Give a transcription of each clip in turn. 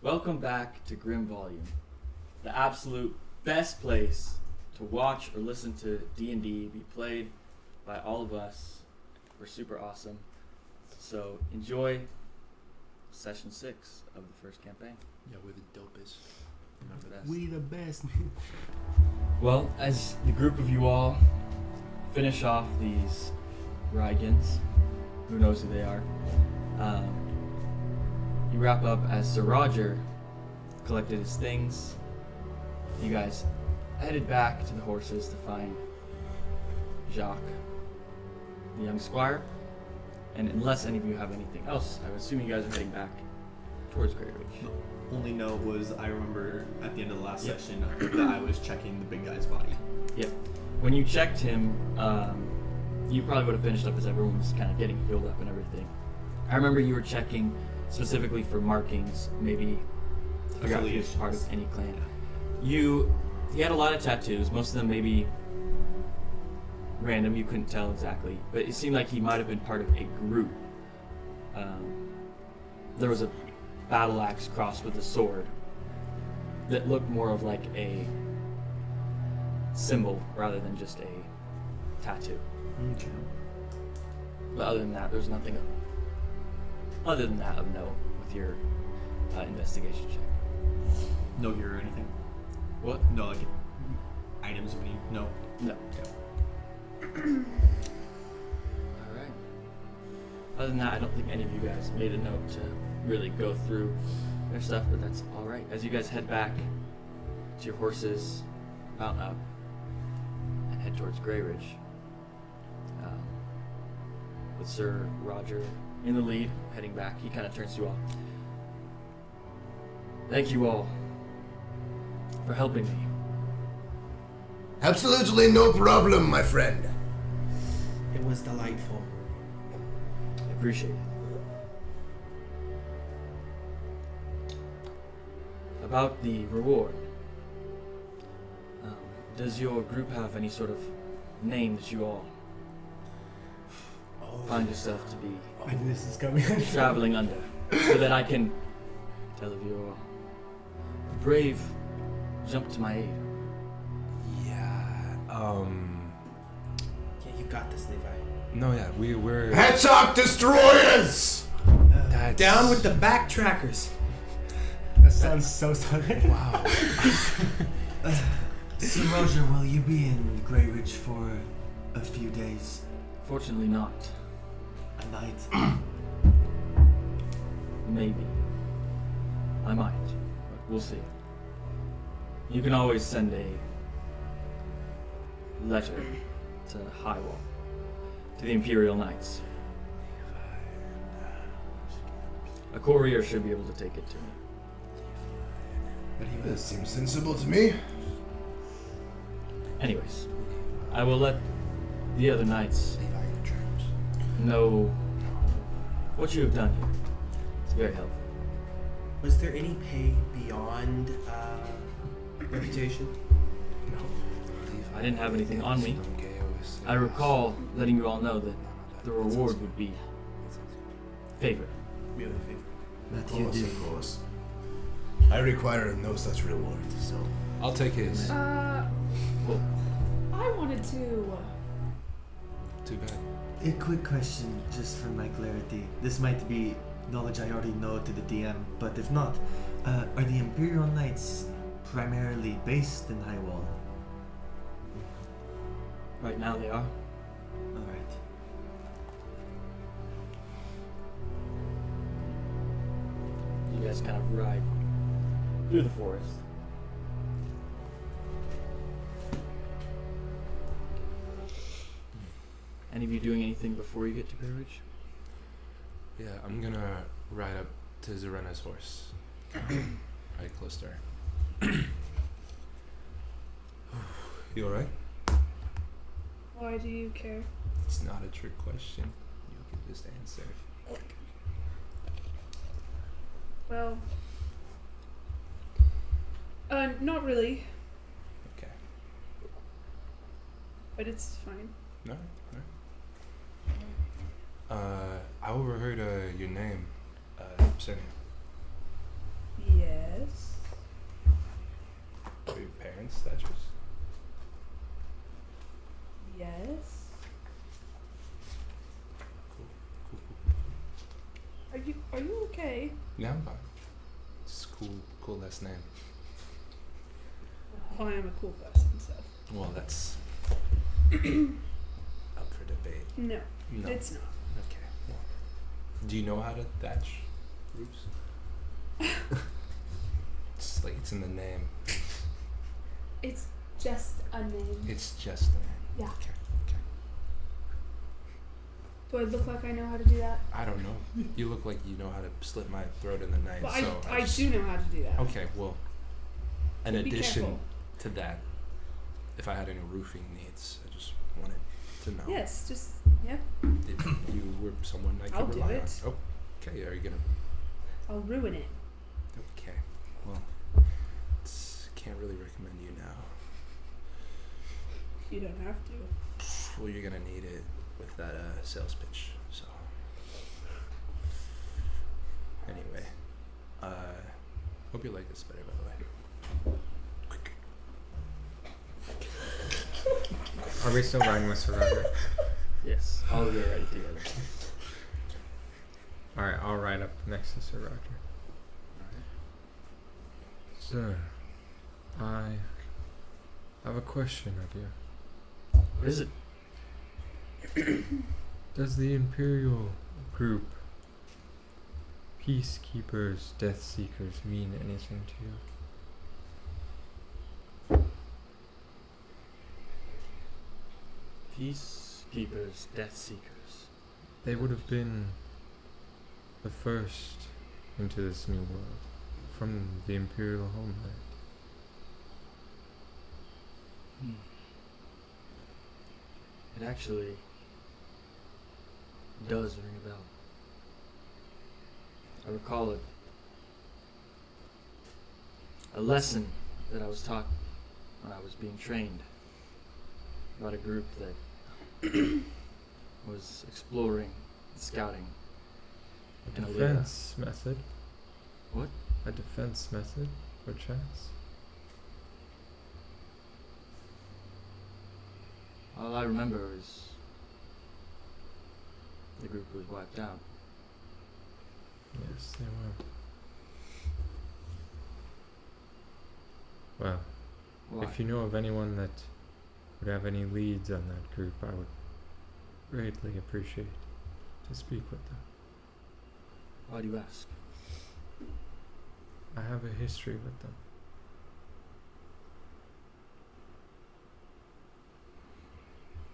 Welcome back to Grim Volume, the absolute best place to watch or listen to D&D be played by all of us. We're super awesome. So enjoy session 6 of the first campaign. Yeah, we're the dopest. Remember that. We the best. Well, as the group of you all finish off these Rygans, who knows who they are, you wrap up as Sir Roger collected his things. You guys headed back to the horses to find Jacques, the young squire. And unless any of you have anything else, I would assume you guys are heading back towards Greyridge. The only note was I remember at the end of the last Yep. session that I was checking the big guy's body. Yep. When you checked him, you probably would have finished up as everyone was kind of getting healed up and everything. I remember you were checking specifically for markings, maybe to figure out if he was part of any clan. He had a lot of tattoos, most of them maybe random, you couldn't tell exactly, but it seemed like he might have been part of a group. There was a battle axe crossed with a sword that looked more of like a symbol rather than just a tattoo. Okay. But other than that, there's nothing other than that of note with your investigation check. No gear or anything? What? No, like items we need? No. No. Alright. Other than that, I don't think any of you guys made a note to really go through their stuff, but that's alright. As you guys head back to your horses, mount up, and head towards Greyridge, with Sir Roger in the lead, heading back, he kind of turns to you all. Thank you all for helping me. Absolutely no problem, my friend. It was delightful. I appreciate it. About the reward, does your group have any sort of name that you all find yourself to be I knew this is coming. traveling under, so that I can tell of your brave jump to my aid? Yeah, Yeah, you got this, Levi. no, yeah, we're... Hedgehog destroyers! That's... Down with the backtrackers. That sounds so southern. Wow. Sir Roger, will you be in Greyridge for a few days? Fortunately not. A night? Maybe. I might, but we'll see. You can always send a letter to Highwall, to the Imperial Knights. A courier should be able to take it to me. That seems sensible to me. Anyways, I will let the other knights know what you have done here. It's very helpful. Was there any pay beyond reputation? I didn't have anything on me. I recall letting you all know that the reward would be favor. Really favor. That you do. Of course. I require no such reward, so... I'll take his. Well, I wanted to. Too bad. A quick question, just for my clarity. This might be knowledge I already know to the DM, but if not, are the Imperial Knights primarily based in Highwall? right now they are. Alright. You guys kind of ride through the forest. Any of you doing anything before you get to Greyridge? Yeah, I'm gonna ride up to Zarena's horse. Right close to her. You alright? Why do you care? It's not a trick question. You can just answer. Well, not really, Okay. but it's fine. No? I overheard your name, Senna. Yeah. giant statues? Yes. Cool. Are you okay? Yeah, I'm fine. It's cool last name. Well, I am a cool person, so. Well, that's up for debate. No, No. it's not. Okay. Well, do you know how to thatch roofs? It's in the name. It's just a name. It's just the name. Yeah. Okay. Do I look like I know how to do that? I don't know. You look like you know how to slit my throat in the night. Well, so I just- do know how to do that. Okay. Well, in Be addition careful. to that, if I had any roofing needs, I just wanted to know. Yes, just, yeah. If you were someone I could I'll do rely it. on. Oh, okay. Are you gonna? I'll ruin it. Okay. Well, can't really recommend you now. You don't have to. Well, you're gonna need it with that sales pitch. So, anyway, hope you like this better. By the way. Are we still riding with Sir Roger? Yes, all of you are ready together. Alright, I'll ride up next to Sir Roger. Sir, I have a question of you. What is it? Does the Imperial group Peacekeepers, Death Seekers mean anything to you? Peacekeepers, Death Seekers. They would have been the first into this new world from the Imperial homeland. It actually does ring a bell. I recall a lesson that I was taught when I was being trained about a group that was exploring and scouting. A in a defense method? What? A defense method, perchance? All I remember is the group was wiped out. Yes, they were. Well, Why? if you know of anyone that would have any leads on that group, I would greatly appreciate to speak with them. Why do you ask? I have a history with them.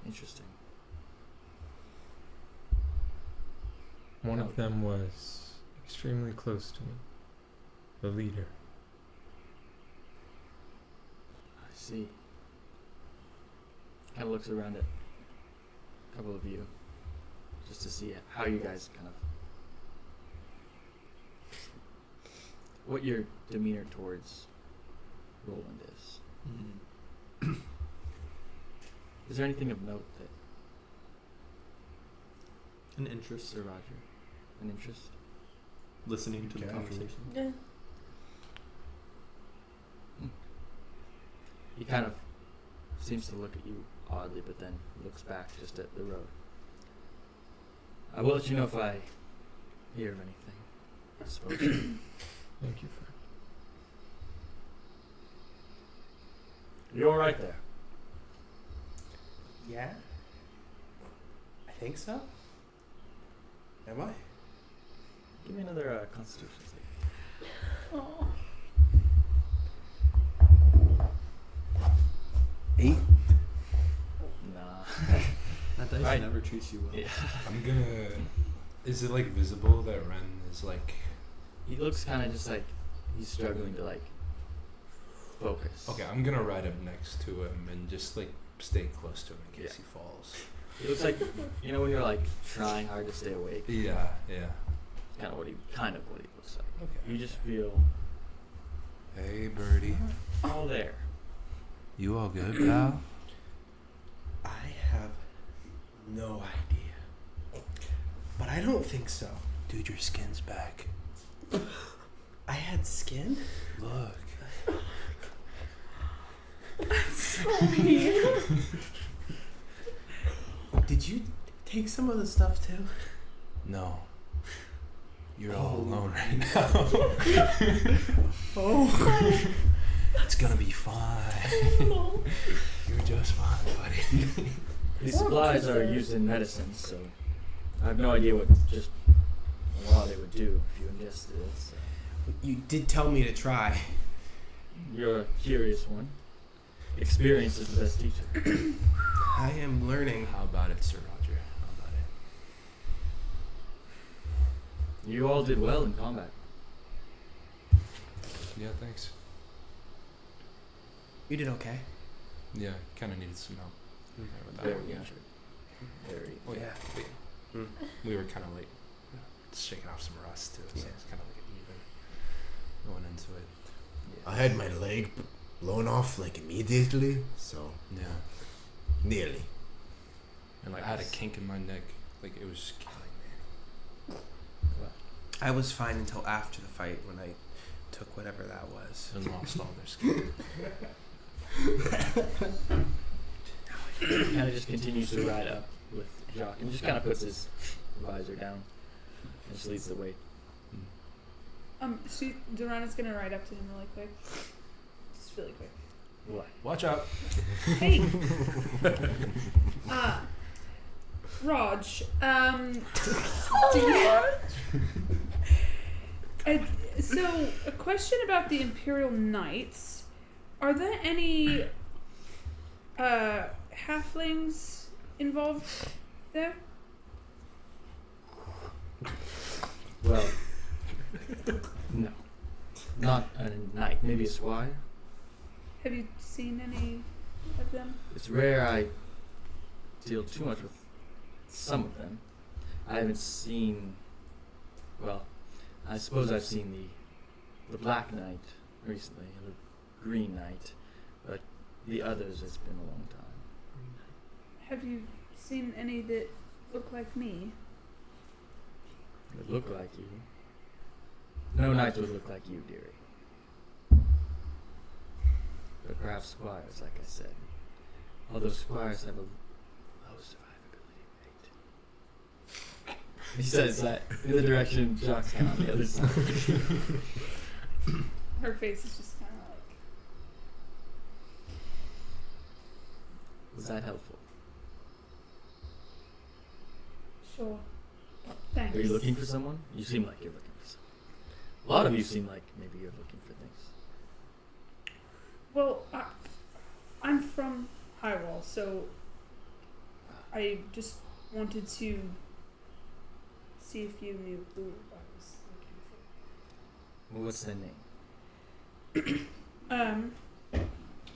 Interesting. One How- of them was extremely close to me. The leader. I see. Kind of looks around at a couple of you, just to see how you guys kind of, what your demeanor towards Roland is. Is there anything of note that An interest, Sir Roger, an interest? listening to the Casual. conversation. Yeah. He kind of seems to look at you oddly, but then looks back just at the road. I will let you know if I hear of anything, I suppose. Thank you, friend. You all right there? Yeah? I think so. Am I? Give me another Constitution save. Oh. 8? Nah. That dice Right. never treats you well. Yeah. I'm gonna. Is it like visible that Ren is like? He looks kind of just like he's struggling to like focus. Okay, I'm gonna ride up next to him and just like stay close to him in case Yeah. he falls. He looks like, you know, when you're like trying hard to stay awake. Yeah. Kind of what he looks like. Okay. You just feel Hey, birdie. all there. You all good, pal? I have no idea. But I don't think so. Dude, your skin's back. I had skin? Look. Did you take some of the stuff too? No. You're all alone right now. Oh. It's gonna be fine. You're just fine, buddy. These supplies are used in medicine, so I have no idea what just a lot it would do if you ingested it. So. You did tell me to try. You're a curious one. Experience is the best teacher. I am learning. How about it, Sir Roger? How about it? You all did well in combat. Yeah, thanks. You did okay. Yeah, kind of needed some help. With that Very one, yeah. injured. Very. Well, yeah. We were kind of like shaking off some rust too, so Yeah. it's kind of like even going into it. I had my leg blown off like immediately, so Yeah. nearly. And like I had a kink in my neck, like it was just killing me. I was fine until after the fight when I took whatever that was. And lost all their skin. Kind of just continues to ride up with Jacques and just kind of puts his visor down and just leads the way. Durana's gonna ride up to him really quick. Just really quick. What? Watch out. Hey! Raj, do you... so, a question about the Imperial Knights. Are there any, halflings involved there? Well, no. Not a knight, maybe a squire. Have you seen any of them? It's rare I deal too much with some of them. I haven't seen, well, I suppose I've seen the Black Knight recently, and the Green Knight, but the others, it's been a long time. Have you seen any that look like me? That look like you. No knights would look like you, dearie. But perhaps squires, like I said. Although squires have a low survivability rate. He says that in the direction Jock's kind of on the other side. Her face is just kind of like... Was that helpful? Sure. Thanks. Are you looking for someone? You seem like you're looking for someone. A lot of you seem like maybe you're looking for things. Well, I'm from Highwall, so I just wanted to see if you knew who I was looking for. Well, what's their name?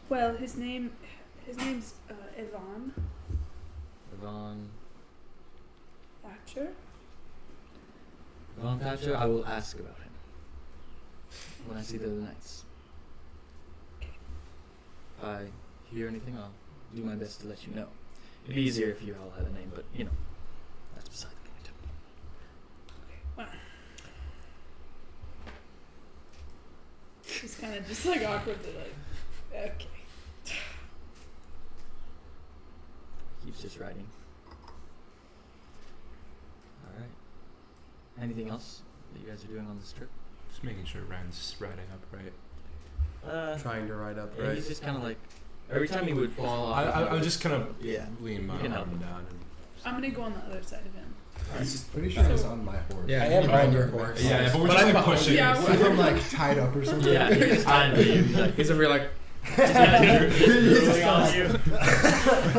Well, his name's Ivan Yvonne. Thatcher. Yvonne Thatcher, I will ask about him when I see the other knights. If I hear anything, I'll do my best to let you know. It'd be easier if you all had a name, but you know, that's beside the point. Well, he's kind of just like awkwardly like, okay. Keeps just writing. Alright. Anything else that you guys are doing on this trip? Just making sure Rand's riding up right. Trying to ride up, Yeah, right? he's just kind of like, every time he would fall off. I was just kind of Yeah. leaning my You can help arm him. down. And I'm gonna go on the other side of him. He's just pretty sure he's on my horse. Yeah, I I am am on on your your horse. horse. yeah, but we're But just I'm like behind pushing. you. Yeah, it. we're- I'm like tied up or something. Yeah, he's just kind of he's like, He's over here like, rolling on you.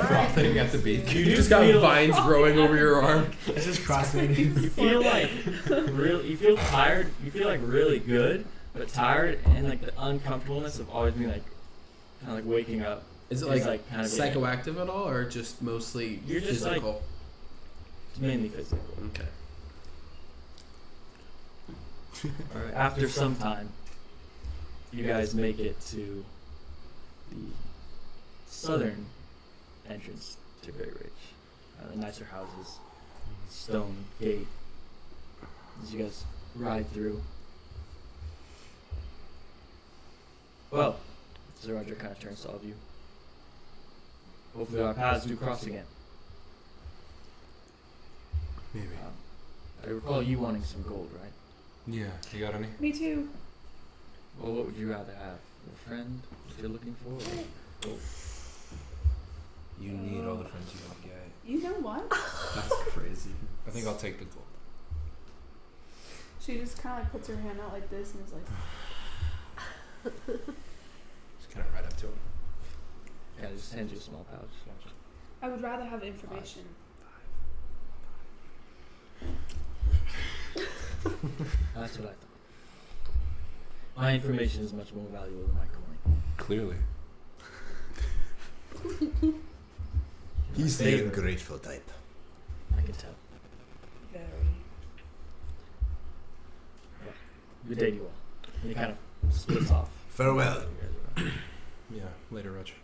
Frothing at the beak. you just got feel- vines growing over your arm. It's just crossfading. You feel like you feel tired. You feel like really good, but tired, and like the uncomfortableness of always being like, kind of like waking up. Is it It's like, kind of psychoactive at all, or just mostly You're just, like- physical? It's mainly physical. Okay. All right. After some time, you guys make it to the southern entrance to Greyridge. The nicer houses, stone gate. As you guys ride through. Well, Sir Roger kind of turns to all of you. hopefully our paths do cross again. Maybe. I recall you wanting some gold, right? Yeah. You got any? Me too. Well, what would you rather have? A friend that you're looking for? Or You need all the friends you can get. You know what? That's crazy. I think I'll take the gold. She just kind of like puts her hand out like this and is like, Just kind of right up to him. Yeah, just hand you a small pouch. I would rather have information. That's what I thought. My information is much more valuable than my coin. Clearly. He's the ungrateful type. I can tell. Very. Good day to you all. And he kind of splits off. Farewell. Yeah. Later, Roger.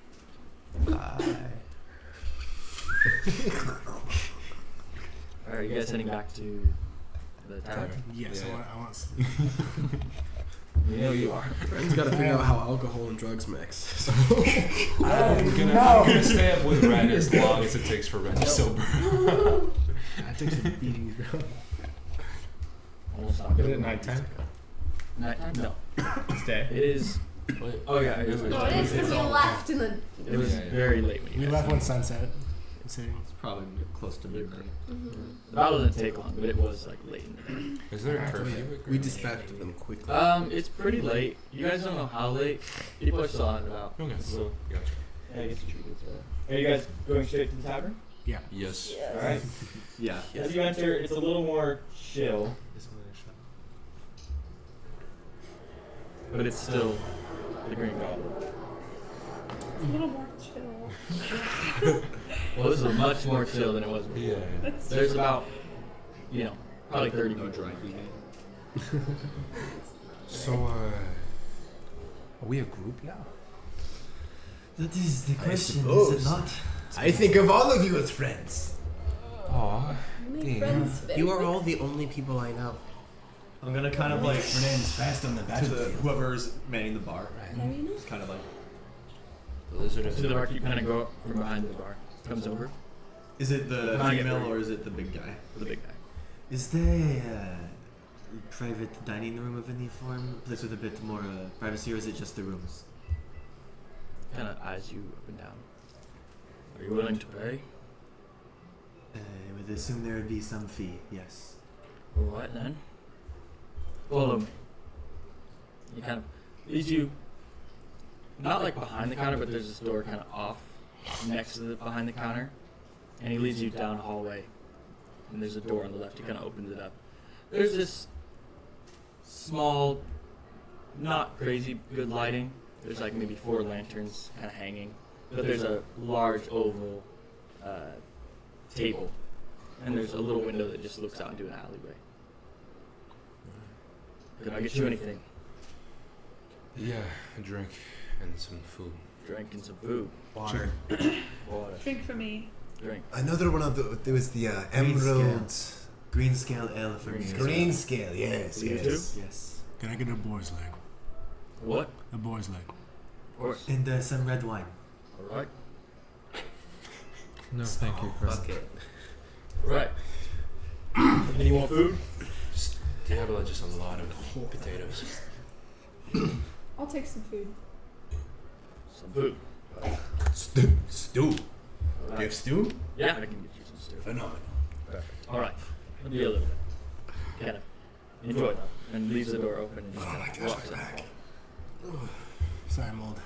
Alright, you guys heading back to the tavern? Yes, Yeah. I want. You know you are. Friends gotta figure out how alcohol and drugs mix. I'm gonna stay up with Red as long as it takes for Red to sober. I took some beatings, bro. Almost not. Is it nighttime? Nighttime? No. Stay. It is. Wait. Oh yeah, it is. no, it is because you left in the. It was Yeah, yeah. very late when you We guys left left. when sunset. Sitting. It's probably close to midnight. Mm-hmm. The battle didn't take long, but it was like late in the day. Is there a curfew? at We Greyridge? dispatched them quickly. It's pretty late. You guys don't know how late. People are still out and about. Okay. So Gotcha. yeah, I guess you should. Are you guys going straight to the tavern? Yes. All right. Yeah. As you enter, it's a little more chill, but it's still the Green Goblin. A little more chill. Well, this is much more chill than it was before. Yeah. That's There's about, probably 30 No people. dry cleaning. So, are we a group now? That is the I question, is suppose. it not? I think of all of you as friends. Aw. Make friends. very You are quick. all the only people I know. I'm gonna kind of like Friends fast on the to the, battlefield. whoever's manning the bar. Very nice. Just kind of like. The lizard is So the barkeep kind of go up from behind the bar, comes over, Is it the Can I get female three? or is it the big guy? the big guy. Is there a private dining room of any form? A place with a bit more privacy, or is it just the rooms? Kind of eyes you up and down. Are you willing to pay? I would assume there would be some fee, yes. All right then. Follow me. He kind of leads you, not like behind the counter, but there's this door kind of off next to the behind the counter, and he leads you down a hallway, and there's a door on the left. He kind of opens it up. There's this small, not crazy good lighting. There's like maybe 4 lanterns kind of hanging, but there's a large oval table, and there's a little window that just looks out into an alleyway. Can I get you anything? Yeah, a drink and some food. Drink and some food. Water. Water. Drink for me. Drink. Another one of the. There was the emerald Green scale ale for me. as green well. scale. Yes, You yes. Yes. Can I get a boar's leg? What? A boar's leg. Of course. And some red wine. All right. No, thank you, friend. Fuck it. Right. And you want food? Do you have just a lot of potatoes? I'll take some food. Some food. Stew. Do you have stew? Yeah, I can get you some stew. Phenomenal. Perfect. All right. Let me a little bit. Kind of enjoy that, and leaves the door open and just Oh kind my of gosh, walks my in. back. Sorry, I'm old.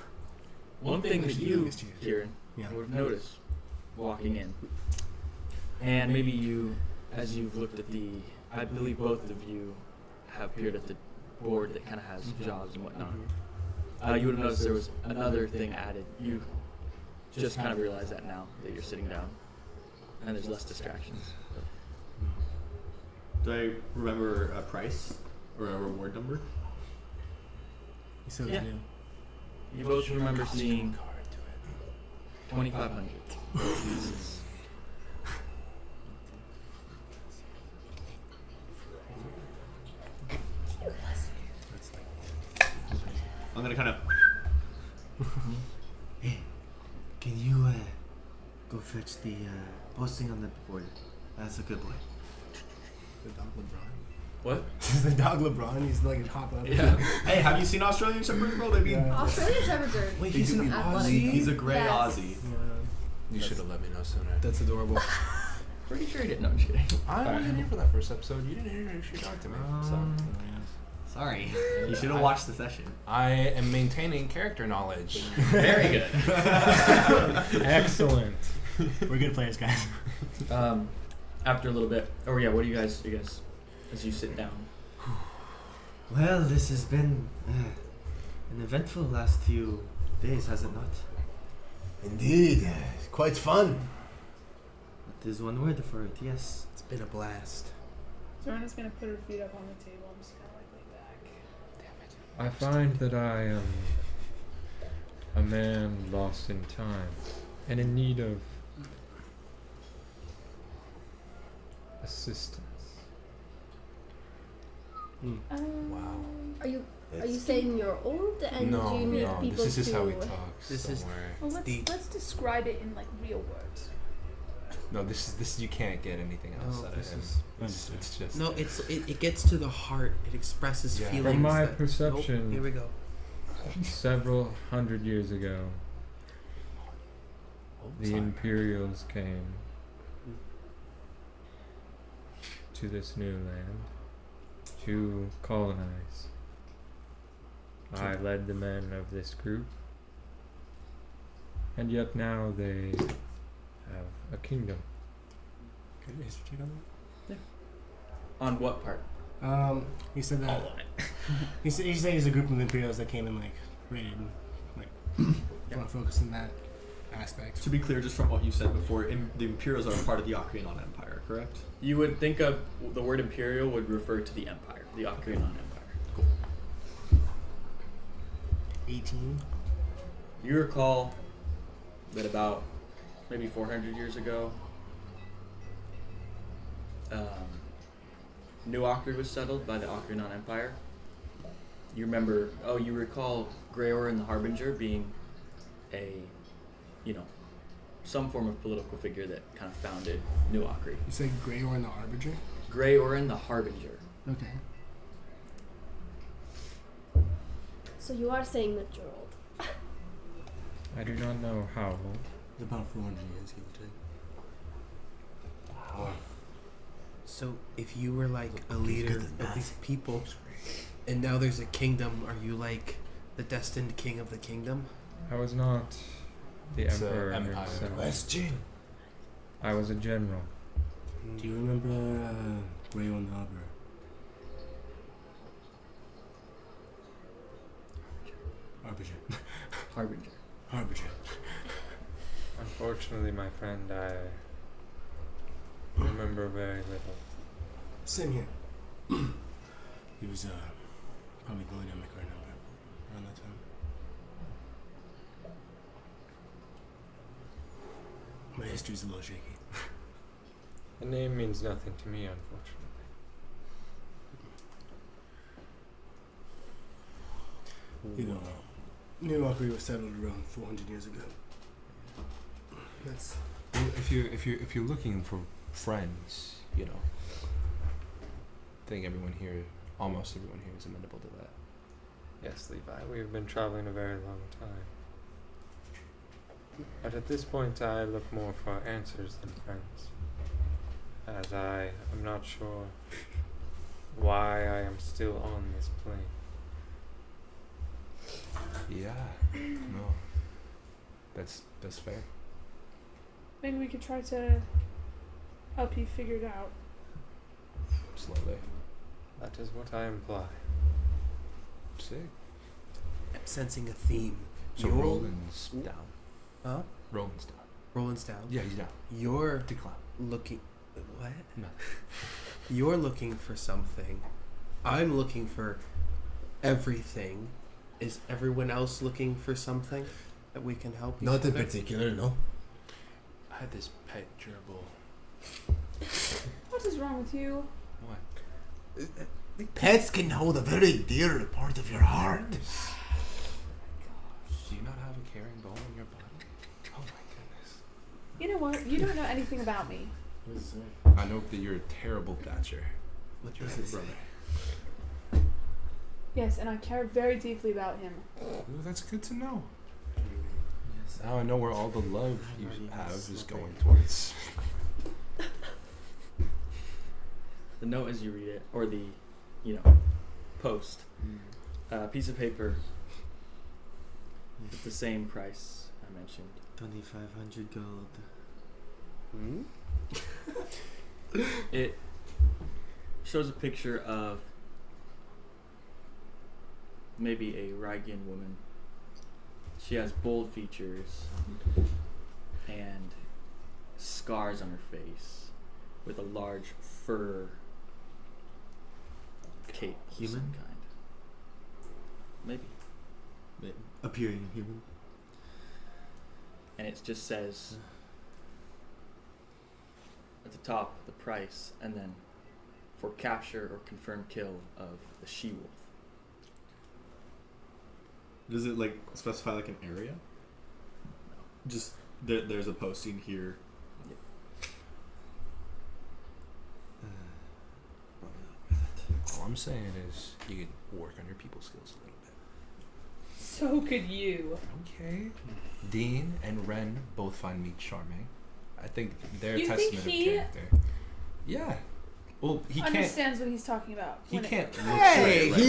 One thing that you, Missed you. Kieran, Yeah. would have noticed walking in, and maybe you, as you've looked at the, I believe both of you have peered at the board that kind of has jobs and whatnot. You would have noticed there was another thing added. You just kind of realize that now that you're sitting down, and there's less distractions. Do I remember a price or a reward number? He said Yeah. new. You both remember seeing Card to it. 2,500 pieces. I'm gonna kind of. Hey, can you Go fetch the posting on the board. That's a good boy. The dog LeBron. What? The dog LeBron. He's like a hop up. Yeah. Hey, have you seen Australian Shepherds, bro? They be Yeah. Australian Shepherds are Wait, they he's do an be- athletic. He's a gray Yes. Aussie. You should have let me know sooner. That's adorable. Pretty sure he didn't. No, I'm just kidding. I wasn't here for that first episode. You didn't introduce your dog to me. Sorry. You should have watched the session. I am maintaining character knowledge. Very good. Excellent. We're good players, guys. After a little bit, what do you guys, as you sit down? Well, this has been an eventful last few days, has it not? Indeed, quite fun. That is one word for it, yes. It's been a blast. Zorena's gonna put her feet up on the table. I'm just gonna like lay back. I find that I am a man lost in time and in need of assistance. Wow. Are you saying you're old and No, you need no. people This is to? how he talks. This Don't is- worry. Well, let's describe it in like real words. No, this. You can't get anything else No, out of this him. is It's just. no. It gets to the heart. It expresses Yeah. feelings. From my that- perception- Nope, here we go. Several hundred years ago, Oh, the sorry. Imperials came to this new land to colonize. I led the men of this group, and yet now they have a kingdom. Can you history check on that? On what part? He said that. All of it. He said he's a group of Imperials that came and like raided, and, like want to focus on that aspect. To be clear, just from what you said before, the Imperials are part of the Acrianon Empire, correct? You would think of the word imperial would refer to the empire, the Acrianon Empire. Cool. 18. You recall that about maybe 400 years ago, New Acre was settled by the Acrianon Empire. You recall Greyor and the Harbinger being some form of political figure that kind of founded New Acre. You said Greyor and the Harbinger. Greyor the Harbinger. Okay. So you are saying that you're old. I do not know how old. It's about 400 years, give or take. So if you were like a He's leader good at of math. these people, and now there's a kingdom, are you like the destined king of the kingdom? I was not the It's a emperor empire. himself. Question. I was a general. Do you remember Greyor and the Harbinger? Harbinger. Harbinger. Unfortunately, my friend, I remember very little. Same here. He was probably going down my card number around that time. My history's a little shaky. The name means nothing to me, unfortunately. You know, New Acre was settled around 400 years ago. That's Well, if you're looking for friends, I think almost everyone here is amenable to that. Yes, Levi, we've been traveling a very long time. But at this point, I look more for answers than friends. As I am not sure why I am still on this plane. Yeah. No. That's fair. Maybe we could try to help you figure it out. Slowly. That is what I imply. Sick. I'm sensing a theme. So You're- Roland's down. Huh? Roland's down. Roland's down. Yeah, he's down. You're To clown. looking. What? No. You're looking for something. I'm looking for everything. Is everyone else looking for something that we can help you Not in with? particular, no. I had this pet gerbil. What is wrong with you? What? Pets can hold a very dear part of your heart. Do you not have a caring bone in your body? Oh my goodness. You know You don't know anything about me. I know that you're a terrible thatcher. What does it say? Yes, and I care very deeply about him. Well, that's good to know. Yes. Now I know where all the love you have is going towards. The note as you read it, or the, post, piece of paper at the same price I mentioned. 2,500 gold. It shows a picture of maybe a Rygian woman. She has bold features and scars on her face with a large fur cape of some Human? kind. Maybe. Appearing human. And it just says at the top the price, and then for capture or confirmed kill of the she-wolf. Does it like specify like an area? Just there's a posting here. All I'm saying is you can work on your people skills a little bit. So could you. Okay. Dean and Ren both find me charming. I think they're a You think testament he- of character. Yeah. Well, he can't. Understands what he's talking about. He when it- can't. Look Hey, straight, right?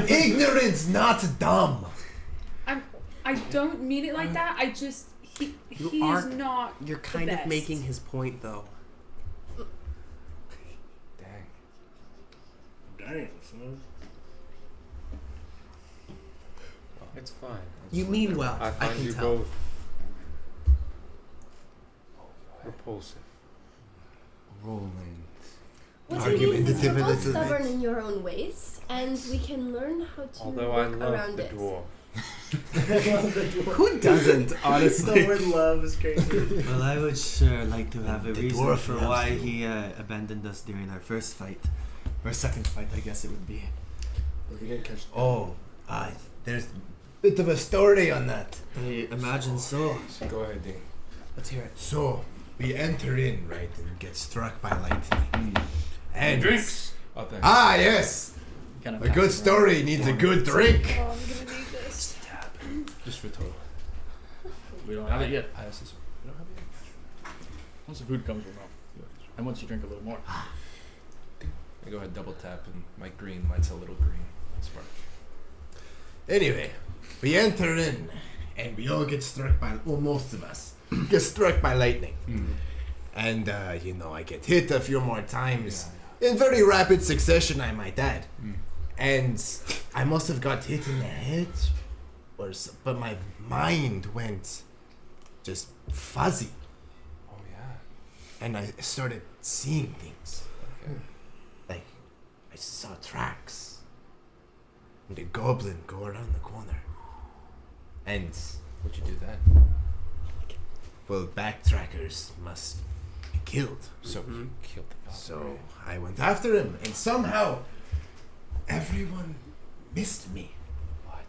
he's ignorance, not dumb. I don't mean it like that. I just he You are- is not. You're the kind of best. making his point, though. Dang. Damn, son. It's fine. You mean well. I I find can you tell. both repulsive. Rolling. What you mean is Argumentative you're a both little stubborn bit. in your own ways, and we can learn how to Although I work love around the it. dwarf. Who doesn't, honestly? The word love is crazy. Well, I would sure like to have a The reason dwarf for loves why you. he Abandoned us during our first fight. Or second fight, I guess it would be. We didn't catch. Oh, there's a bit of a story on that. I imagine so. Go ahead, Dean. Let's hear it. So we enter in, right, and get struck by lightning. And Drinks. Oh, thanks. Ah, yes. Kind of A good story needs a good drink. Oh, I'm gonna need this. Just for total. We don't have it yet. I asked this one. We don't have it yet. Once the food comes, we'll know. And once you drink a little more. I go ahead, double tap, and my green lights a little green spark. Anyway, we enter in, and we all get struck by, well, most of us get struck by lightning. And, I get hit a few more times. In very rapid succession, I might add. And I must have got hit in the head, but my mind went just fuzzy. Oh yeah. And I started seeing things. Okay. Like, I saw tracks. And a goblin go around the corner. And, What'd you do then? well, backtrackers must be killed. So you killed the goblin. So I went after him, and somehow everyone missed me. What?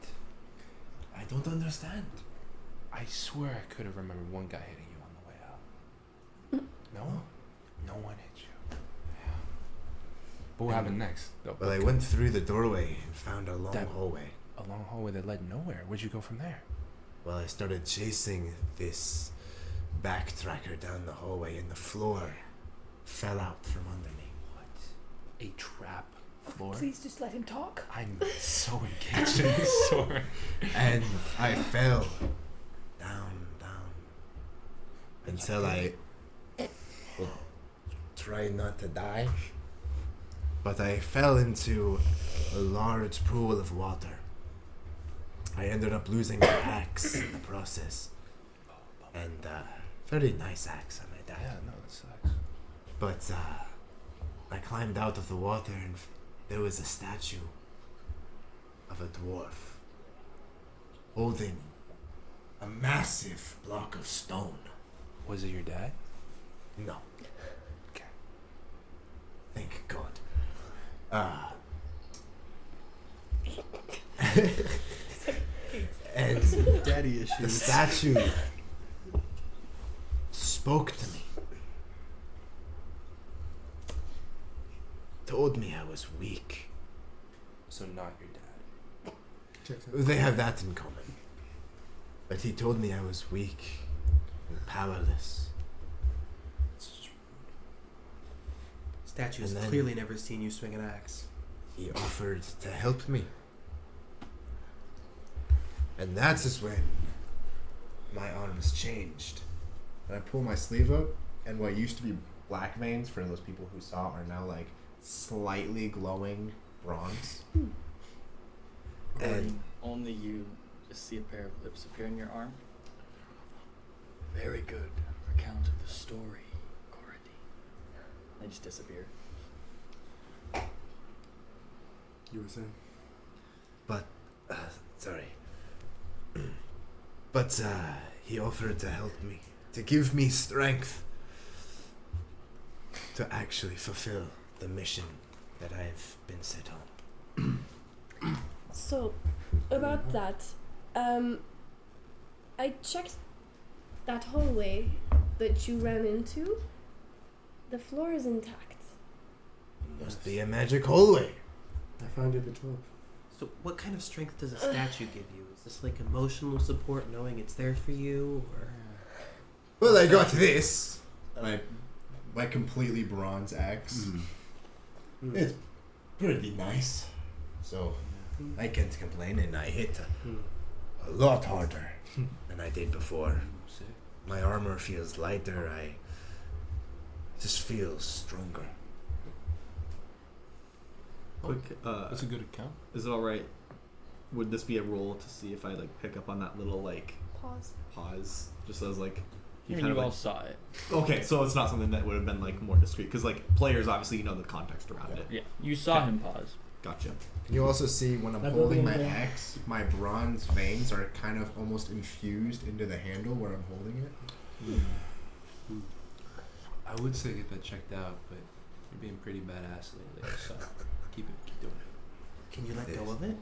I don't understand. I swear I could have remembered one guy hitting you on the way out. No? No one hit you. Yeah. But what happened next? Well, I went through the doorway and found a long That- hallway. A long hallway that led nowhere. Where'd you go from there? Well, I started chasing this backtracker down the hallway, and the floor fell out from under me. What? A trap floor? Please just let him talk. I'm so engaged in this story. And I fell down, until I tried not to die. But I fell into a large pool of water. I ended up losing my axe in the process. And very nice axe, I might add. Yeah, no, that sucks. But I climbed out of the water, and there was a statue of a dwarf holding a massive block of stone. Was it your dad? No. Okay. Thank God. And Daddy the issues. statue spoke to me. Told me I was weak. So not your dad. They have that in common. But he told me I was weak and powerless. Statue's And then- clearly never seen you swing an axe. He offered to help me. And that is when my arms changed. And I pull my sleeve up, and what used to be black veins for those people who saw are now like slightly glowing bronze. And Only you just see a pair of lips appear in your arm. Very good account of the story, Cordy. They just disappear. You were saying? sorry. But he offered to help me, to give me strength to actually fulfill the mission that I've been set on. So, about that, I checked that hallway that you ran into. The floor is intact. Must be a magic hallway. I found you the job. So what kind of strength does a statue give you? Is this like emotional support knowing it's there for you, or? Well, I got this. And my completely bronze axe. Hmm. It's pretty nice. So, I can't complain, and I hit a lot harder than I did before. My armor feels lighter. I just feel stronger. Quick, That's a good account. is it alright? Would this be a roll to see if I like pick up on that little like pause? Just as like You kind of all like, saw it. okay, so it's not something that would have been like more discreet because like players obviously you know the context around it. Yeah, you saw him pause. Gotcha. You also see when I'm That holding building my there. axe, my bronze veins are kind of almost infused into the handle where I'm holding it. I would say get that checked out, but you're being pretty badass lately, so keep doing it. Can you let go of it?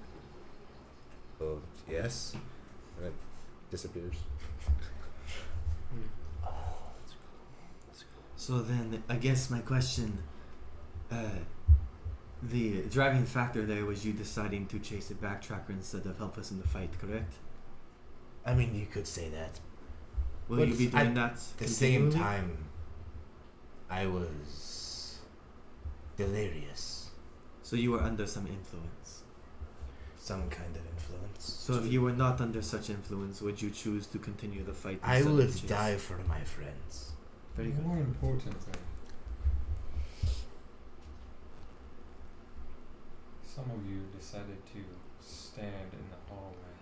Oh, yes. And it disappears. So then, I guess my question, the driving factor there was you deciding to chase a backtracker instead of help us in the fight, correct? I mean, you could say that. Will But you be doing at that? At the same continually? time, I was delirious. So you were under some influence. Some kind of influence. So if you were not under such influence, would you choose to continue the fight? I instead of would chase? die for my friends. Very good. More importantly, some of you decided to stand in the hallway.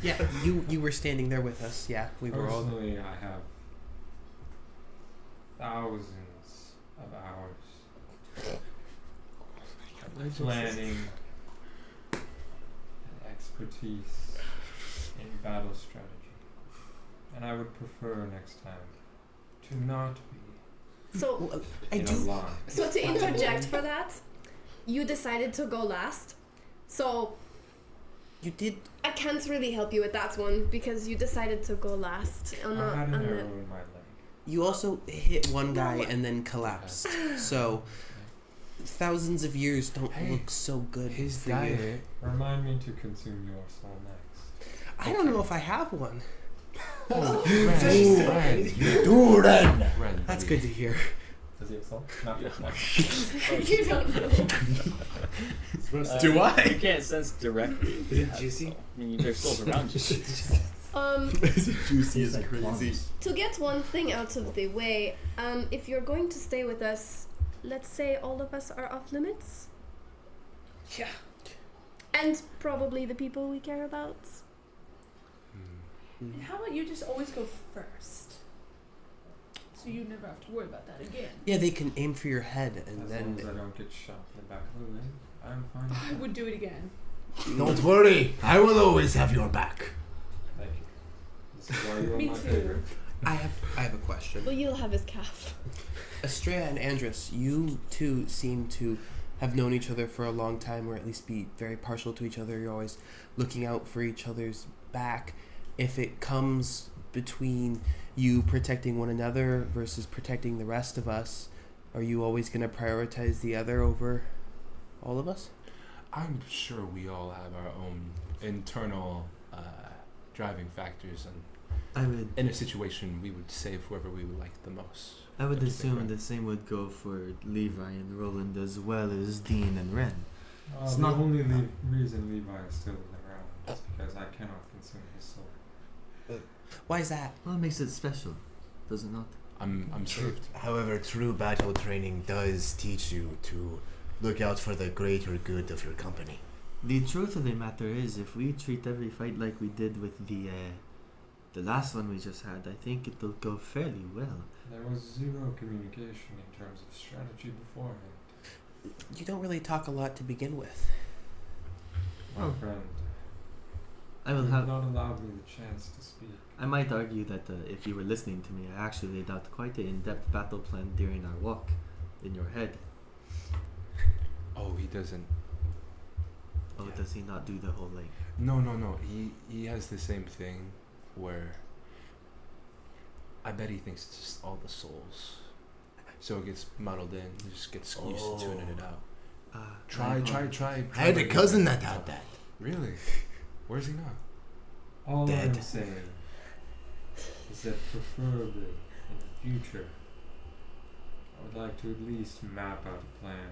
Yeah, you were standing there with us. Yeah, we were all. Personally, I have thousands of hours of planning and expertise in battle strategy. And I would prefer next time to not be So, Well, I in a do. line. so to interject for that, you decided to go last. So You did. I can't really help you with that one because you decided to go last. I had an arrow in my leg. You also hit one guy and then collapsed. So thousands of years don't Hey, look so good His for you. diet. Remind me to consume your soul next. I don't know if I have one. Ren, Do then! Ren, That's buddy. good to hear. Does he have soul? Not yet. You don't know. Do I? You can't sense directly. if you have juicy? soul. I mean, there's souls around you. Juicy is crazy. To get one thing out of the way, if you're going to stay with us, let's say all of us are off limits. Yeah. And probably the people we care about. And how about you just always go first? So you never have to worry about that again. Yeah, they can aim for your head and As then. long as I don't get shot in the back of the leg, I'm fine. with I that. would do it again. Don't worry, I will always have your back. Thank you. This is why you're Me my too. favorite. I have a question. Well, you'll have his calf. Estrella and Andrus, you two seem to have known each other for a long time, or at least be very partial to each other. You're always looking out for each other's back. If it comes between you protecting one another versus protecting the rest of us, are you always going to prioritize the other over all of us? I'm sure we all have our own internal driving factors, and in a situation we would save whoever we would like the most. I would Don't you think, assume Ren? the same would go for Levi and Roland as well as Dean and Ren. It's The not- only reason Levi is still around is because I cannot consume his soul. Why is that? Well, it makes it special, does it not? I'm saved. However, true battle training does teach you to look out for the greater good of your company. The truth of the matter is, if we treat every fight like we did with the last one we just had, I think it'll go fairly well. There was zero communication in terms of strategy beforehand. You don't really talk a lot to begin with. My friend, I will you've have. not allowed me the chance to speak. I might argue that if you were listening to me, I actually laid out quite an in-depth battle plan during our walk in your head. Oh, he doesn't. Oh, Yeah. does he not do the whole like? No. He has the same thing where I bet he thinks it's just all the souls. So it gets muddled in. He just gets used to tuning it out. Try. I had a cousin that had that. Really? Where's he now? All Dead. I'm saying is that preferably in the future, I would like to at least map out a plan,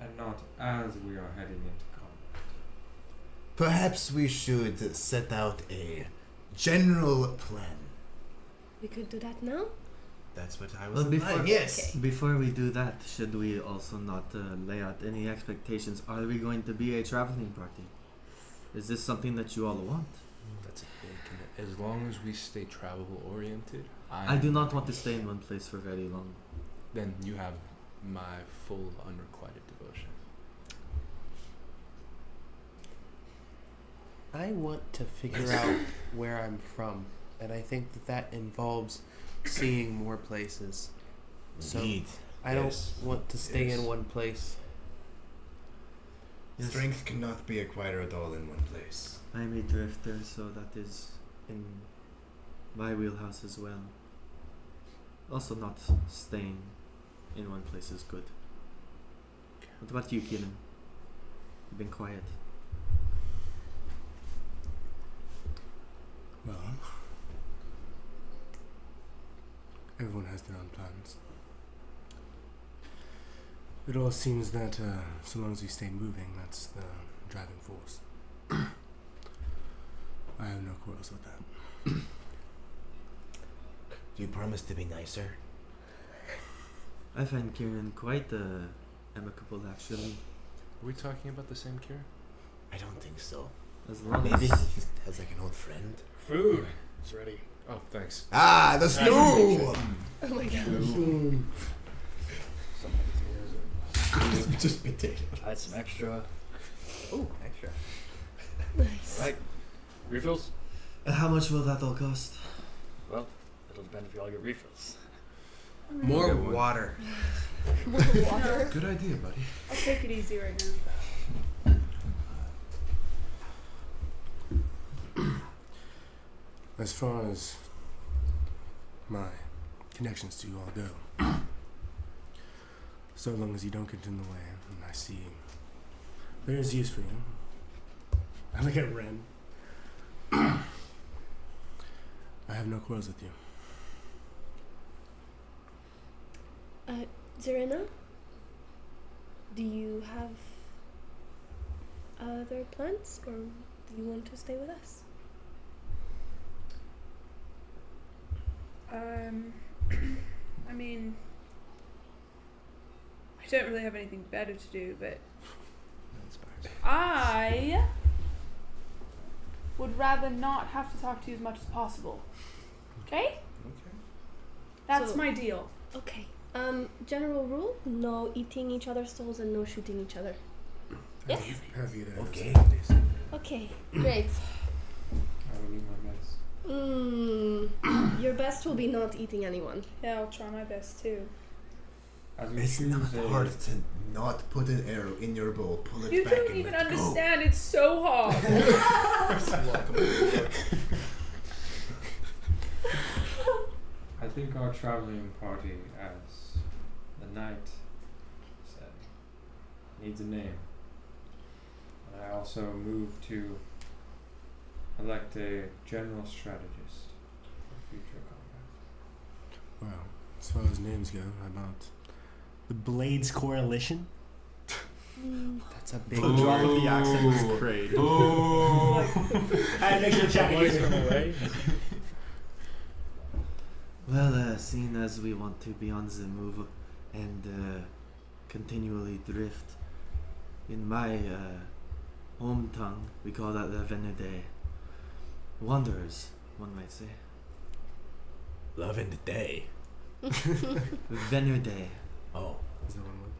and not as we are heading into combat. Perhaps we should set out a general plan. We could do that now? That's what I was Well, before implying. Yes. Okay. before we do that, should we also not lay out any expectations? Are we going to be a traveling party? Is this something that you all want? That's a big commit. As long as we stay travel oriented, I do not want to stay in one place for very long. Then you have my full unrequited devotion. I want to figure out where I'm from, and I think that involves seeing more places. So Indeed. I don't want to stay in one place. Yes. Strength cannot be acquired all in one place. I'm a drifter, so that is in my wheelhouse as well. Also, not staying in one place is good. What about you, Keelan? You've been quiet. Well, everyone has their own plans. It all seems that so long as we stay moving, that's the driving force. I have no quarrels with that. Do you promise to be nicer? I find Kieran quite amicable, actually. Are we talking about the same cure? I don't think so. As long Maybe he as has like an old friend. Food! It's ready. Oh, thanks. Ah, the stew! Oh my god. Just potato. Add some extra. Oh, extra. Nice. Right. Refills? how much will that all cost? Well, it'll depend if you all get refills. More Good one. water. More water. Good idea, buddy. I'll take it easy right now. As far as my connections to you all go, so long as you don't get in the way, and I see there is use for you. I look at Ren. I have no quarrels with you. Zerina, do you have other plans, or do you want to stay with us? I mean, I don't really have anything better to do, but I would rather not have to talk to you as much as possible. Okay? That's So- my deal. Okay. General rule: no eating each other's souls and no shooting each other. Yes. Have you there? Okay. Okay. Great. I will do my best. Your best will be not eating anyone. Yeah, I'll try my best too. As we It's choose not a hard to not put an arrow in your bow, pull it You back don't and even let go. understand. It's so hard. I think our traveling party, as the knight said, needs a name. And I also move to elect a general strategist for future combat. Well, as far as names go, how about the Blades Coalition? That's a big The drop of the accent was great. I make sure check it. Well, seeing as we want to be on the move and continually drift, in my home tongue, we call that the Venude. Wanderers, one might say. Love in the day. Venude. Oh. Is that one word?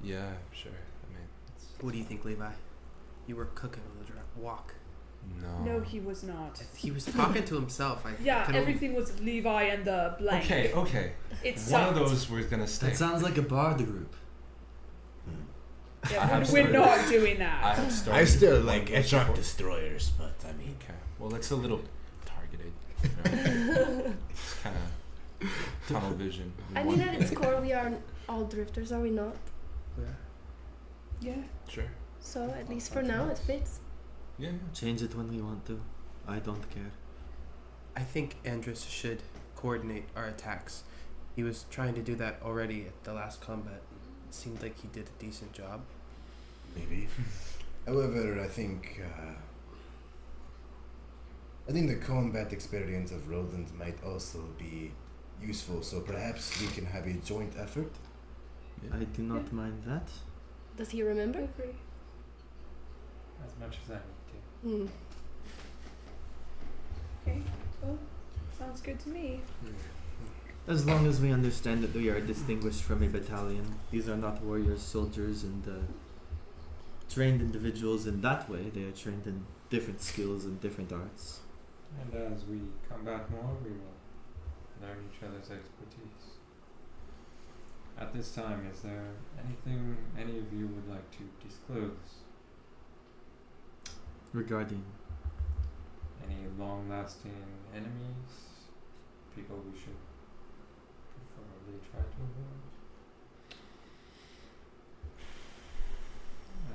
Yeah, sure. I mean, it's, What do you think, Levi? You were cooking on the walk. No, he was not. He was talking to himself. I Yeah, can only- everything was Levi and the blank. Okay. It One sucked. of those we're gonna stick. That sounds like a bard group. I Yeah, have we're started- not doing I that. have started. I still one like of those Etrog before. destroyers, but I mean, Okay. Well, it's a little targeted. You know? It's kind of tunnel vision. I mean, at its core, we are all drifters, are we not? Yeah. Sure. So at least for now, it fits. Yeah. Change it when we want to. I don't care. I think Andrus should coordinate our attacks. He was trying to do that already at the last combat. It seemed like he did a decent job. maybe. However, I think the combat experience of Roland might also be useful. So perhaps we can have a joint effort. I do not mind that. Does he remember? Agree. As much as I need to. Hmm. Okay. Well, sounds good to me. As long as we understand that we are distinguished from a battalion. These are not warriors, soldiers, and trained individuals in that way. They are trained in different skills and different arts. And as we combat more, we will learn each other's expertise. At this time, is there anything any of you would like to disclose? Regarding Any long-lasting enemies? People we should preferably try to avoid? I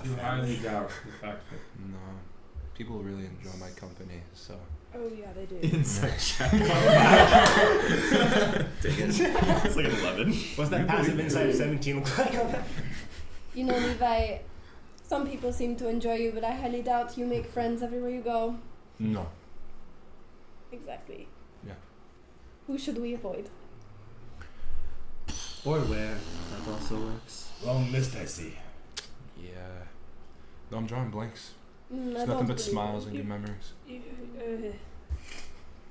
seem to highly doubt the fact that No. People really enjoy my company, so. Oh yeah, they do. Insight check. Dang it. It's like 11. What's that passive insight of 17 look like? You know, Levi, some people seem to enjoy you, but I highly doubt you make friends everywhere you go. No. Exactly. Yeah. Who should we avoid? or where. That also works. Long list, I see. Yeah. No, I'm drawing blanks. I It's don't nothing but believe smiles it. and good memories.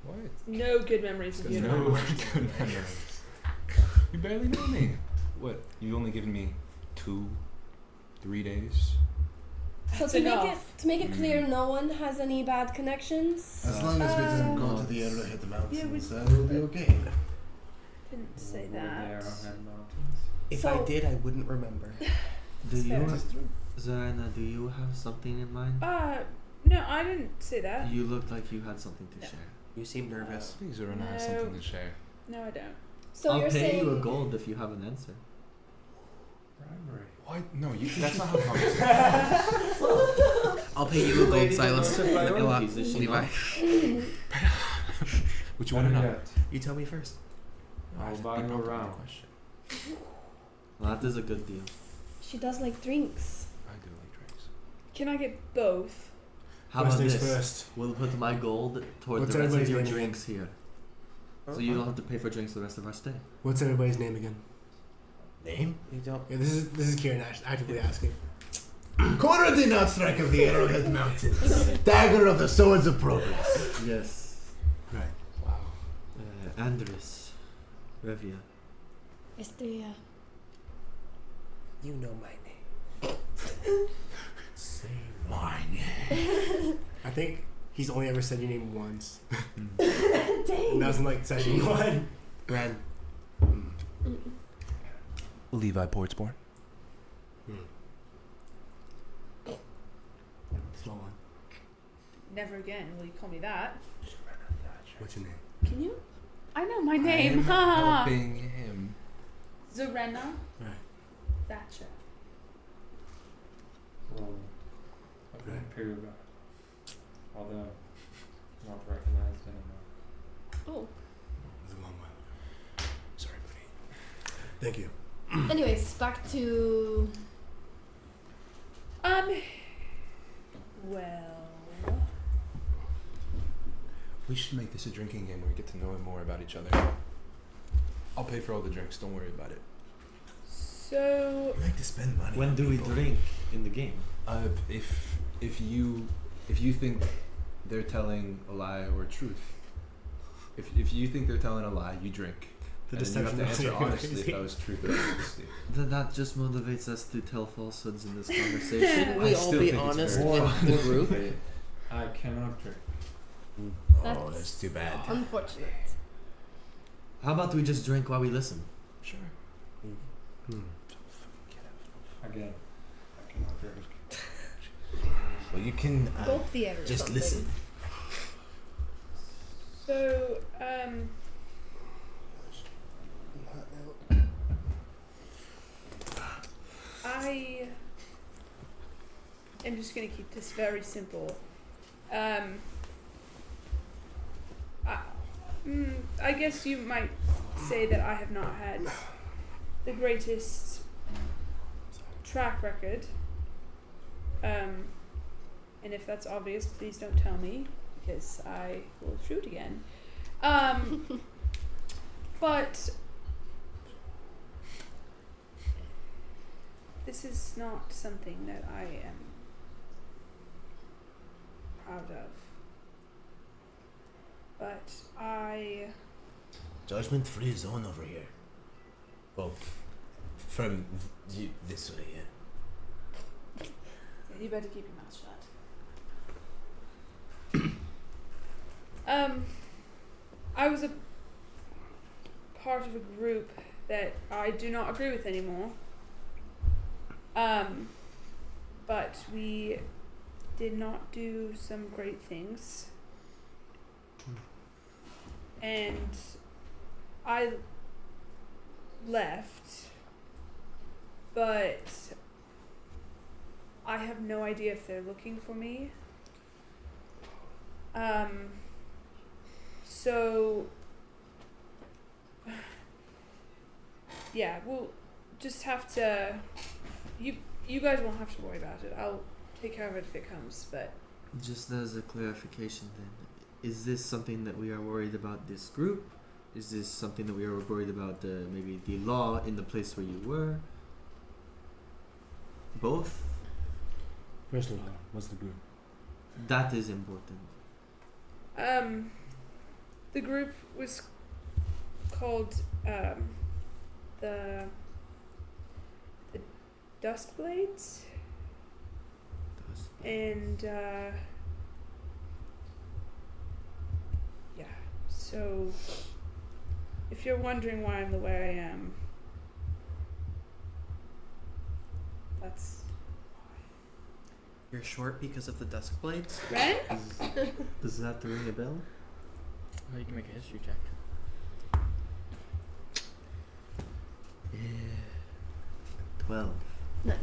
What? No good memories of you. No good memories. You barely know me. What? You've only given me 2-3 days. So That's to make enough. it clear, no one has any bad connections. As long as we don't go to Uh, the Arrowhead Mountains, yeah, we'll be okay. Didn't say avoid the that. Arrowhead Mountains. If So- I did, I wouldn't remember. Do you, fair. Zarina, do you have something in mind? No, I didn't say that. You looked like you had something to No. share. You seem nervous. I think Zorana has No. something to share. No, I don't. So I'll you're pay saying you a gold if you have an answer. Bribery. What? No, you. That's not how conversation. I'll pay you a gold, Lady Silas. knows her A lot, priorities, is she Levi. not? What you want to know? Yet, You tell me first. I I'll have to buy be you prompted by around. the question. Well, that is a good deal. she does like drinks. I do like drinks. Can I get both? How First about things this? first. We'll put my gold toward What's the rest of everybody's your name? drinks here. So you don't have to pay for drinks the rest of our stay. What's everybody's name again? Name? You don't. Yeah, this is Kieran actively asking. Conrad the Outstrike of the Arrowhead Mountains. Dagger of the Swords of Progress. Yes. Right. Wow. Andres. Revia. Estrella. You know my name. Say mine. I think he's only ever said your name once. Dang. And that was in like session 1. Ren. Levi Portsmore. Small one. Never again will you call me that. What's your name? Can you? I know my name. I'm Ha! helping him. Zarena Right. Thatcher. Well, I've been Right. peeled back. Although not recognized anymore. Oh. It was a long while ago. Sorry, buddy. Thank you. Anyways, back to. Well. We should make this a drinking game where we get to know more about each other. I'll pay for all the drinks. Don't worry about it. So. I like to spend money. When on do we people. drink in the game? If you think they're telling a lie or truth, if you think they're telling a lie, you drink. The And then you have to deception answer honestly if crazy. that was truth or honesty. That just motivates us to tell falsehoods in this conversation. Shouldn't we I all still be think it's honest very with the group? I cannot drink. Oh, that's too bad. Unfortunate. How about we just drink while we listen? Sure. Again, I cannot drink. Well, you can Gulp the air or just something. listen. So, I am just going to keep this very simple. I guess you might say that I have not had the greatest track record. And if that's obvious, please don't tell me, because I will shoot again. But this is not something that I am proud of. But I... Judgment-free zone over here. Well, from this way, yeah. You better keep your mouth shut. I was a part of a group that I do not agree with anymore. But we did not do some great things. And I left, but I have no idea if they're looking for me. So yeah, we'll just have to. You guys won't have to worry about it. I'll take care of it if it comes. But Just as a clarification then, is this something that we are worried about this group? Is this something that we are worried about maybe the law in the place where you were? Both? First of all, what's the group? That is important. the group was called the Dust Blades, and yeah. So if you're wondering why I'm the way I am, that's You're short because of the dusk blades? Ren. Does that ring a bell? Oh, you can make a history check. Yeah. 12. Nice.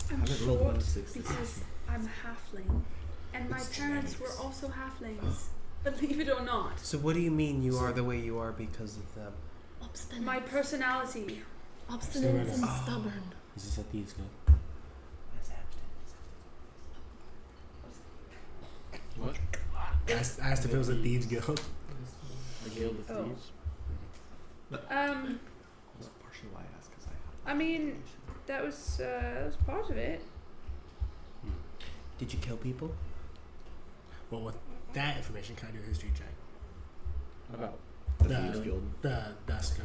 I I'm haven't rolled one short of 6 this because season. I'm a halfling, and my parents were also halflings. Believe it or not, So what do you mean you are the way you are because of them? Obstinate. my personality. Obstinate and Oh. stubborn. Is this a thieves guild? What? I asked if it was a thieves guild. The Guild of Oh. Thieves. Partially why I asked, because I I mean, that was part of it. Did you kill people? Well, with that information, can I do a history check? About The The- Thieves Guild. The dusk,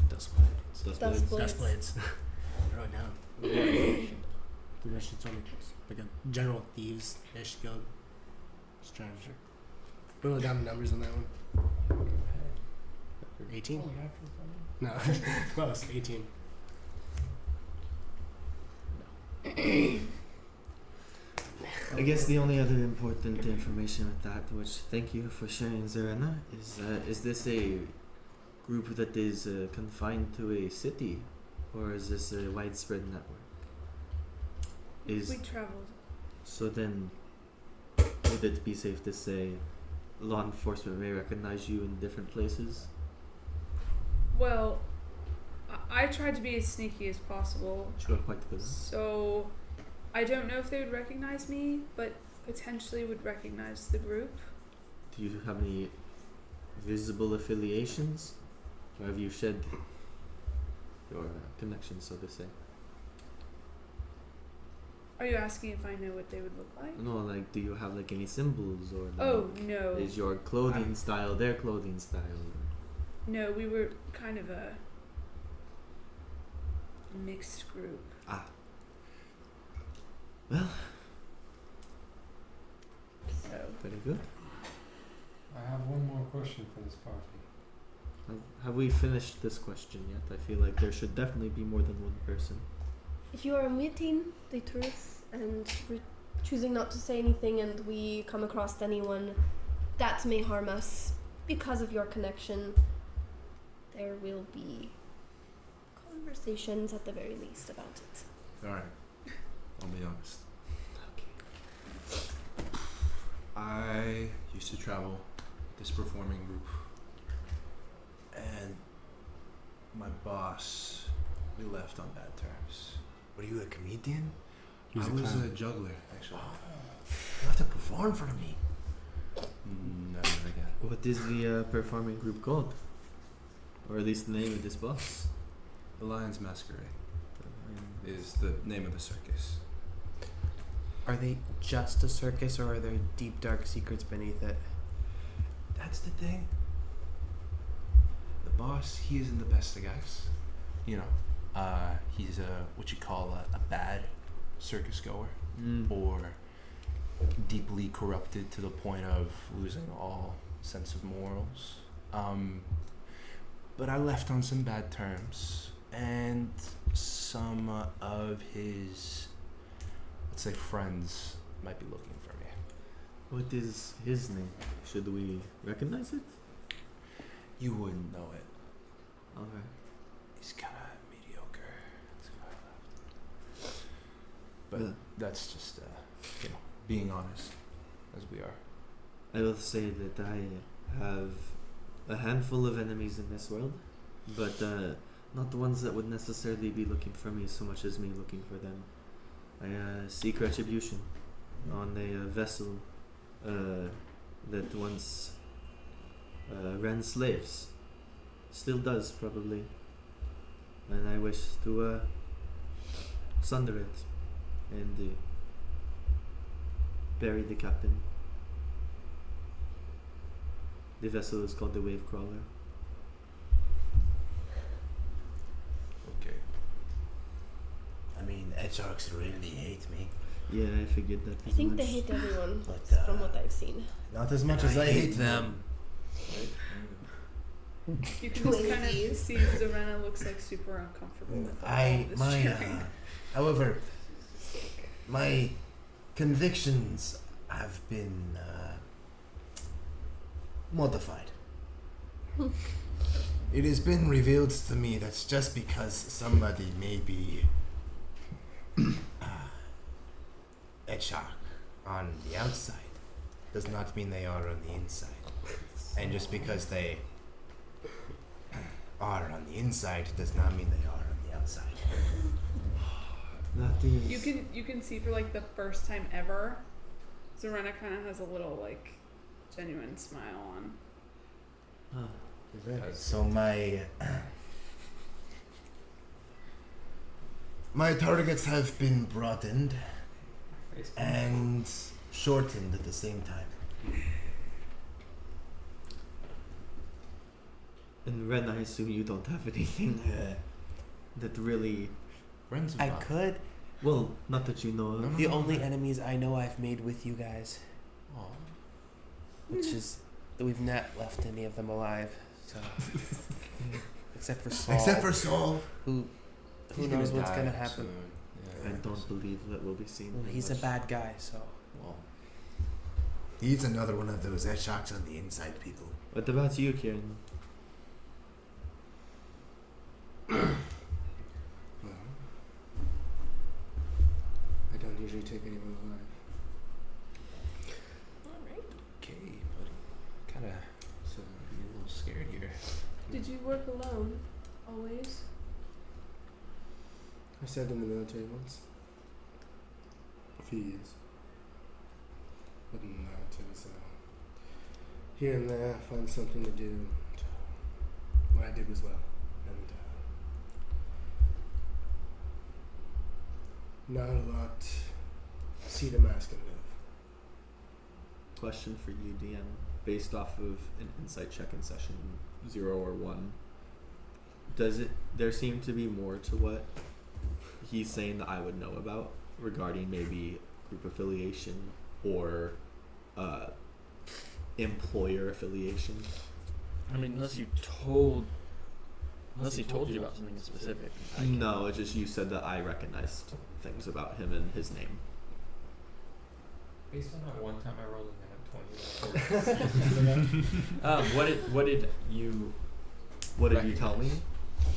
Dusk blades. Dust Dust Blades. dust blades. I wrote it down. The mission told me like a general thieves-ish guild. Just trying to. We wrote down the numbers on that one. 18? No, close. 18. I guess the only other important information with that, which thank you for sharing, Zarena, is this a group that is confined to a city, or is this a widespread network? We traveled. So then, would it be safe to say law enforcement may recognize you in different places? Well, I tried to be as sneaky as possible. Sure, quite good. So, I don't know if they would recognize me, but potentially would recognize the group. Do you have any visible affiliations? Or have you shed your connection, so to say? Are you asking if I know what they would look like? No, like, do you have like any symbols or? Like, Oh, no. Is your clothing style their clothing style? No, we were kind of a mixed group. Ah. Well. So. Very good. I have one more question for this party. Have we finished this question yet? I feel like there should definitely be more than one person. If you are omitting the truth and choosing not to say anything, and we come across anyone that may harm us because of your connection, there will be conversations at the very least about it. Alright. I'll be honest. I used to travel this performing group, and my boss, we left on bad terms. Were you a comedian? He was I a was clown. a juggler, actually. You have to perform for me. Never again. What is the performing group called? Or at least the name of this boss? The Lion's Masquerade is the name of the circus. Are they just a circus, or are there deep, dark secrets beneath it? That's the thing. The boss, he isn't the best of guys. You know, he's what you call a bad circus goer, or deeply corrupted to the point of losing all sense of morals. But I left on some bad terms, and some of his, let's say, friends might be looking for me. What is his name? Should we recognize it? You wouldn't know it. Alright. He's kind of mediocre. That's why I left. But Well, that's just, being honest, as we are. I will say that I have a handful of enemies in this world, but not the ones that would necessarily be looking for me so much as me looking for them. I seek retribution on a vessel that once ran slaves. Still does, probably. And I wish to sunder it and bury the captain. The vessel is called the Wave Crawler. Okay. I mean, Edgearks really hate me. Yeah, I figured that. I as think much. they hate everyone, But, from what I've seen. Not as much as I hate them. You can just kind of see Zarena looks like super uncomfortable with all this cheering. However, my convictions have been modified. It has been revealed to me that just because somebody may be a shark on the outside does not mean they are on the inside. And just because they are on the inside does not mean they are on the outside. That is. You can see for like the first time ever, Zarena kind of has a little like genuine smile on. Ah, So my targets have been broadened and shortened at the same time. and Ren, I assume you don't have anything that really. Friends of I mine. could. Well, not that you know of. No, no, The no, only no. enemies I know I've made with you guys, Aw. which is that we've not left any of them alive. So, except for Saul. Except for Saul. Who He's knows gonna what's die gonna happen? soon. I Yeah. don't believe that we'll be seen. Well, he's a bad guy, so. Well, He's another one of those shocks on the inside people. What about you, Kieran? Well, I don't usually take anyone alive. okay, buddy. Kind of so you're a little scared here. Did you work alone? Always? I served in the military once. A few years. Other than that, it was here and there, find something to do. What I did was well. And not a lot. See the mask and live. Question for you, DM, based off of an insight check in session 0 or 1. Does there seem to be more to what he's saying that I would know about regarding maybe group affiliation or employer affiliation? I mean, unless he told you about something specific. No, it's just you said that I recognized things about him and his name. Based on that one time I rolled a nat 20. What did you? What did you tell me?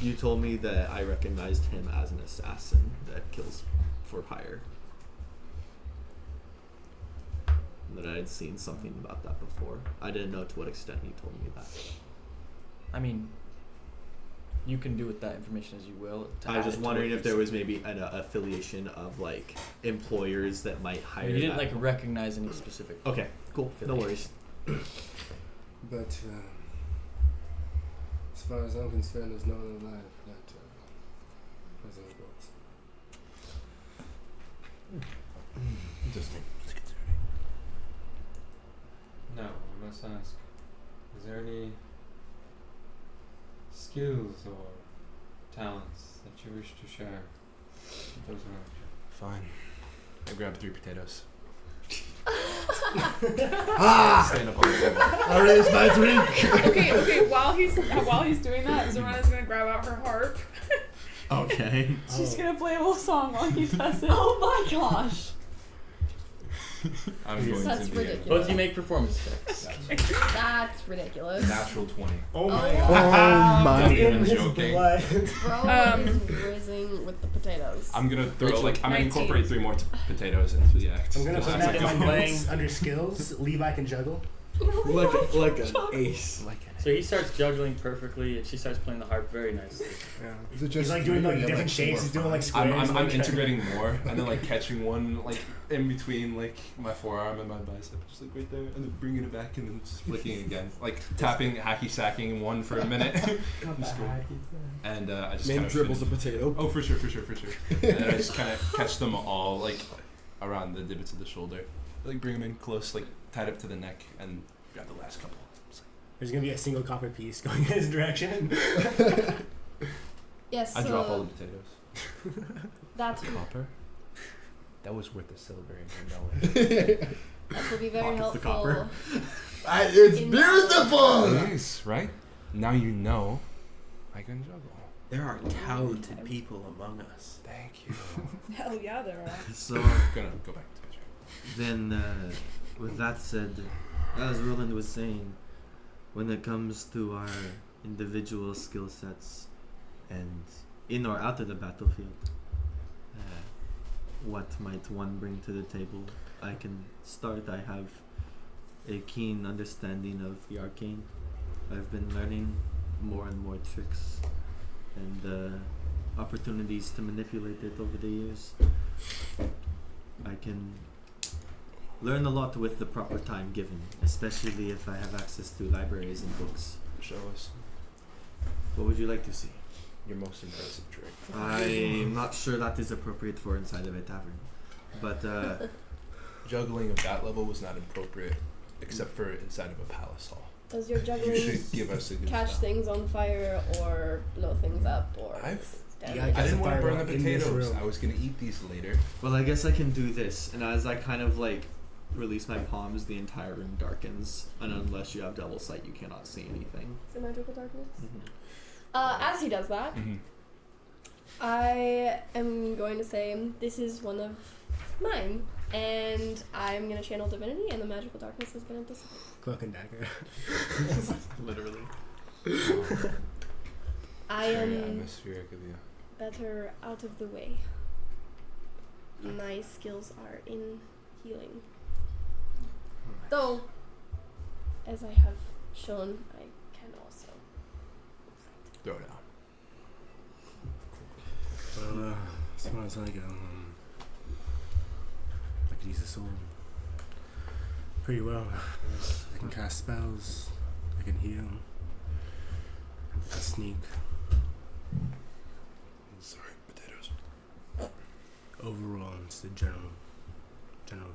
You told me that I recognized him as an assassin that kills for hire. That I had seen something about that before. I didn't know to what extent you told me that. I mean, you can do with that information as you will. I was just wondering if there was maybe an affiliation of like employers that might hire. You didn't that. like recognize any specific. Okay, cool. No worries. But as far as I'm concerned, there's no one alive that President Bolts. Interesting. No, I must ask. Is there any skills or talents that you wish to share with those around you? Fine. I grabbed 3 potatoes. Stand up on the table. I raised my drink. Okay. While he's doing that, Zorana's gonna grab out her harp. Okay. She's gonna play a little song while he does it. Oh my gosh. I'm going That's to be ridiculous. Both you make performance checks. That's ridiculous. natural 20. Oh my god. Not In even his joking. blood. Bro is whizzing with the potatoes. I'm gonna throw Rachel, I'm gonna 19. incorporate 3 more potatoes into the act. I'm gonna Just put as that I in go. my notes under skills. Levi can juggle. like an ace. Like So he starts juggling perfectly, and she starts playing the harp very nicely. Yeah. Is it He's like doing like different shapes. He's doing like squares. I'm like, integrating more, and then like catching one like in between like my forearm and my bicep, just like right there, and then bringing it back and then just flicking again, like tapping, hacky sacking one for a minute. Just go. And I just kind of dribbles a potato. Oh, for sure. And then I just kind of catch them all like around the divots of the shoulder, like bring them in close, like tied up to the neck, and grab the last couple. There's gonna be a single copper piece going in his direction. Yes, I so drop all the potatoes. that's Copper? That was worth a silver in $10. that will be very Pockets the helpful. copper. It's In beautiful! Nice, right? Now you know I can juggle. There are talented people among us. Thank you. Hell yeah, there are. So Gonna go back to the picture. then, with that said, as Roland was saying, when it comes to our individual skill sets and in or out of the battlefield, what might one bring to the table? I can start. I have a keen understanding of the arcane. I've been learning more and more tricks and opportunities to manipulate it over the years. I can learn a lot with the proper time given, especially if I have access to libraries and books. Show us What would you like to see? your most impressive trick. I'm not sure that is appropriate for inside of a tavern, but Juggling of that level was not appropriate, except for inside of a palace hall. Does your You juggling should give us a good catch spell. things on fire or blow things up or I've- damage? Yeah, I didn't want to burn Fireball the in this potatoes. room. I was gonna eat these later. well, I guess I can do this. And as I kind of like release my palms, the entire room darkens, and unless you have double sight, you cannot see anything. Is it magical darkness? Mm-hmm. As he does that, I am going to say this is one of mine, and I'm going to channel divinity, and the magical darkness is going to dissipate. Cloak and dagger. Literally. I Very am atmospheric of you. better out of the way. My skills are in healing. Though, as I have shown, I can also fight. Throw it out. Well, as far as I go, I could use a sword pretty well. I can cast spells. I can heal. I can sneak. Sorry, potatoes. Overall, I'm just a general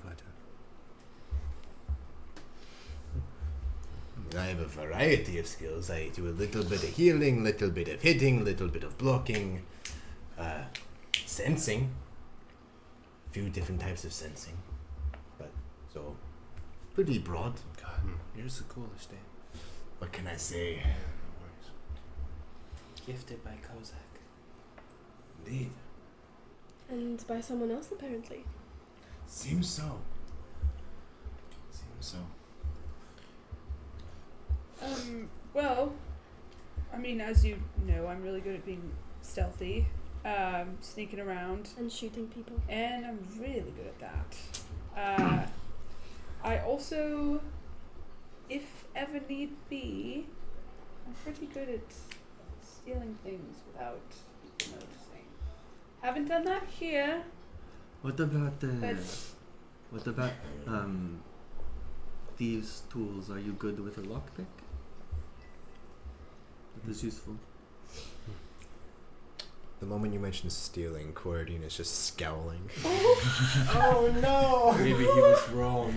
fighter. I have a variety of skills. I do a little bit of healing, little bit of hitting, little bit of blocking, sensing. A few different types of sensing. But, so, pretty broad. God, yours is the coolest, Dave. What can I say? Yeah, no worries. Gifted by Kozak. Indeed. And by someone else, apparently. Seems so. Seems so. Well, I mean, as you know, I'm really good at being stealthy, sneaking around, And shooting people. and I'm really good at that. I also, if ever need be, I'm pretty good at stealing things without noticing. Haven't done that here, What about but thieves' tools? Are you good with a lockpick? That is useful. The moment you mention stealing, Cordine is just scowling. Oh no! Maybe he was wrong.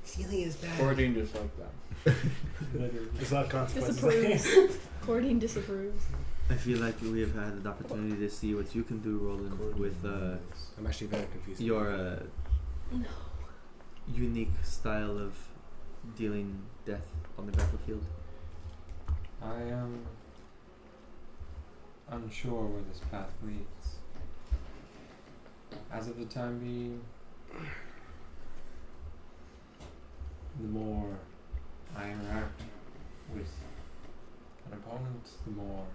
Stealing is bad. Cordine just like that. There's a lot of consequences. Disapproves. Cordine disapproves. I feel like we have had an opportunity to see what you can do, Roland, with I'm actually very confused. your No. unique style of dealing death on the battlefield. I am unsure where this path leads. As of the time being, the more I interact with an opponent, the more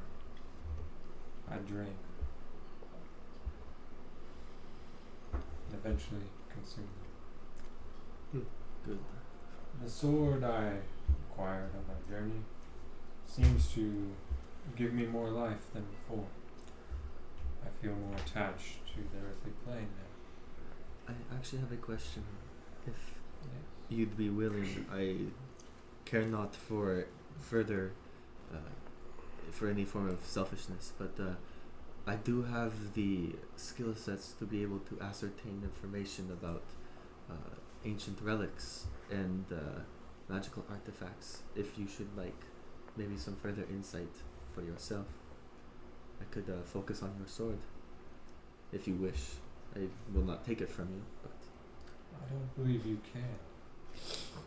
I drink. And eventually consume them. Good. The sword I acquired on my journey seems to give me more life than before. I feel more attached to the earthly plane now. I actually have a question. If you'd be willing, I care not for further, for any form of selfishness, but I do have the skill sets to be able to ascertain information about ancient relics and magical artifacts. If you should like maybe some further insight for yourself, I could focus on your sword if you wish. I will not take it from you, but I don't believe you can.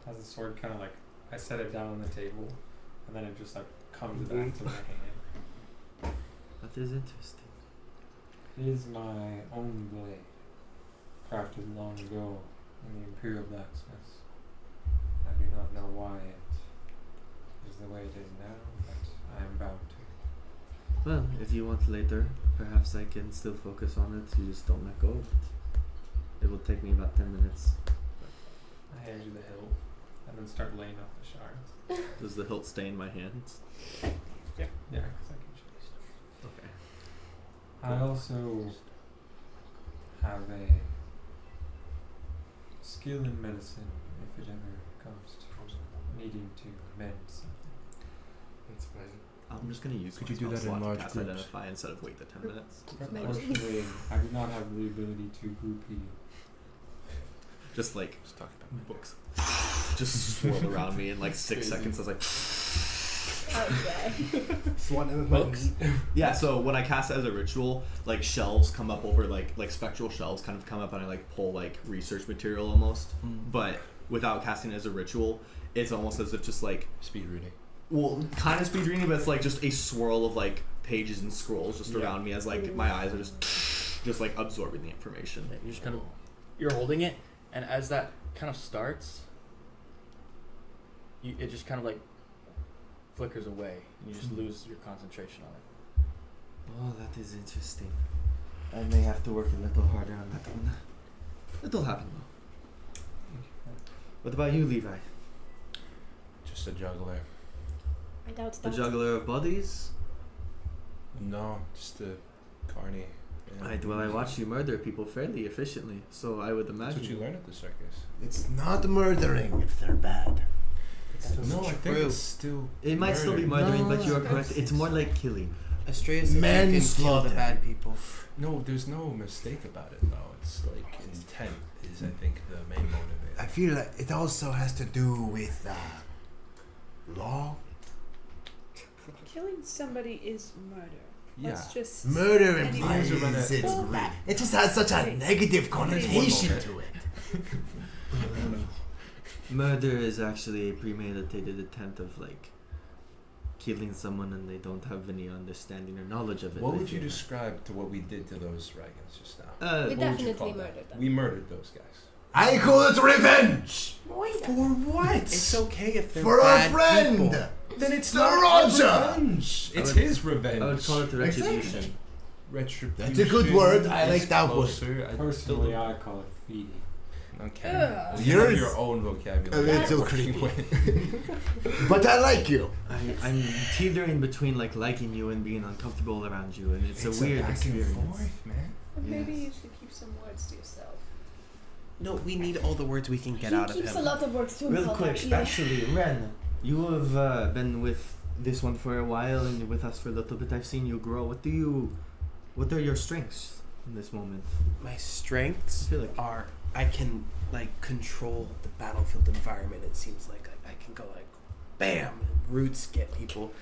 As the sword kind of like, I set it down on the table, and then it just like comes back to my hand. that is interesting. It is my own blade, crafted long ago in the Imperial Blacksmiths. I do not know why it is the way it is now, but I am bound to. Well, if you want later, perhaps I can still focus on it. You just don't let go of it. It will take me about 10 minutes. I hand you the hilt, and then start laying off the shards. Does the hilt stain my hands? Yeah, because I can choose. Okay. I also have a skill in medicine if it ever comes to needing to mend something. That's amazing. I'm just gonna use. Could my you do spell that in slot to large cast groups? identify instead of wait the 10 minutes. Unfortunately, I do not have the ability to group heal. Just like Just talk about books, just swirl around me in like 6 seconds. I was like, Okay. books. Yeah, so when I cast it as a ritual, like shelves come up over like spectral shelves kind of come up and I like pull like research material almost. But without casting it as a ritual, it's almost as if just like Speed reading. well, kind of speed reading, but it's like just a swirl of like pages and scrolls just around me as like my eyes are just like absorbing the information. Yeah, you're just kind of you're holding it, and as that kind of starts, it just kind of like flickers away, and you just lose your concentration on it. Oh, that is interesting. I may have to work a little harder on that one. It'll happen though. What about you, Levi? Just a juggler. I doubt The that. juggler of bodies. No, just a carny. Yeah. Well, I watch you murder people fairly efficiently, so I would That's imagine. what you learn at the circus. It's not murdering if they're bad. No, I think it's still. It might still be murdering, but you are No. correct. It's more like killing. Astrea says you can kill the Manslaughter. bad people. No, there's no mistake about it though. It's like intent is, I think, the main motivator. I feel like it also has to do with law. Killing somebody is murder. Yeah. Let's just Murder Anyway. implies it's Well, greed. It just has such a okay. negative connotation moment. to it. Murder is actually a premeditated attempt of like killing someone and they don't have any understanding or knowledge of it. What I would you feel. describe to what we did to those dragons just now? We What would you definitely call that? murdered them. We murdered those guys. I call it revenge. For what? It's okay if they're For a bad friend. people. Then it's Sir not Roger. revenge. It's would- his revenge. I would call it retribution. Exactly. Retribution. That's a good word. I like is that word. closer. I Personally, I call it feeding. Okay. Ugh. You have Yours- your own vocabulary. A little Working creepy. with. But I like you. I'm teetering between like liking you and being uncomfortable around you, and it's a weird back experience. and forth, man. But maybe Yes. you should keep some words to yourself. No, we need all the words we can get He out of keeps him. a lot of words to Real himself, quick, actually, Ren, you have been with this one for a while and you're with us for a little bit. I've seen you grow. What are your strengths in this moment? My I strengths feel like are I can like control the battlefield environment. It seems like I can go like bam, and roots get people.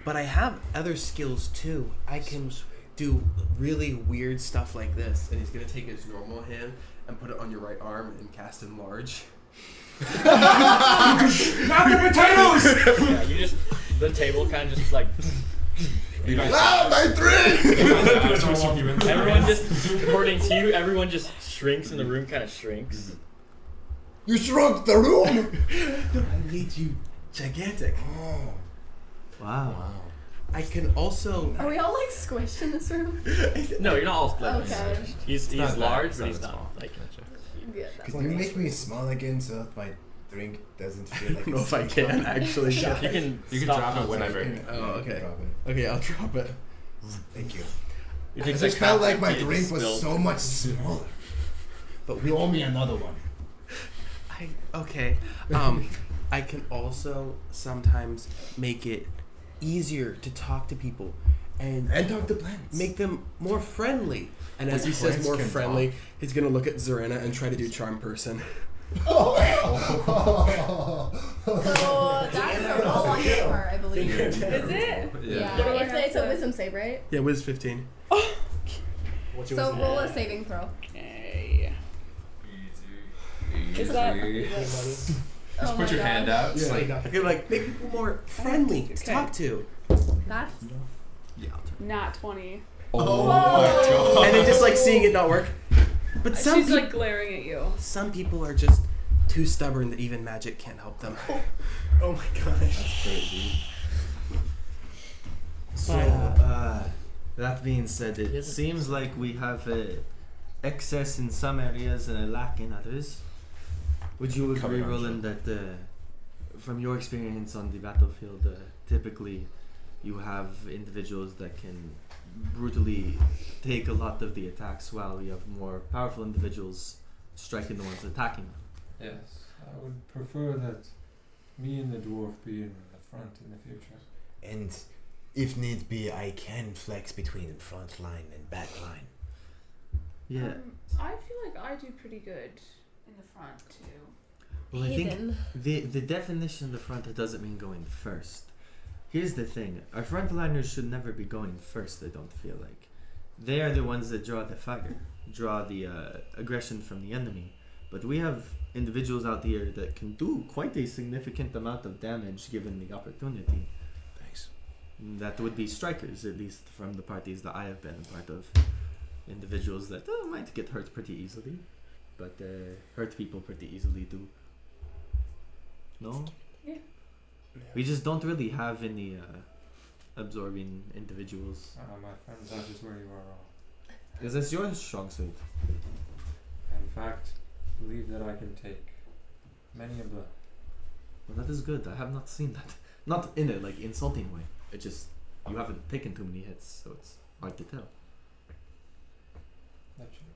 But I have other skills too. I can do really weird stuff like this. And he's gonna take his normal hand and put it on your right arm and cast enlarge. Not the potatoes! Yeah, you just the table kind of just like Ah, my drink! everyone just according to you, everyone just shrinks and the room kind of shrinks. You shrunk the room. I made you gigantic. Oh. wow. I can also Are we all like squished in this room? No, you're not all like Okay. He's not that- large, it's but not he's that not small. like Yeah, that's Could you make me small again so that my drink doesn't feel I like don't know if I can actually. you can You can stop drop it constantly. whenever. Oh, okay. Drop it. Okay, I'll drop it. Thank you. It I takes, just half felt like my empty, it drink was spills. so much smaller. But You owe me another one. Okay. I can also sometimes make it easier to talk to people and And talk to plants. make them more friendly. And as But he says plants more can friendly, talk. he's gonna look at Zarena and try to do charm person. So that's a roll on your part, I believe. Is it? Yeah, Do I it's a have to- wisdom save, right? Yeah, Wiz 15. What's your So wisdom? roll a saving throw. Okay. Is that? Just Oh put my your God. hand out. It's Yeah, like, I can like make people more friendly to Okay. talk to, That's Not 20. oh my god. and then just like seeing it not work. But some She's people, like glaring at you. some people are just too stubborn that even magic can't help them. Oh my gosh. Crazy. So, that being said, it seems like we have excess in some areas and a lack in others. Would you Covered agree, on Roland, that from your experience on the battlefield, typically you have individuals that can brutally take a lot of the attacks while you have more powerful individuals striking the ones attacking them? Yes, I would prefer that me and the dwarf be in the front in the future. And if need be, I can flex between front line and back line. Yeah. I feel like I do pretty good in the front too. Well, I think hidden. the definition of the front, it doesn't mean going first. Here's the thing: our frontliners should never be going first. I don't feel like they are the ones that draw the fire, draw the aggression from the enemy. But we have individuals out here that can do quite a significant amount of damage given the opportunity. Thanks. That would be strikers, at least from the parties that I have been a part of. Individuals that might get hurt pretty easily, but hurt people pretty easily too. No? Yeah. We just don't really have any absorbing individuals. My friends, that is where you are wrong. Is this your strong suit? I, in fact, believe that I can take many a blow. Well, that is good. I have not seen that. Not in a like insulting way. It just you haven't taken too many hits, so it's hard to tell. Let you.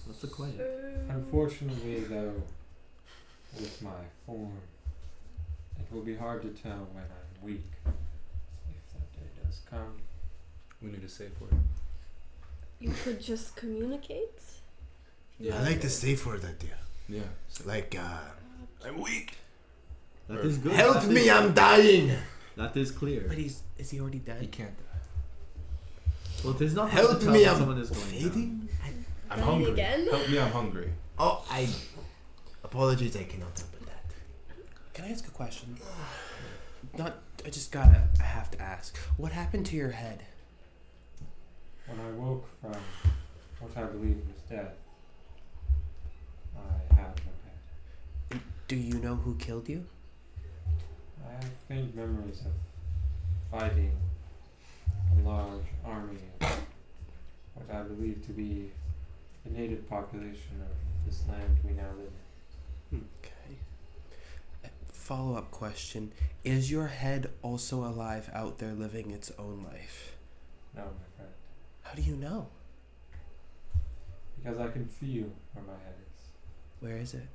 What's the quiet? Unfortunately, though, with my form, it will be hard to tell when I'm weak. If that day does come. We need a safe word. You could just communicate. Yeah. I like the safe word idea. Yeah. Like, I'm weak. That is good. Help That me, is- I'm dying. That is clear. But is he already dead? He can't die. Well, it is not hard Help to tell me, when I'm someone is going down. fading. I'm Dying hungry. again? Help me, I'm hungry. Oh, apologies, I cannot help with that. Can I ask a question? I have to ask. What happened to your head? When I woke from what I believe was death, I had no head. Do you know who killed you? I have faint memories of fighting a large army of what I believe to be the native population of this land we now live in. Okay. Follow-up question. Is your head also alive out there living its own life? No, my friend. How do you know? Because I can feel where my head is. Where is it?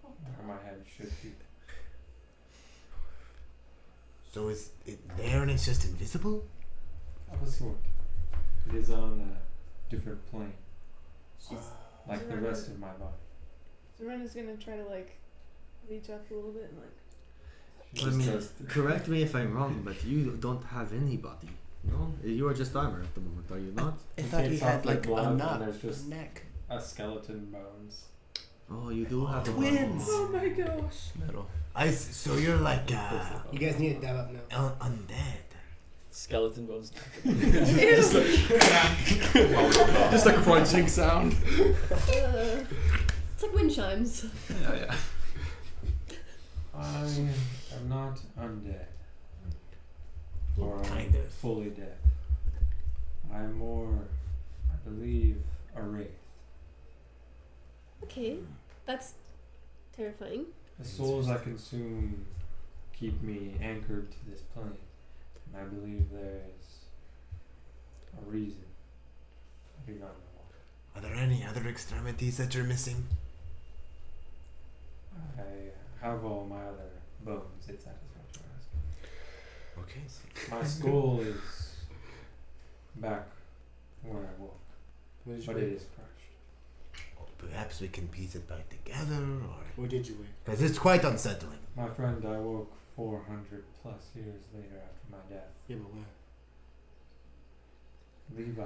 Where my head should be. So is it there and it's just invisible? Of a sort. It is on a different plane. Like the rest of my body. So Ren is gonna try to like reach up a little bit and like. She I just mean, does correct me if I'm wrong, but you don't have any body. No, you are just armor at the moment, are you not? I It thought he takes had off like the a glove nut, and there's just a neck. a skeleton bones. Oh, you do have Twins! Oh my gosh. Metal. So you're like You guys need to dab up now. undead. Skeleton bones. Just Just a crunching sound. It's like wind chimes. Yeah. I am not undead. Or Kind of. fully dead. I am more, I believe, a wraith. Okay, that's terrifying. The souls I consume keep me anchored to this plane. And I believe there is a reason. I do not know why. Are there any other extremities that you're missing? I have all my other bones, if that is what you're asking. Okay. My skull is back where I woke, but it is crushed. Perhaps we can piece it back together, or Where did you wake? because it's quite unsettling. My friend, I woke 400 plus years later after my death. Yeah, but where? Levi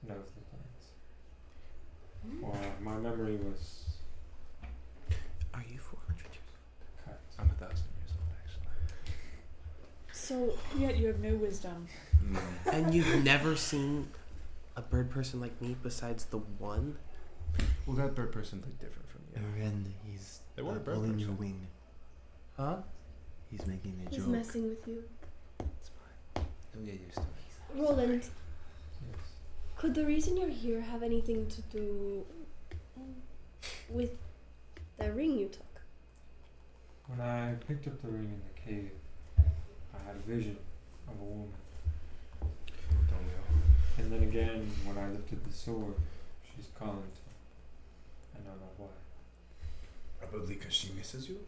knows the plans. Or my memory was Are you 400 years cut. I'm 1,000 years old, actually. So yet you have no wisdom. No. old? And you've never seen a bird person like me besides the one? Well, that bird person looked different from you. Ren, he's They were a bird pulling your person. wing. Huh? He's making a He's joke. messing with you. It's fine. You'll get used to it. Roland, Yes. could the reason you're here have anything to do with the ring you took? When I picked up the ring in the cave, I had a vision of a woman. Don't we all? And then again, when I lifted the sword, she's calling to me. I don't know why. Probably because she misses you.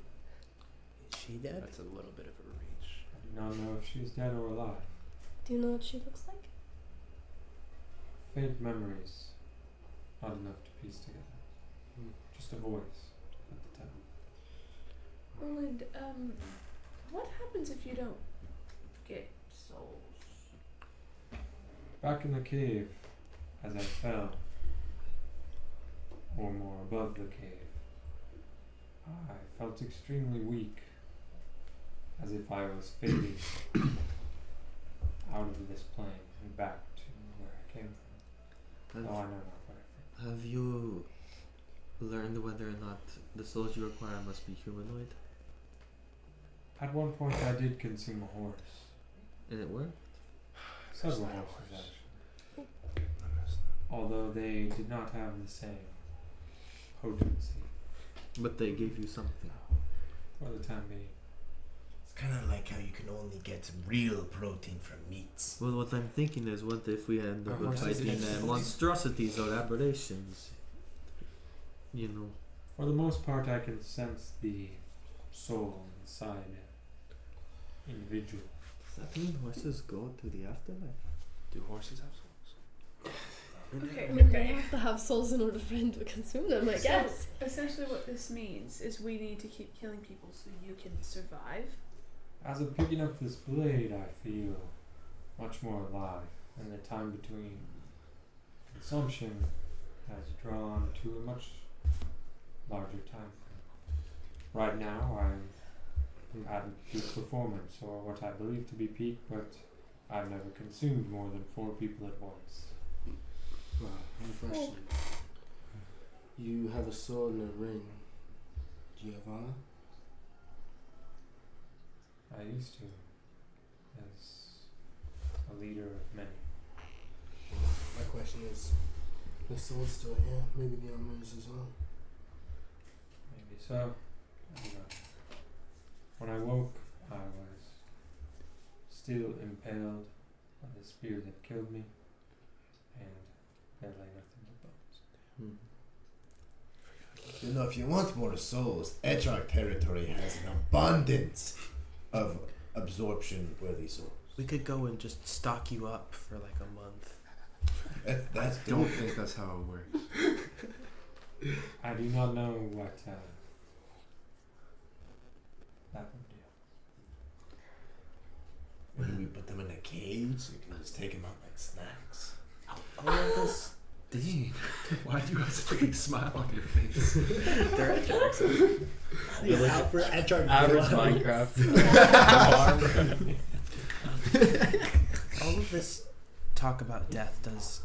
Is she dead? That's a little bit of a reach. I do not know if she's dead or alive. Do you know what she looks like? Faint memories, not enough to piece together. Just a voice. at the time. Roland, what happens if you don't get souls? Back in the cave, as I fell, or more above the cave, I felt extremely weak, as if I was fading out of this plane and back to where I came from. Have, Oh, I know not where. have you learned whether or not the souls you acquire must be humanoid? At one point, I did consume a horse. And it worked? Several horses, actually. Although they did not have the same potency But they gave you something. for the time being. It's kind of like how you can only get real protein from meats. Well, what I'm thinking is, what if we end up Our with horses fighting eat monstrosities or aberrations? You know. For the most part, I can sense the soul inside an individual. Does that mean horses go to the afterlife? Do horses have souls? Okay, I mean, they okay. have to have souls in order for him to consume them, I So, guess. essentially what this means is we need to keep killing people so you can survive. As of picking up this blade, I feel much more alive, and the time between consumption has drawn to a much larger time frame. Right now, I'm at peak performance, or what I believe to be peak, but I've never consumed more than 4 people at once. Well, one question. You have a sword and a ring. Do you have honor? I used to, as a leader of many. My question is, the sword's still here. Maybe the armor is as well. Maybe so. I don't know. When I woke, I was still impaled by the spear that killed me, and there lay nothing but bones. You know, if you want more souls, Edgearch territory has an abundance of absorption-worthy souls. We could go and just stock you up for like a month. That's I don't think that's how it works. I do not know what that would do. When we put them in a cage, you can just take them out like snacks. Dean, why do you have such a big smile on your face? They're at Jackson. For Edgearch Average Minecraft. All of this talk about death does.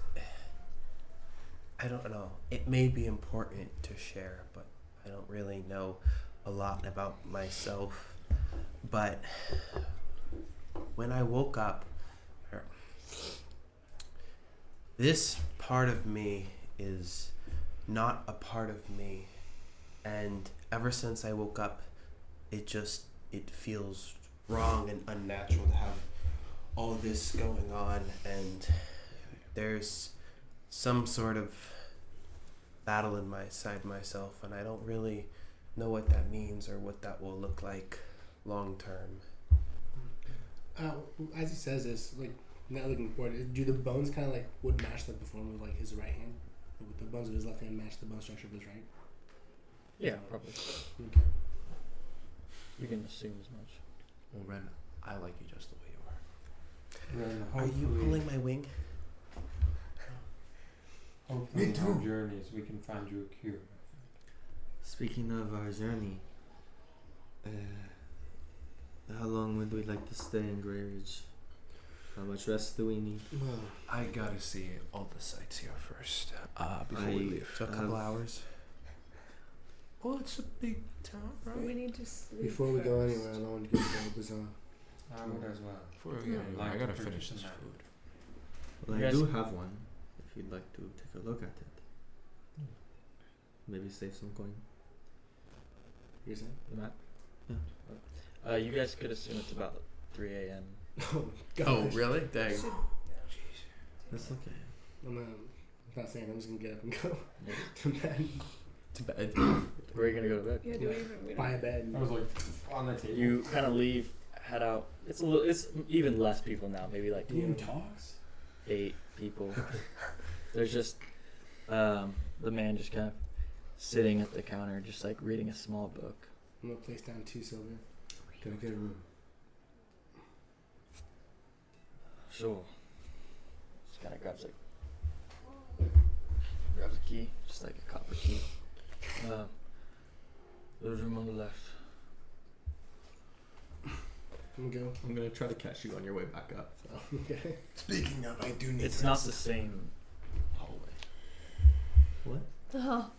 I don't know. It may be important to share, but I don't really know a lot about myself. But when I woke up, this part of me is not a part of me. And ever since I woke up, it feels wrong and unnatural to have all this going on, and there's some sort of battle inside myself, and I don't really know what that means or what that will look like long term. As he says this, like, not looking forward, do the bones kind of like would match like before with like his right hand? Would the bones of his left hand match the bone structure of his right? Yeah, probably. Okay. You can assume as much. Well, Ren, I like you just the way you are. Then Are you hopefully, pulling my wing? hopefully Me in our too. journeys we can find you a cure. Speaking of our journey, how long would we like to stay in Greyridge? How much rest do we need? Well, I gotta see all the sights here first before we leave. So a couple hours. Well, it's a big town, We need to sleep. before we go anywhere, I don't want to get the bazaar. I would as well. Before we Yeah. go anywhere, Like I gotta to finish purchase this a map. food. Well, You I guys- do have one. If you'd like to take a look at it, maybe save some coin. You're saying? The map. Yeah. You guys could assume it's about 3 a.m. Oh, gosh. Oh, really? Dang. That's okay. I'm not saying I'm just gonna get up and go Yeah. to bed. To bed. Where are you gonna go to bed? Yeah, do we even we Buy a don't bed. I was like on the table. You kind of leave, head out. It's even less people now. Maybe like Dean talks. 8 people. There's just the man just kind of sitting at the counter, just like reading a small book. I'm gonna place down 2 silver. Can I get a room? Sure. Just kind of grabs a key, just like a copper key. There's room on the left. I'm gonna go. I'm gonna try to catch you on your way back up. So. Okay. Speaking of, I do need. It's not the same hallway. What? Oh,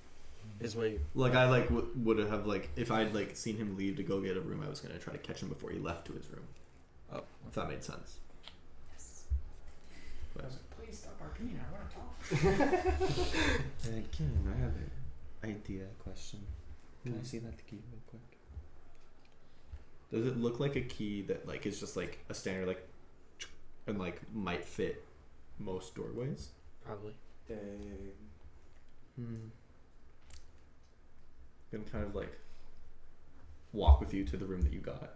Is where you. Like I like would have like if I'd like seen him leave to go get a room, I was gonna try to catch him before he left to his room. Oh, If that made sense. But, Please stop RPing. I want to talk. Kim, I have an idea question. Can I see that key real quick? does it look like a key that like is just like a standard like and like might fit most doorways? Probably. Gonna kind of like walk with you to the room that you got.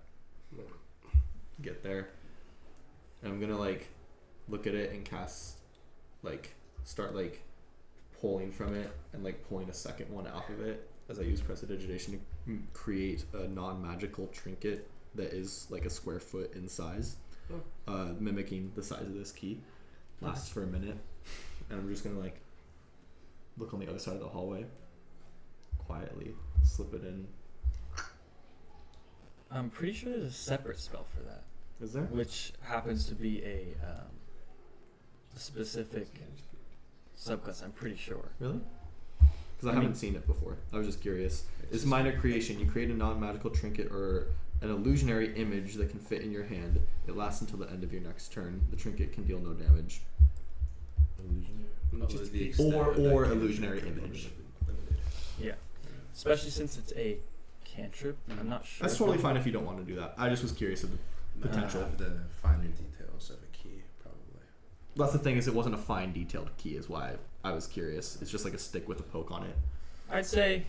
Get there. And I'm gonna like look at it and cast like start like pulling from it and like pulling a second one off of it as I use prestidigitation to create a non-magical trinket that is like a square foot in size, mimicking the size of this key. Lasts for a minute, and I'm just gonna like look on the other side of the hallway, quietly slip it in. I'm pretty sure there's a separate spell for that, Is there? which happens to be a specific subclass. I'm pretty sure. Really? Because I I haven't mean- seen it before. I was just curious. It's minor creation. You create a non-magical trinket or an illusionary image that can fit in your hand. It lasts until the end of your next turn. The trinket can deal no damage. Just the extent Or of that cantrip illusionary can be image. limited. Yeah. Especially since it's a cantrip. I'm not sure. That's totally fine if you don't want to do that. I just was curious of the potential. Of the finer details of a key, probably. That's the thing is it wasn't a fine detailed key is why I was curious. It's just like a stick with a poke on it. I'd say,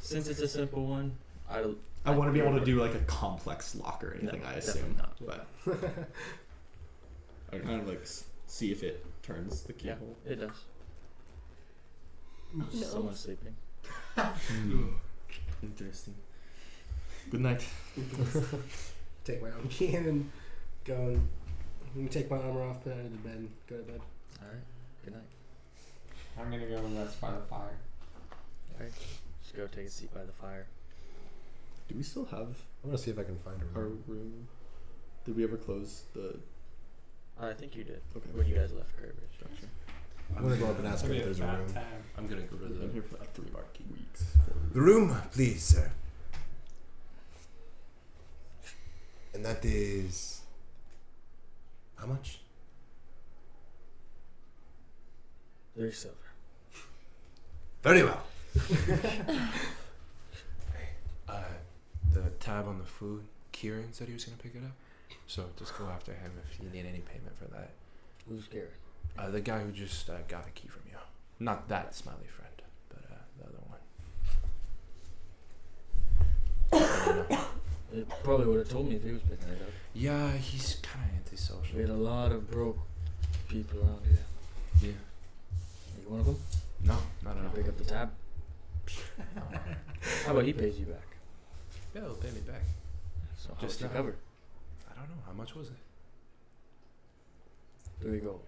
since it's a simple one, I want to be able to do like a complex lock or anything, No, I definitely assume. not. But I kind of like see if it turns the Yeah, keyhole. it does. no. Someone's sleeping. Interesting. Good night. Take my own key and go and take my armor off, put it out of the bed, and go to bed. All right. Good night. I'm gonna go rest by the fire. All right. Just go take a seat by the fire. Do we still have I'm gonna see if I can find a our room. room? Did we ever close the? I think you did Okay. when you guys left Greyridge. Gotcha. I'm gonna go up and ask It's her gonna if be a there's a fat room. tab. I'm gonna go to We've been here the for like 3 weeks. The room, please, sir. And that is how much? 3 silver. Very well. the tab on the food. Kieran said he was gonna pick it up, so just go after him if you need any payment for that. Who's scared? The guy who just got a key from you. Not that smiley friend, but the other one. I don't know. It probably would have told me if he was picking it up. Yeah, he's kind of We had antisocial. a lot of broke people around here. Yeah. Are you one of them? No, not Can at you pick all. up the tab? How about he pays you back? Yeah, he'll pay me back. So how Just much you that. cover? I don't know. How much was it? 3 gold.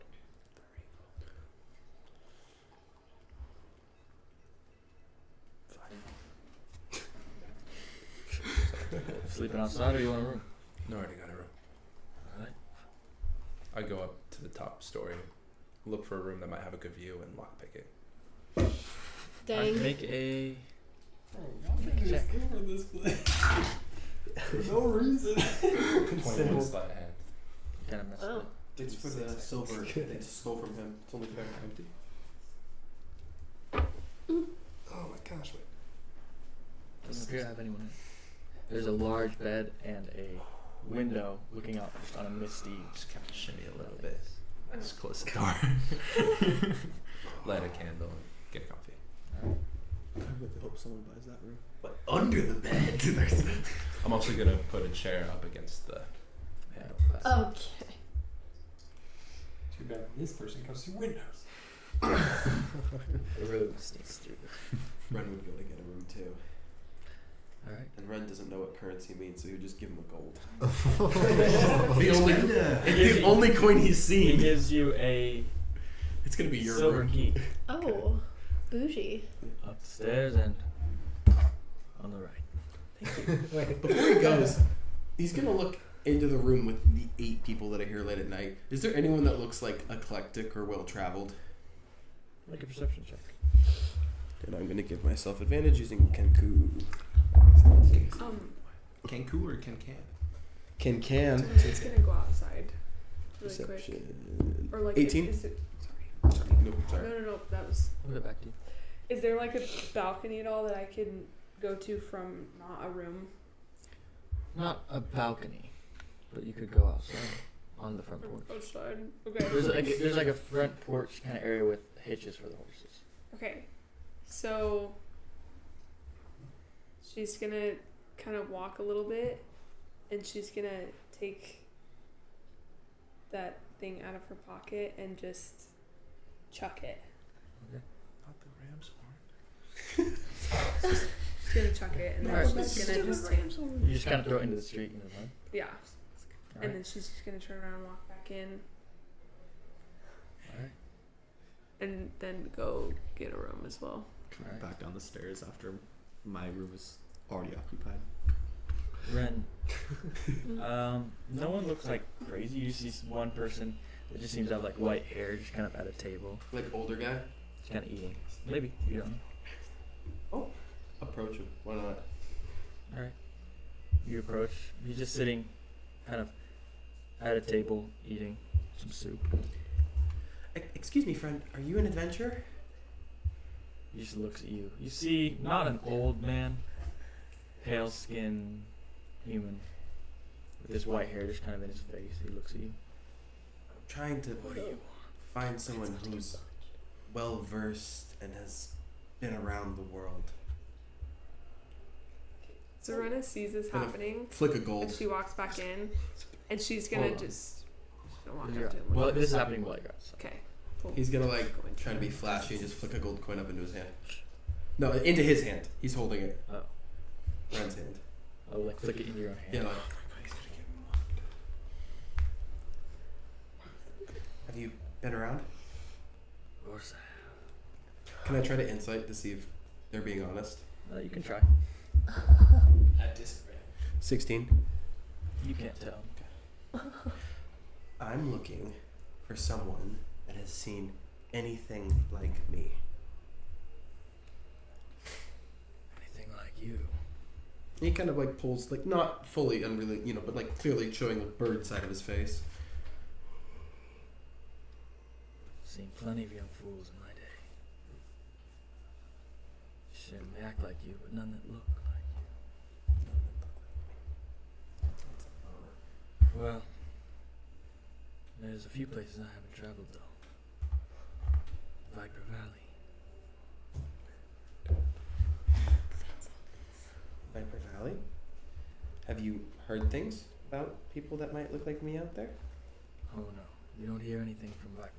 Sleeping outside or you want a room? No, I already got a room. Alright. I go up to the top story, look for a room that might have a good view, and lockpick it. Dang. Make a Just over this place. For no reason. 21 sleight of hand. kind of messed Oh. up. It's for the silver. They stole from him. It's only fair. Empty. Oh my gosh, wait. Doesn't appear to have anyone in. There's a large bed and a window looking out just on a misty. Just kind of shimmy a little bit. I just close the door. Light a candle and get comfy. I really hope someone buys that room. But under the bed. I'm also gonna put a chair up against the handle. Okay. Too bad this person comes through windows. The road sneaks through. Ren would go to get a room too. All right. And Ren doesn't know what currency means, so he would just give him a gold. It's the only coin he's He seen. gives you a It's gonna be your silver room. key Oh, bougie. up the stairs and on the right. Before he goes, he's gonna look into the room with the 8 people that are here late at night. Is there anyone that looks like eclectic or well traveled? Make a perception check. And I'm gonna give myself advantage using Kenku. Kenku or Kencan? Can. I'm just gonna go outside really quick. Perception. Or like 18? Is it, Nope, sorry. sorry. No. That was. I'll get back to you. Is there like a balcony at all that I can go to from not a room? Not a balcony, but you could go outside on the front porch. Outside. Okay. There's like a front porch kind of area with hitches for the horses. Okay. So she's gonna kind of walk a little bit, and she's gonna take that thing out of her pocket and just chuck it. Not the ram's horn. She's gonna chuck it, and then Alright. she's gonna just take, You just kind of throw it into the street, you know, right? yeah, All and right. then she's just gonna turn around and walk back in, All right. and then go get a room as well. Alright. Back down the stairs after my room is already occupied. Ren. No one looks like crazy. You see one person that just seems to have like white hair, just kind of at a table, Like older guy? just kind of eating. Maybe you don't know. Approach him. Why not? All right. You approach. He's just sitting, kind of at a table eating some soup. Excuse me, friend. Are you an adventurer? He just looks at you. You see, not an old man, pale skin, human, with this white hair just kind of in his face. He looks at you. I'm trying to find someone who's well versed and has been around the world. Serena sees this Gonna happening, Flick a and gold. she walks back in, and she's gonna Hold on. just walk You're up to right. him. Well, this is happening while you're outside. Okay. Cool. He's gonna try to be flashy and just flick a gold coin up into his hand. No, into his hand. He's holding it. Oh. Friend's hand. Oh, like flick it into your own hand. Yeah, like. Have you been around? Of course. Can I try to insight to see if they're being honest? You can try. At disadvantage. 16. You can't tell. I'm looking for someone that has seen anything like me. Anything like you. He kind of like pulls, like not fully unreally, but like clearly showing the bird side of his face. Seen plenty of young fools in my day. Certainly act like you, but none that look like you. Well, there's a few places I haven't traveled though. Viper Valley. Viper Valley? Have you heard things about people that might look like me out there? Oh no, you don't hear anything from Viper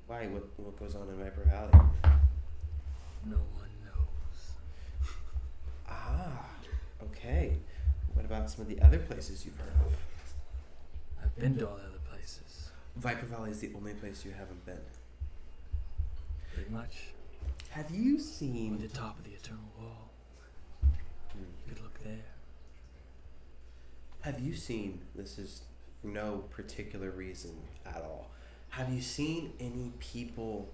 Valley. Why? What goes on in Viper Valley? No one knows. Ah, okay. What about some of the other places you've heard of? I've been to all the other places. Viper Valley is the only place you haven't been. Pretty much. Have you At seen... the top of the Eternal Wall. You could look there. Have you seen, this is for no particular reason at all, have you seen any people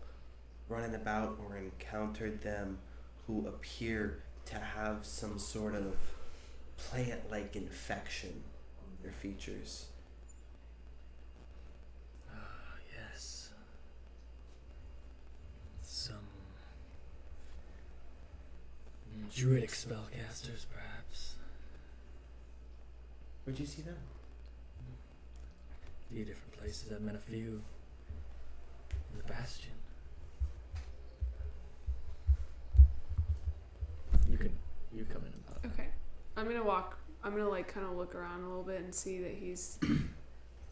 running about or encountered them who appear to have some sort of plant-like infection on their features? Yes. Some druidic spellcasters, perhaps. Where'd you see them? A few different places. I've met a few. In the Bastion. You come in about Okay. I'm gonna like kind of look around a little bit and see that he's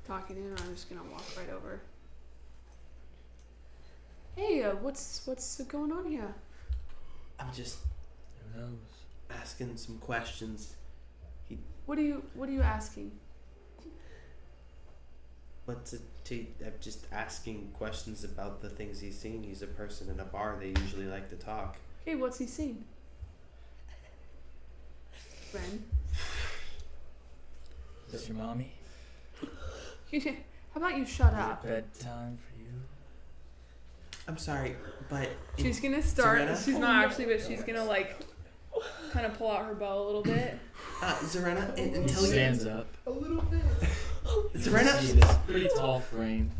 talking to him. I'm just gonna walk right over. Hey, what's going on here? I'm just Who knows? asking some questions. What are you asking? I'm just asking questions about the things he's seen. He's a person in a bar. They usually like to talk. Okay, what's he seen? Ren. Is this your mommy? How about you shut Is it up? bedtime for you? I'm sorry, but She's gonna start. Serena? She's not actually, but she's gonna like kind of pull out her bow a little bit. Zarena, He until you stands up. Zarena, You see this pretty tall frame,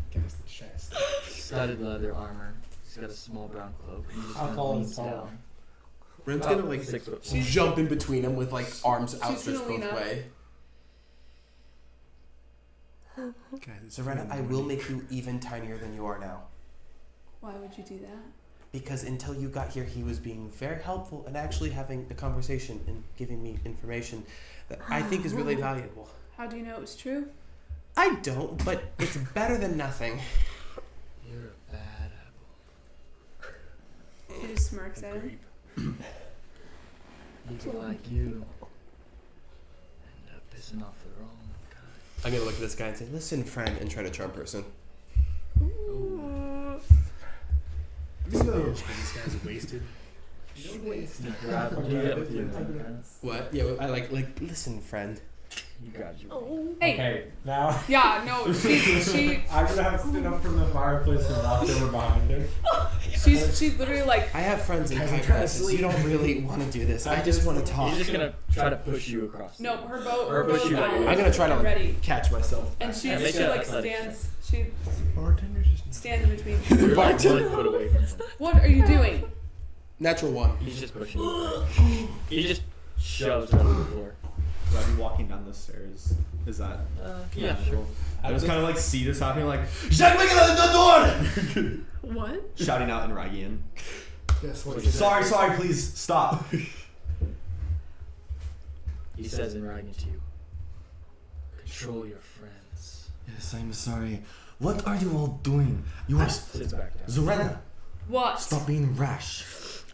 studded leather armor. He's got a small brown cloak. He just How kinda tall is leans tall? down. Ren's About gonna like 6 foot. jump in between them with like arms gonna outstretched lean both up. way. Zarena, I will make you even tinier than you are now. Why would you do that? Because until you got here, he was being very helpful and actually having a conversation and giving me information that I think is really valuable. How do you know it was true? I don't, but it's better than nothing. You're a bad apple. She just smirks at him. People like you end up pissing off the wrong guy. I'm gonna look at this guy and say, "Listen, friend," and try to charm person. These guys are wasted. You grab him. You get with your hand. What? Yeah, I like listen, friend. You grabbed your Hey. Okay, now Yeah, no, she I'm gonna have to stand up from the fireplace and knock over behind her. she's literally like, I have friends in Guys, high I'm trying to classes. sleep. You don't really want to do this. I just want to talk. He's just gonna try to push you across. no, her boat, Or her push boat's you out. like- I'm gonna try to ready, catch myself. and she Yeah, make she a like athletics stands, she Bartender just stands in between. You're like 1 foot away from him. What are you doing? Natural one. He's just pushing you away. He just shoves right on the floor. So I'd be walking down the stairs. Is that? Yeah, sure. I just kind of like see this happening, like the door, What? shouting out in Raigian. Yes, what Sorry, please stop. He says in writing to you, control your friends. Yes, I'm sorry. What are you all doing? You are Sits back down. Zorena. What? Stop being rash.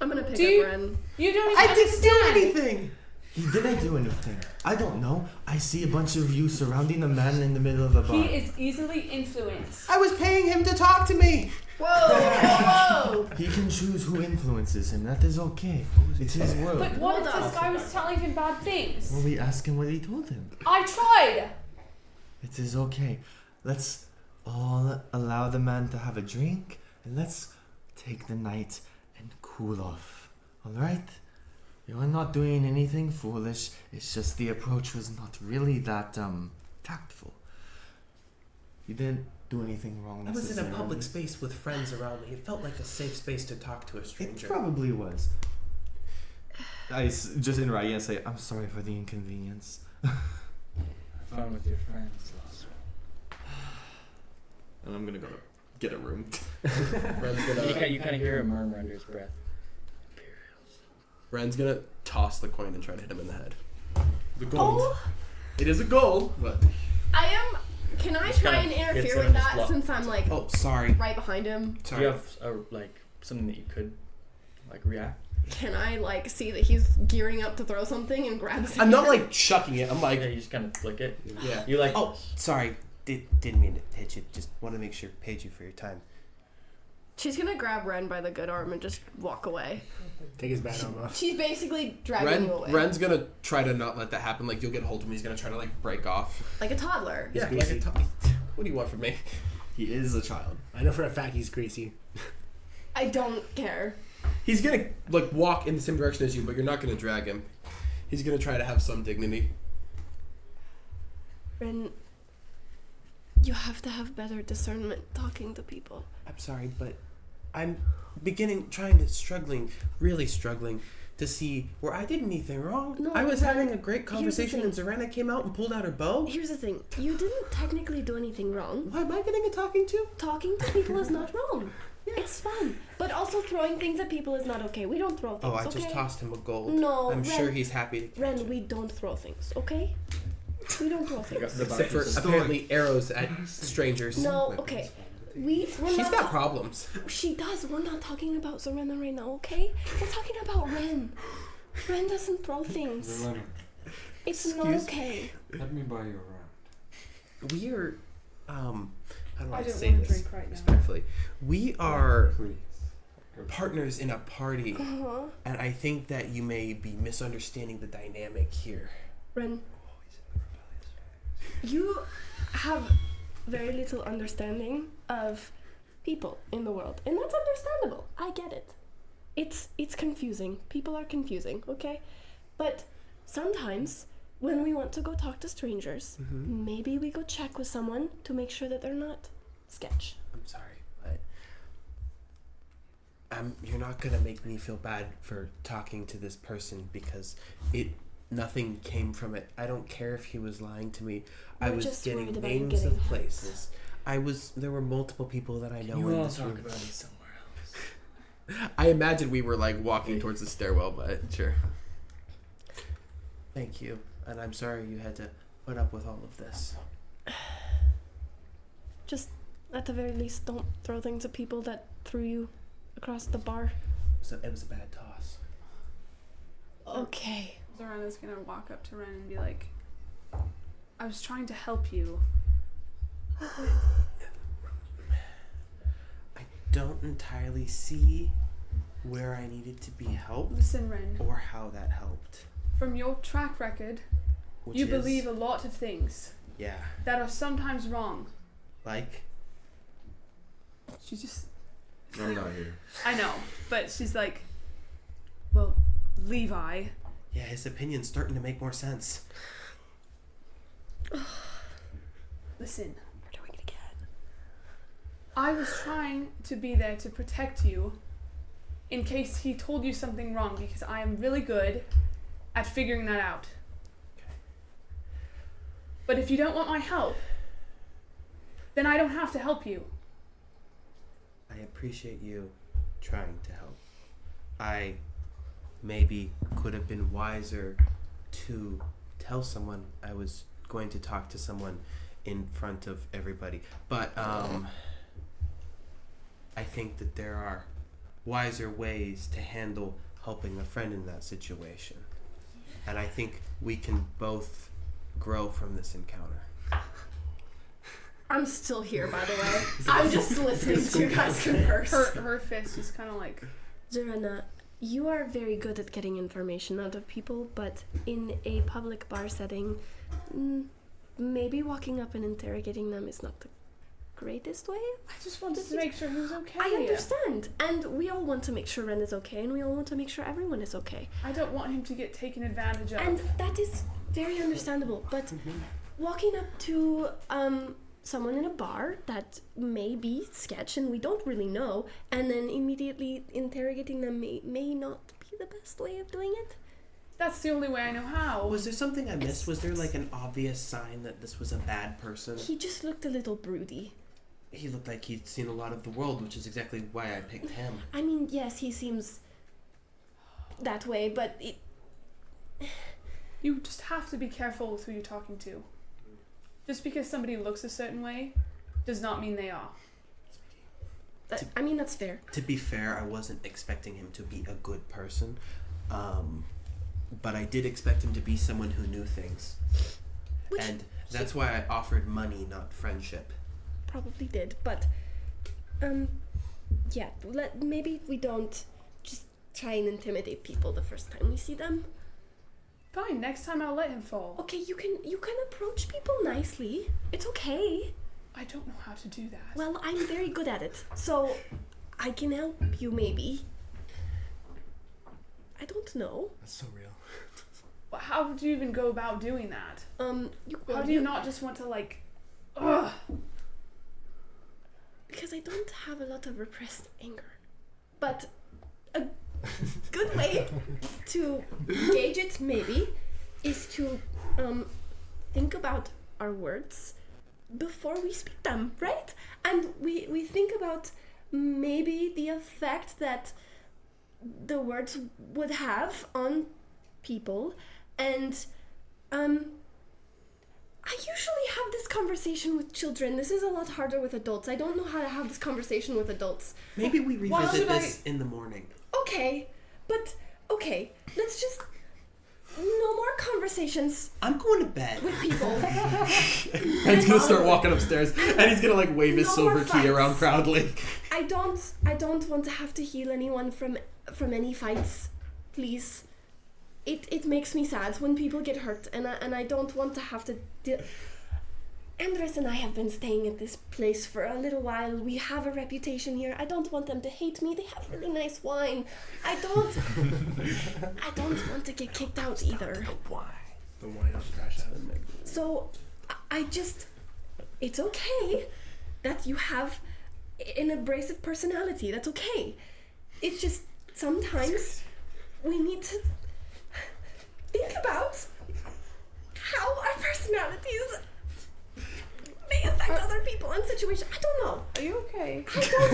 I'm gonna pick Do you- up Ren. You don't even I didn't do understand. anything. He didn't do anything. I don't know. I see a bunch of you surrounding a man in the middle of a bar. He is easily influenced. I was paying him to talk to me. Whoa! He can choose who influences him. That is okay. It's his world. But what if Hold this on. guy was telling him bad things? Well, we ask him what he told him. I tried. It is okay. Let's all allow the man to have a drink and let's take the night and cool off. Alright? You are not doing anything foolish. It's just the approach was not really that tactful. You didn't do anything wrong I was in a necessarily. public space with friends around me. It felt like a safe space to talk to a It stranger. probably was. Just in writing, I say, I'm sorry for the inconvenience. Have fun with your friends, Lasso. And I'm gonna go get a room. You kind of hear a murmur under his breath. Ren's gonna toss the coin and try to hit him in the head. The gold. Oh, It is a gold, but I am. Can I Just try kinda and gets interfere in with his that block. since I'm like oh, sorry. right behind him? Do Sorry. you have something that you could react? Can I like see that he's gearing up to throw something and grab his I'm not like chucking it. I'm like, Yeah, you just kind of flick it. yeah. You like. Oh, sorry. Didn't mean to hit you. Just want to make sure paid you for your time. She's gonna grab Ren by the good arm and just walk away. take his bad arm off. She's basically dragging you away. Ren's gonna try to not let that happen. Like you'll get a hold of him. He's gonna try to like break off. Like a toddler. Yeah, like a greasy. what do you want from me? He is a child. I know for a fact he's greasy. I don't care. He's gonna like walk in the same direction as you, but you're not gonna drag him. He's gonna try to have some dignity. Ren, you have to have better discernment talking to people. I'm sorry, but I'm really struggling to see where I did anything wrong. No, I was having a great the conversation and thing. Zarena came out and pulled out her bow. Here's the thing. You didn't technically do anything wrong. Why am I getting a talking to? Talking to people is not wrong. It's fun. But also throwing things at people is not okay. We don't throw things, Oh, I okay? just tossed him a gold. No, I'm Ren, sure he's happy to catch Ren, it. we don't throw things, okay? We don't throw things. Except for apparently arrows at strangers. No, okay. we're She's not got problems. She does. We're not talking about Serena right now, okay? We're talking about Ren. Ren doesn't throw things. Zelena, It's not okay. let me buy you around. We are, how do I, I don't say want to this drink right now. respectfully? We are Please. partners in a party, Uh-huh. and I think that you may be misunderstanding the dynamic here. Ren, you have very little understanding of people in the world, and that's understandable. I get it. It's confusing. People are confusing, okay? But sometimes when we want to go talk to strangers, maybe we go check with someone to make sure that they're not sketch. I'm sorry, but you're not gonna make me feel bad for talking to this person because nothing came from it. I don't care if he was lying to me. I We're was just getting worried about you names getting of hurt. places. There were multiple people that I know You in all this talk room. about it somewhere else. I imagine we were like walking towards the stairwell, but sure. Thank you, and I'm sorry you had to put up with all of this. Just at the very least, don't throw things at people that threw you across the bar. So it was a bad toss. Okay. Zorena's gonna walk up to Ren and be like, I was trying to help you. I don't entirely see where I needed to be helped Listen, Ren, or how that helped. from your track record, Which you is, believe a lot of things yeah, that are sometimes wrong. like She just, I'm not here. I know, but she's like, well, Levi. yeah, his opinion's starting to make more sense. Listen, We're doing it again. I was trying to be there to protect you in case he told you something wrong because I am really good at figuring that out. But if you don't want my help, then I don't have to help you. I appreciate you trying to help. I maybe could have been wiser to tell someone I was going to talk to someone in front of everybody. But I think that there are wiser ways to handle helping a friend in that situation. And I think we can both grow from this encounter. I'm still here, by the way. I'm just listening to you guys converse. Her fist is kind of like, Zorana, you are very good at getting information out of people, but in a public bar setting, maybe walking up and interrogating them is not the greatest way. I just wanted to make sure he was okay. I understand. And we all want to make sure Ren is okay, and we all want to make sure everyone is okay. I don't want him to get taken advantage of. And that is very understandable, but walking up to someone in a bar that may be sketch and we don't really know, and then immediately interrogating them may not be the best way of doing it. That's the only way I know how. Was there something I missed? Was there like an obvious sign that this was a bad person? He just looked a little broody. He looked like he'd seen a lot of the world, which is exactly why I picked him. I mean, yes, he seems that way, but it... You just have to be careful with who you're talking to. Just because somebody looks a certain way does not mean they are. I mean, that's fair. To be fair, I wasn't expecting him to be a good person, but I did expect him to be someone who knew things. And that's why I offered money, not friendship. Probably did, but yeah, maybe we don't just try and intimidate people the first time we see them. Fine, next time I'll let him fall. Okay, you can approach people nicely. It's okay. I don't know how to do that. Well, I'm very good at it, so I can help you maybe. I don't know. That's so real. But how do you even go about doing that? How do you not just want to like, ugh? Because I don't have a lot of repressed anger. But a good way to gauge it maybe is to think about our words before we speak them, right? And we think about maybe the effect that the words would have on people, and I usually have this conversation with children. This is a lot harder with adults. I don't know how to have this conversation with adults. Maybe we Why revisit should this in the morning. Okay, let's just... No more conversations I'm going to bed. with people. And he's gonna start walking upstairs, and he's gonna like wave his No silver more key fights. around proudly. I don't want to have to heal anyone from any fights. Please. It makes me sad when people get hurt, and I don't want to have to deal. Andres and I have been staying at this place for a little while. We have a reputation here. I don't want them to hate me. They have really nice wine. I don't want to get kicked out either. Why? The wine is trash out. So I just, it's okay that you have an abrasive personality. That's okay. It's just sometimes we need to think about how our personalities may affect other people and situations. I don't know. Are you okay? I don't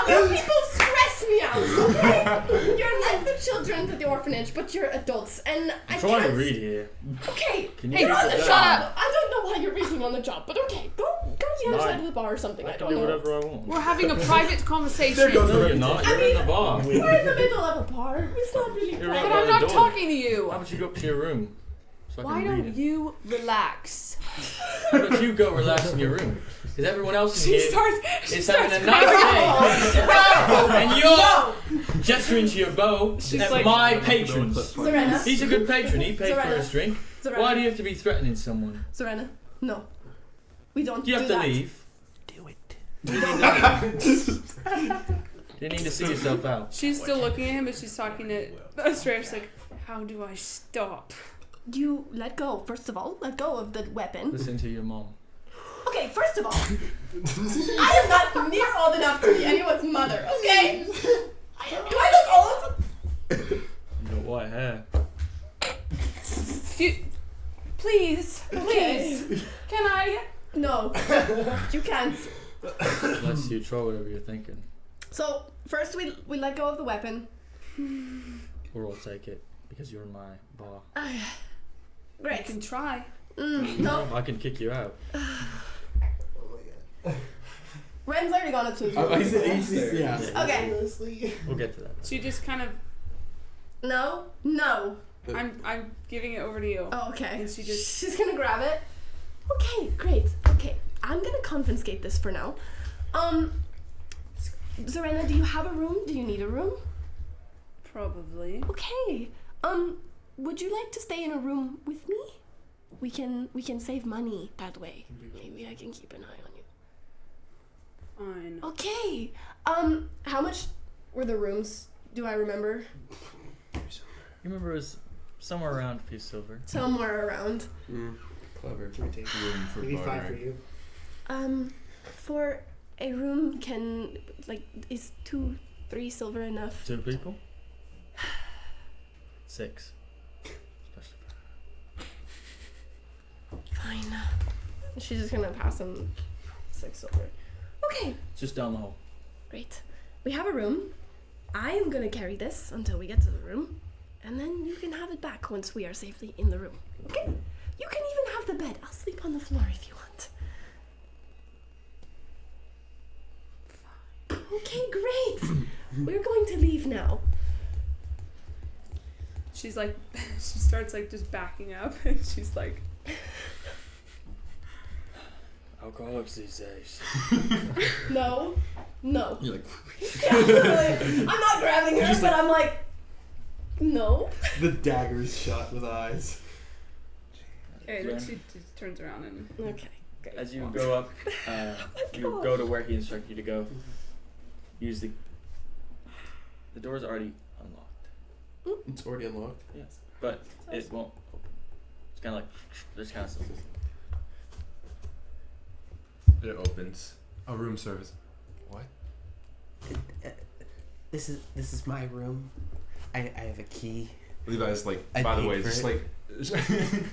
know. You people stress me out, okay? You're like the children at the orphanage, but you're adults, and I I'm trying can't... to read here. Okay, Can you you're keep on the it job. down? I don't know why you're reading on the job, but okay, go to the other Mine. side of the bar or something. I I can don't do know. whatever I want. We're having a private conversation. There goes No, you're not. You're in the bar. We're in the middle of a bar. It's not really You're private. But I'm the not door. talking to you. How about you go up to your room? So I Why can read don't it. you relax? How about you go relax in your room? Because everyone else in She here starts. is having a nice day. And you're gesturing to your bow She's at like- my patrons. Serena. He's a good patron. He paid for Serena. his drink. Serena. Why do you have to be threatening someone? Serena. No. We don't Do you have do to that. leave? Do it. Do you need to see yourself out? She's still looking at him, but she's talking to Astrea. She's like, "How do I stop?" You let go, first of all. Let go of the weapon. Listen to your mom. Okay, first of all, I am not near old enough to be anyone's mother, okay? Do I look old? You got white hair. Please, Okay. can I? No, you can't. Unless you try whatever you're thinking. So, first we let go of the weapon. Or I'll take it. Because you're in my bar. You Great. can try. No, I can kick you out. Ren's already gone up to his room. Yeah. Okay. We'll get to that. She just kind of. No. I'm giving it over to you. Oh, okay. And she just- She's gonna grab it. Okay, great. Okay, I'm gonna confiscate this for now. Serena, do you have a room? Do you need a room? Probably. Okay. Would you like to stay in a room with me? We can save money that way. Maybe I can keep an eye on you. Fine. Okay. How much were the rooms? Do I remember? You remember it was somewhere around a few silver. Somewhere around. Clever. Room for Maybe 5 for bartering. you. For a room is 2-3 silver enough? 2 people? 6. Especially. Fine. She's just gonna pass him 6 silver. Okay, It's just down the hall. great. We have a room. I am gonna carry this until we get to the room, and then you can have it back once we are safely in the room. Okay? You can even have the bed. I'll sleep on the floor if you want. Okay, great. We're going to leave now. She's like, she starts like just backing up, and she's like, Alcoholics these days. No. You're like I'm not grabbing her, Just but I'm like, no. the daggers shot with eyes. okay. Then she just turns around and Okay. Great. As you go up, you go to where he instructed you to go. Use the door's already unlocked. It's already unlocked. Yes. But it won't open. It's kind of like, there's kind of something. It opens. A room service. What? This is my room. I have a key. Levi's like, I by the paid way, for just it.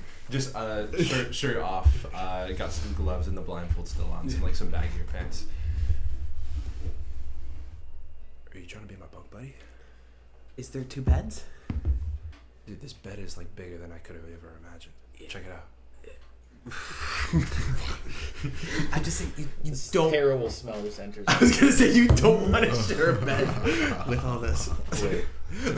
like, shirt off. Got some gloves and the blindfold still on. Some some baggier pants. Are you trying to be my bunk buddy? Is there 2 beds? Dude, this bed is like bigger than I could have ever imagined. Check it out. I just think you This don't. terrible smell just enters. I was gonna say you don't want to share a bed with all this. Wait.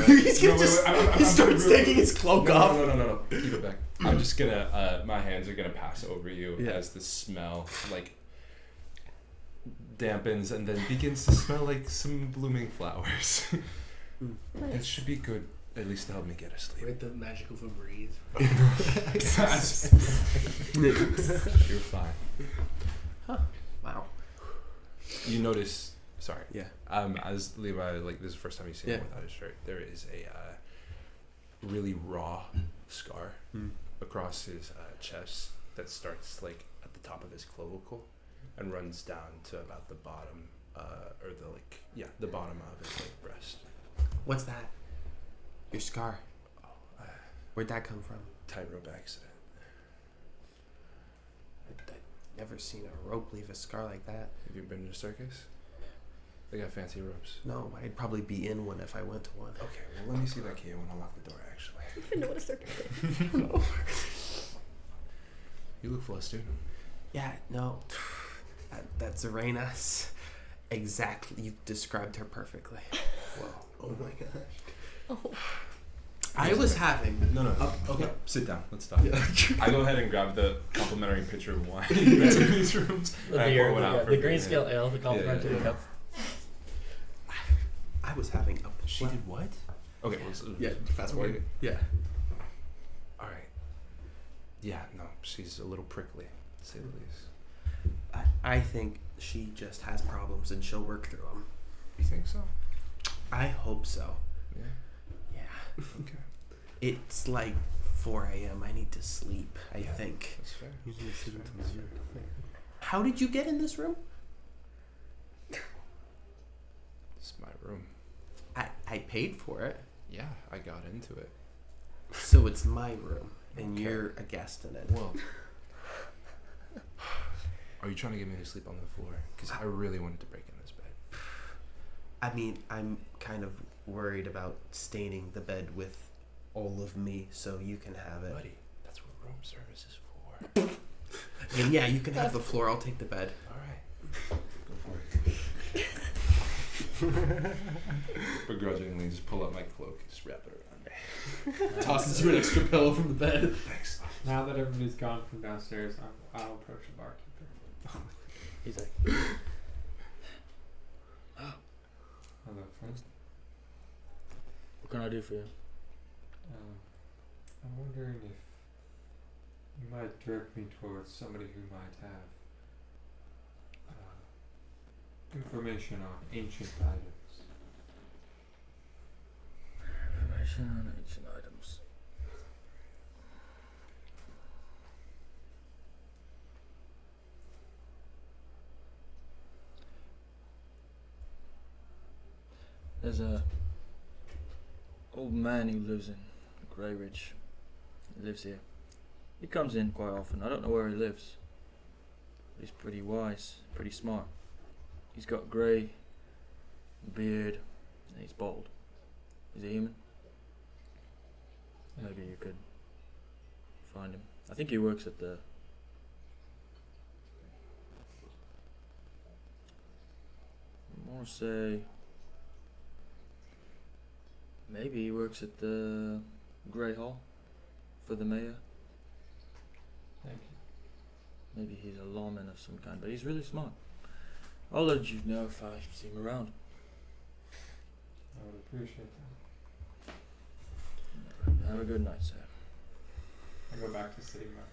He's gonna No, just. I'm he starts really- taking his cloak no, off. No. Keep it back. I'm just gonna. My hands are gonna pass over you Yeah. as the smell like dampens and then begins to smell like some blooming flowers. It should be good, at least to help me get to sleep. Right, the magical Febreze. You're fine. Wow. You notice. Sorry. Yeah. As Levi, like this is the first time you see him Yeah. without his shirt. There is a really raw scar across his chest that starts like at the top of his clavicle and runs down to about the bottom, or the bottom of his like breast. What's that? Your scar. Oh, Where'd that come from? tightrope accident. I've never seen a rope leave a scar like that. Have you been to a circus? They got fancy ropes. No, I'd probably be in one if I went to one. Okay, well let me see that key. I want to lock the door. Actually, I know what a circus is. you look flustered. Yeah, no. That's Serena's. Exactly. You described her perfectly. Well, Oh my gosh. Oh. I was having. no. Okay. Sit down. Let's stop. I go ahead and grab the complimentary pitcher of wine in these rooms. The and I beer, pour one out for the me. grayscale ale, the complimentary yeah. cup. I was having a. She did what? Okay. Well, Yeah. Fast forward. Yeah. All right. Yeah. No, she's a little prickly, to say the least. I think she just has problems and she'll work through them. You think so? I hope so. Yeah. Yeah. Okay. It's like 4 a.m. I need to sleep. I think. That's fair. Usually sit until 0. How did you get in this room? It's my room. I paid for it, Yeah, I got into it. so it's my room, and Okay. you're a guest in it. Well, are you trying to get me to sleep on the floor? Because I really wanted to break in this bed. I mean, I'm kind of worried about staining the bed with all of me, so you can have it. Buddy, that's what room service is for. And yeah, you can have the floor. I'll take the bed. All right. Go for it. Begrudgingly, just pull up my cloak and just wrap it around me. Tosses you an extra pillow from the bed. Thanks. Now that everybody's gone from downstairs, I'll approach the barkeeper. He's like, Hello, friend. what can I do for you? I'm wondering if you might direct me towards somebody who might have information on ancient items. Information on ancient items. There's a old man who lives in Greyridge. He lives here. He comes in quite often. I don't know where he lives. But he's pretty wise, pretty smart. He's got grey beard and he's bald. Is he human? Maybe you could find him. I think he works at the I want to say maybe he works at the Grey Hall for the mayor. Thank you. Maybe he's a lawman of some kind, but he's really smart. I'll let you know if I see him around. I would appreciate that. Have a good night, sir. I go back to sitting my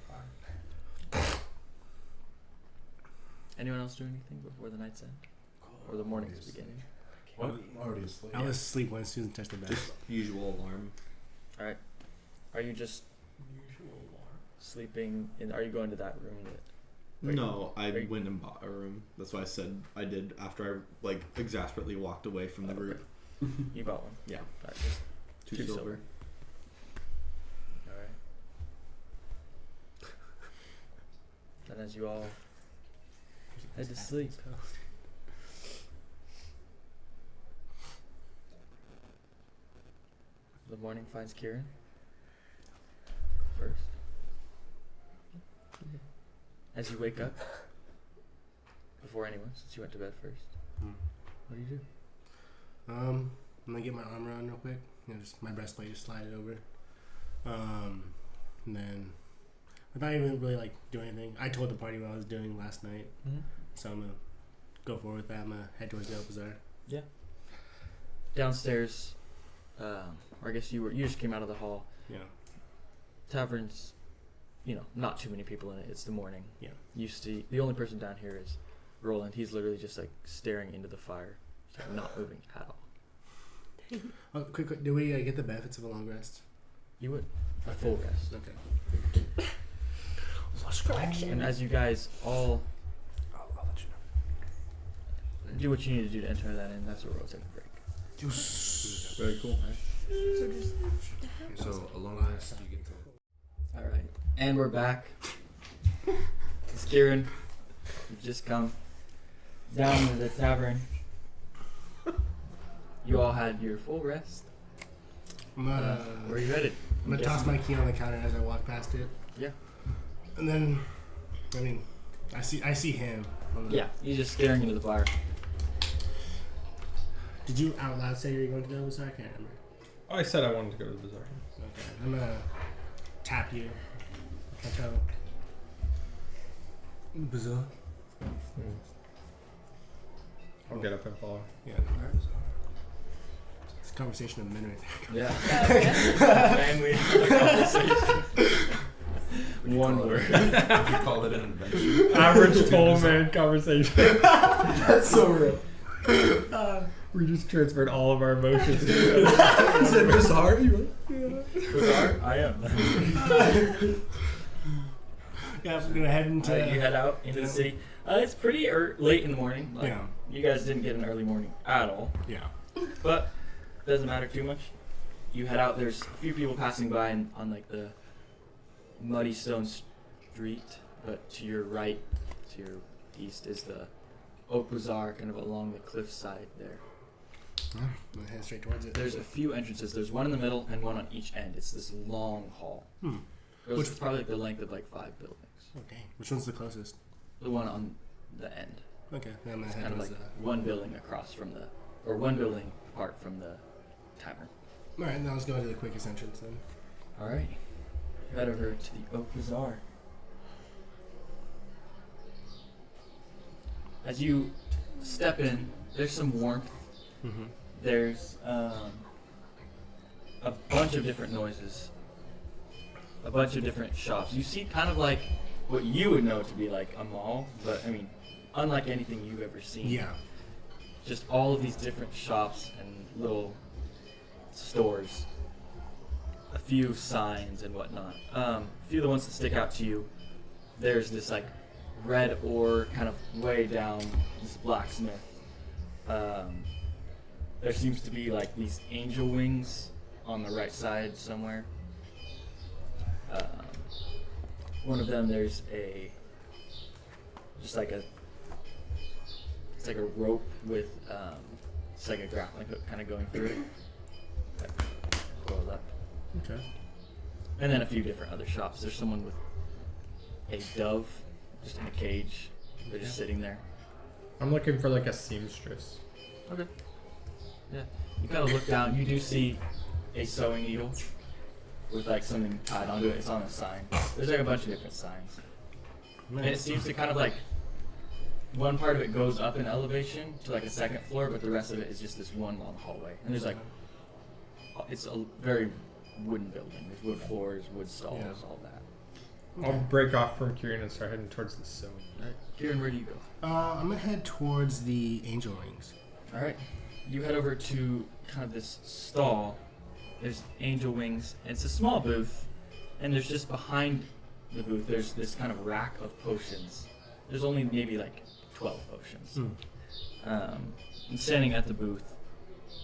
fire. Anyone else do anything before the night's end? Or the morning's beginning? What? Already asleep. I was asleep when Susan touched the bed. Just usual alarm. Alright. Are you just sleeping in? Are you going to that room that No, I are you- went and bought a room. That's why I said I did after I exasperately walked away from the Oh, group. you bought one? Yeah. Alright, just Two Two silver. silver. alright. And as you all head to sleep, the morning finds Kieran first. As you wake up, before anyone, since you went to bed first, what do you do? I'm gonna get my armor on real quick. Just my breastplate, just slide it over. And then I'm not even really like doing anything. I told the party what I was doing last night, so I'm gonna go forward with that. I'm gonna head towards the Bazaar. Yeah. Downstairs, or I guess you just came out of the hall. Yeah. Tavern's, not too many people in it. It's the morning. Yeah. You see, the only person down here is Roland. He's literally just like staring into the fire, just, like, not moving at all. Oh, quick, do we get the benefits of a long rest? You would a full rest. Okay. And as you guys all I'll let you know. do what you need to do to enter that in, that's where we'll take a break. Very cool. So just So a long rest, you get to. All right, and we're back. It's Kieran. You've just come down to the tavern. You all had your full rest. I'm Where are you headed? gonna toss my key on the counter as I walk past it. Yeah. And then, I see him. Yeah, he's just staring into the fire. Did you out loud say you were going to go? Sorry, I can't remember. I said I wanted to go to the bazaar. Okay. I'm gonna tap you. Plateau. Bazaar. I'll get up and follow. Yeah. It's a conversation of men right there. Yeah. Manly conversation. One word. You call it an adventure. Average full man conversation. That's so real. We just transferred all of our emotions. Is it bizarre? Bizarre? I am. Yeah, I'm gonna head into. You head out into the city. It's pretty late in the morning. Like, Yeah. You guys didn't get an early morning at all. Yeah. But doesn't matter too much. You head out. There's a few people passing by on like the muddy stone street, but to your right, to your east, is the Oak Bazaar, kind of along the cliffside there. I'm gonna head straight towards it. There's a few entrances. There's one in the middle and one on each end. It's this long hall. Goes Which- probably like the length of like 5 buildings. Okay. Which one's the closest? The one on the end. Okay. Then I'm gonna It's head kind of towards like one building across from one building apart from the tavern. All right. Now let's go to the quickest entrance then. All right. Head over to the Oak Bazaar. As you step in, there's some warmth. Mm-hmm. There's a bunch of different noises. A bunch of different shops. You see kind of like what you would know to be like a mall, but I mean, unlike anything you've ever seen. Yeah. Just all of these different shops and little stores. A few signs and whatnot. A few of the ones that stick out to you. There's this like red ore kind of way down this blacksmith. There seems to be like these angel wings on the right side somewhere. One of them, there's it's like a rope with it's like a grappling hook kind of going through it. Coiled up. Okay. And then a few different other shops. There's someone with a dove just in a cage. They're just sitting there. I'm looking for like a seamstress. Okay. Yeah. You kind of look down. You do see a sewing needle with like something tied onto it. It's on a sign. There's like a bunch of different signs. And it seems to kind of like one part of it goes up in elevation to like a second floor, but the rest of it is just this one long hallway. And there's like, it's a very wooden building. There's wood floors, wood stalls, all that. I'll break off from Kieran and start heading towards the sewing. All right. Kieran, where do you go? I'm gonna head towards the angel rings. All right. You head over to kind of this stall. There's angel wings, and it's a small booth. And there's just behind the booth, there's this kind of rack of potions. There's only maybe like 12 potions. And standing at the booth,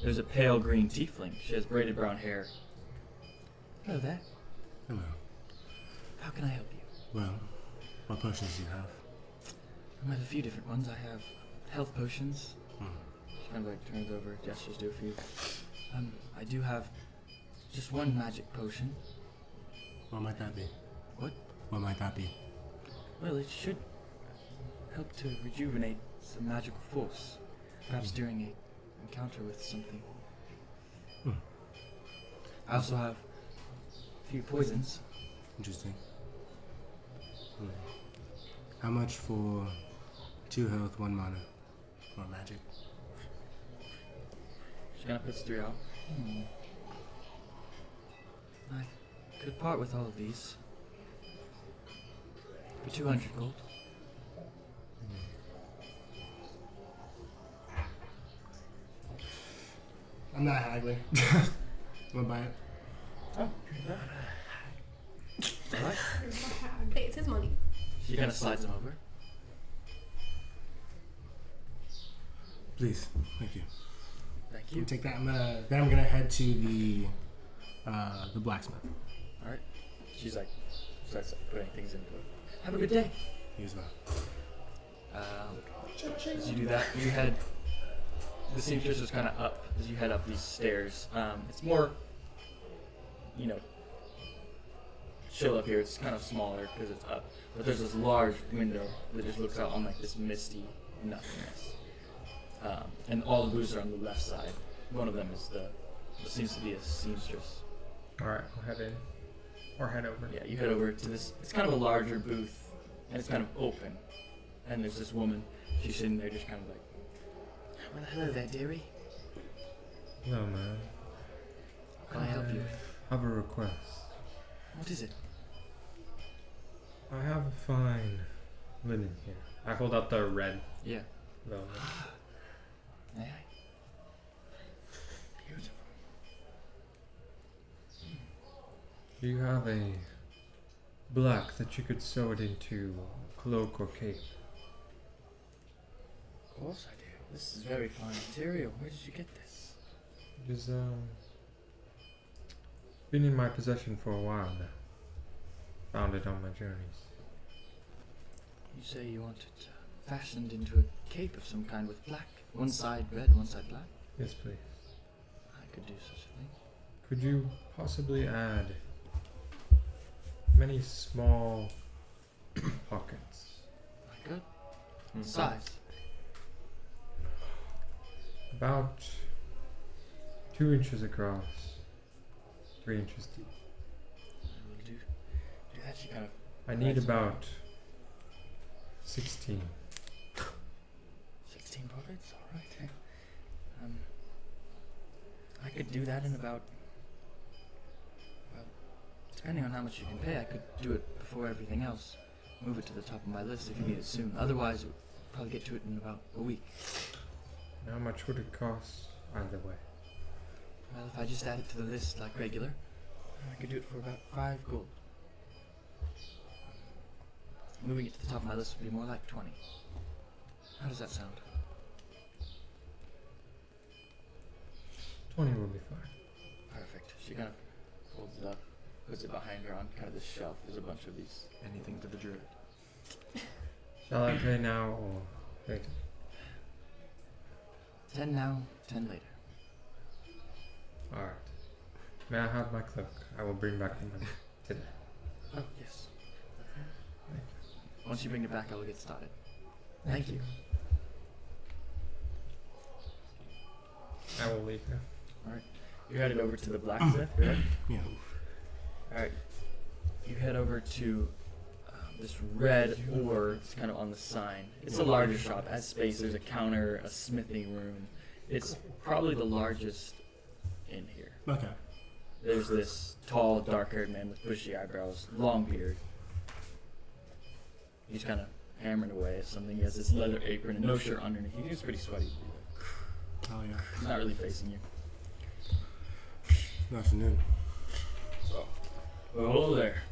there's a pale green tiefling. She has braided brown hair. Hello there. Hello. How can I help you? Well, what potions do you have? I have a few different ones. I have health potions. Hmm. She kind of like turns over, gestures to a few. I do have just one magic potion. What might that be? What? What might that be? Well, it should help to rejuvenate some magical force. Perhaps during a encounter with something. I also have a few poisons. Interesting. How much for 2 health, 1 mana? Or magic? She kind of puts 3 out. I could part with all of these for 200 gold. I'm not haggling. Wanna buy it? Alright. Hey, it's his money. She kind of slides them over. Please. Thank you. Thank You you. take that. Then I'm gonna head to the blacksmith. Alright. She's like, starts putting things into it. Have a good day. You as well. As you do that, you head. The seamstress is kind of up as you head up these stairs. It's more, chill up here. It's kind of smaller because it's up. But there's this large window that just looks out on like this misty nothingness. And all the booths are on the left side. One of them is what seems to be a seamstress. Alright, I'll head in. Or head over. Yeah, you head over to this. It's kind of a larger booth, and it's kind of open. And there's this woman. She's sitting there, just kind of like, "Well, hello there, dearie. Hello, man. Can I help you? Have a request. What is it?" I have a fine linen here. I hold out the red Yeah. velvet. Aye, aye. Beautiful. Do you have a black that you could sew it into cloak or cape? Of course I do. This is very fine material. Where did you get this? It has been in my possession for a while now. Found it on my journeys. You say you want it fashioned into a cape of some kind with black. One side red, one side black. Yes, please. I could do such a thing. Could you possibly add many small pockets? I could. Size. About 2 inches across, 3 inches deep. I will do that. She kind of. I need about 16. 16 pockets? Alright. I could do that in about. Well, depending on how much you can pay, I could do it before everything else. Move it to the top of my list if you need it soon. Otherwise, we'll probably get to it in about a week. How much would it cost either way? Well, if I just add it to the list like regular, I could do it for about 5 gold. Moving it to the top of my list would be more like 20. How does that sound? 20 will be fine. Perfect. She kind of folds it up, puts it behind her on kind of this shelf. There's a bunch of these. Anything to the druid. Shall I pay now or later? 10 now, 10 later. Alright. May I have my cloak? I will bring back the money today. Oh, yes. Once you bring it back, I will get started. Thank you. I will leave now. You're headed over to the blacksmith, right? Yeah. Alright. You head over to this red ore. It's kind of on the sign. It's a larger shop. It has space. There's a counter, a smithing room. It's probably the largest in here. Okay. There's this tall, dark-haired man with bushy eyebrows, long beard. He's kind of hammering away at something. He has this leather apron and no shirt underneath. He's pretty sweaty. Oh yeah. He's not really facing you. Good afternoon. Well, hello there.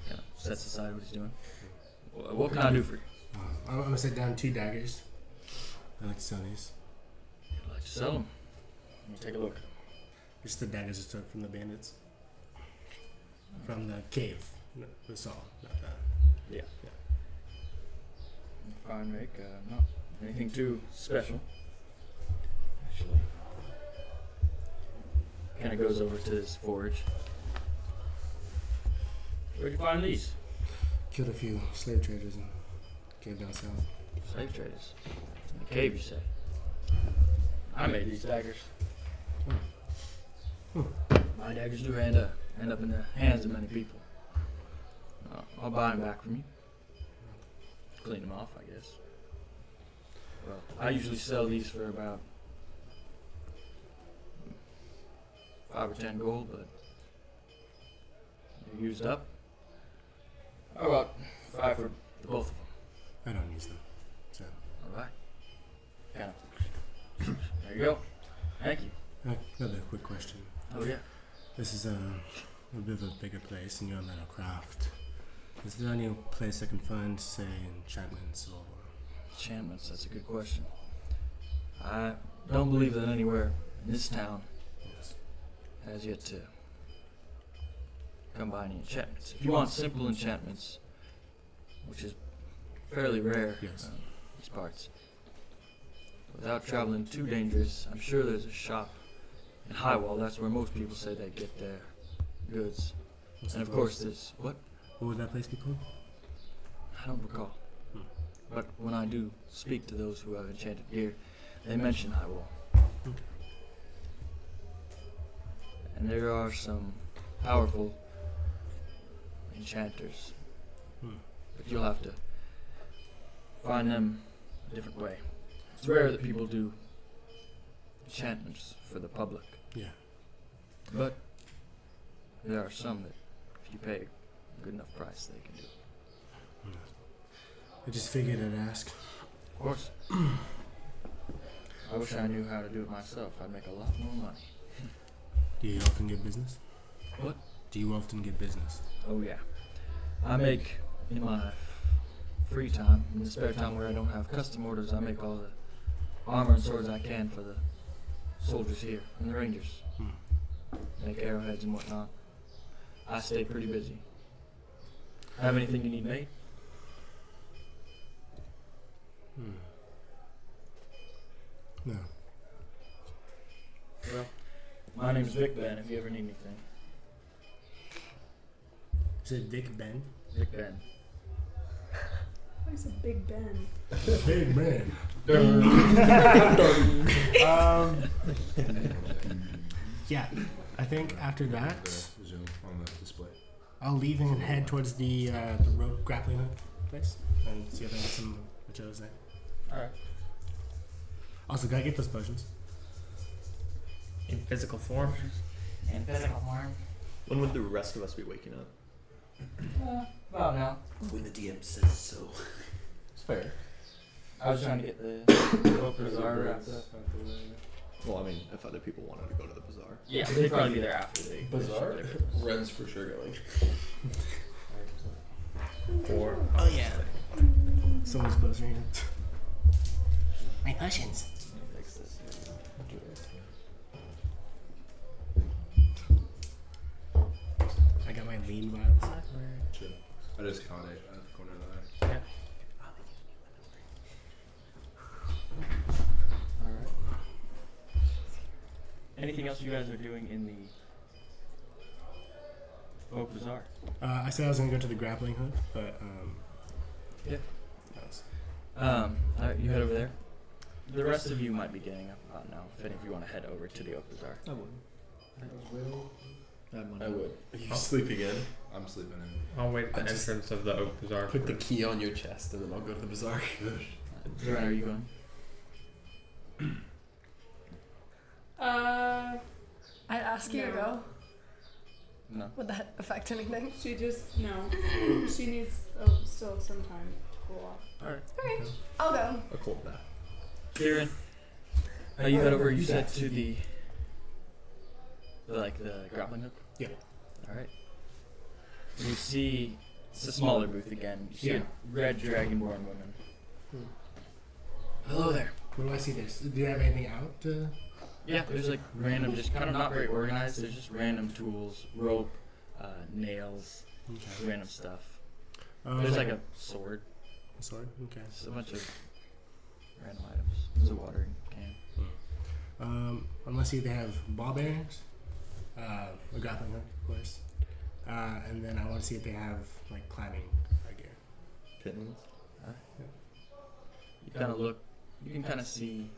Kind of sets aside what he's doing. What can I do for you? I'm gonna set down 2 daggers. I like to sell these. I'd like to sell them. Let me take a look. Just the daggers I took from the bandits. From the cave. No, the saw, not that. Yeah. Fine make. Not anything too special. Actually. Kind of goes over to his forge. Where'd you find these? Killed a few slave traders and came down south. Slave traders. In the cave, you say? I made these daggers. My daggers do end up in the hands of many people. I'll buy them back from you. Clean them off, I guess. Well, I usually sell these for about 5 or 10 gold, but they're used up. How about 5 for the both of them? I don't use them. So, All right. Kind of. There you go. Thank you. another quick question. Oh yeah. This is a bit of a bigger place, and you're a man of craft. Is there any place I can find, say, enchantments or... Enchantments, that's a good question. I don't believe that anywhere in this town has yet to come by any enchantments. If you want simple enchantments, which is fairly rare Yes. in these parts, without traveling too dangerous, I'm sure there's a shop in Highwall. That's where most people say they get their goods. What's And the of course place? there's, what? What would that place be called? I don't recall. But when I do speak to those who have enchanted gear, they mention Highwall. Okay. And there are some powerful enchanters. But you'll have to find them a different way. It's rare that people do enchantments for the public. Yeah. But there are some that, if you pay a good enough price, they can do. I just figured I'd ask. Of course. I wish I knew how to do it myself. I'd make a lot more money. Do you often get business? What? Do you often get business? Oh yeah. I make, in my free time, in the spare time where I don't have custom orders, I make all the armor and swords I can for the soldiers here and the rangers. Make arrowheads and whatnot. I stay pretty busy. Have anything you need made? No. Well, my name's Vic Ben, if you ever need anything. Is it Vic Ben? Vic Ben. Where's a Big Ben? Big man. Yeah, I think after that, Zoom on the display. I'll leave and head towards the rope grappling hook place and see if I get some materials there. Alright. Also, gotta get those potions. In physical form. In physical form. When would the rest of us be waking up? About now. When the DM says so. It's fair. I was trying to get the bazaar wrapped up. Well, I mean, if other people wanted to go to the bazaar. Yeah, they'd probably be there after they Bazaar? finish their business. Ren's for sure going. Or Oh yeah. Someone's closer here. My potions. Let me fix this. I got my lean vials. Sure. I just caught it at the corner of the eye. Alright. Anything else you guys are doing in the Oak Bazaar? I said I was gonna go to the grappling hook, but Yeah. that was- Alright, you head over there. The rest of you might be getting up about now, if any of you want to head over to the Oak Bazaar. I would. I would. Are you sleeping in? I'm sleeping in. I'll wait at the I just entrance of the Oak Bazaar. Put the first. key on your chest and then I'll go to the bazaar. Where are you going? I'd ask you to No. go. No. Would that affect anything? She just no. She needs still some time to cool off. Alright. Okay, I'll go. A cold bath. Kieran, you head over, you said to the grappling hook? Yeah. Alright. You see, it's a smaller booth again. You see a red dragonborn woman. Hello there. Where do I see this? Do you have anything out? Yeah, there's like random, just kind of not very organized. There's just random tools, rope, nails, Okay. random stuff. Oh, There's like a sword, a sword. Okay. just a bunch of random items. There's a watering can. I want to see if they have ball bearings, a grappling hook, of course, and then I want to see if they have like climbing gear. Pittons. You kind of look. You can kind of see.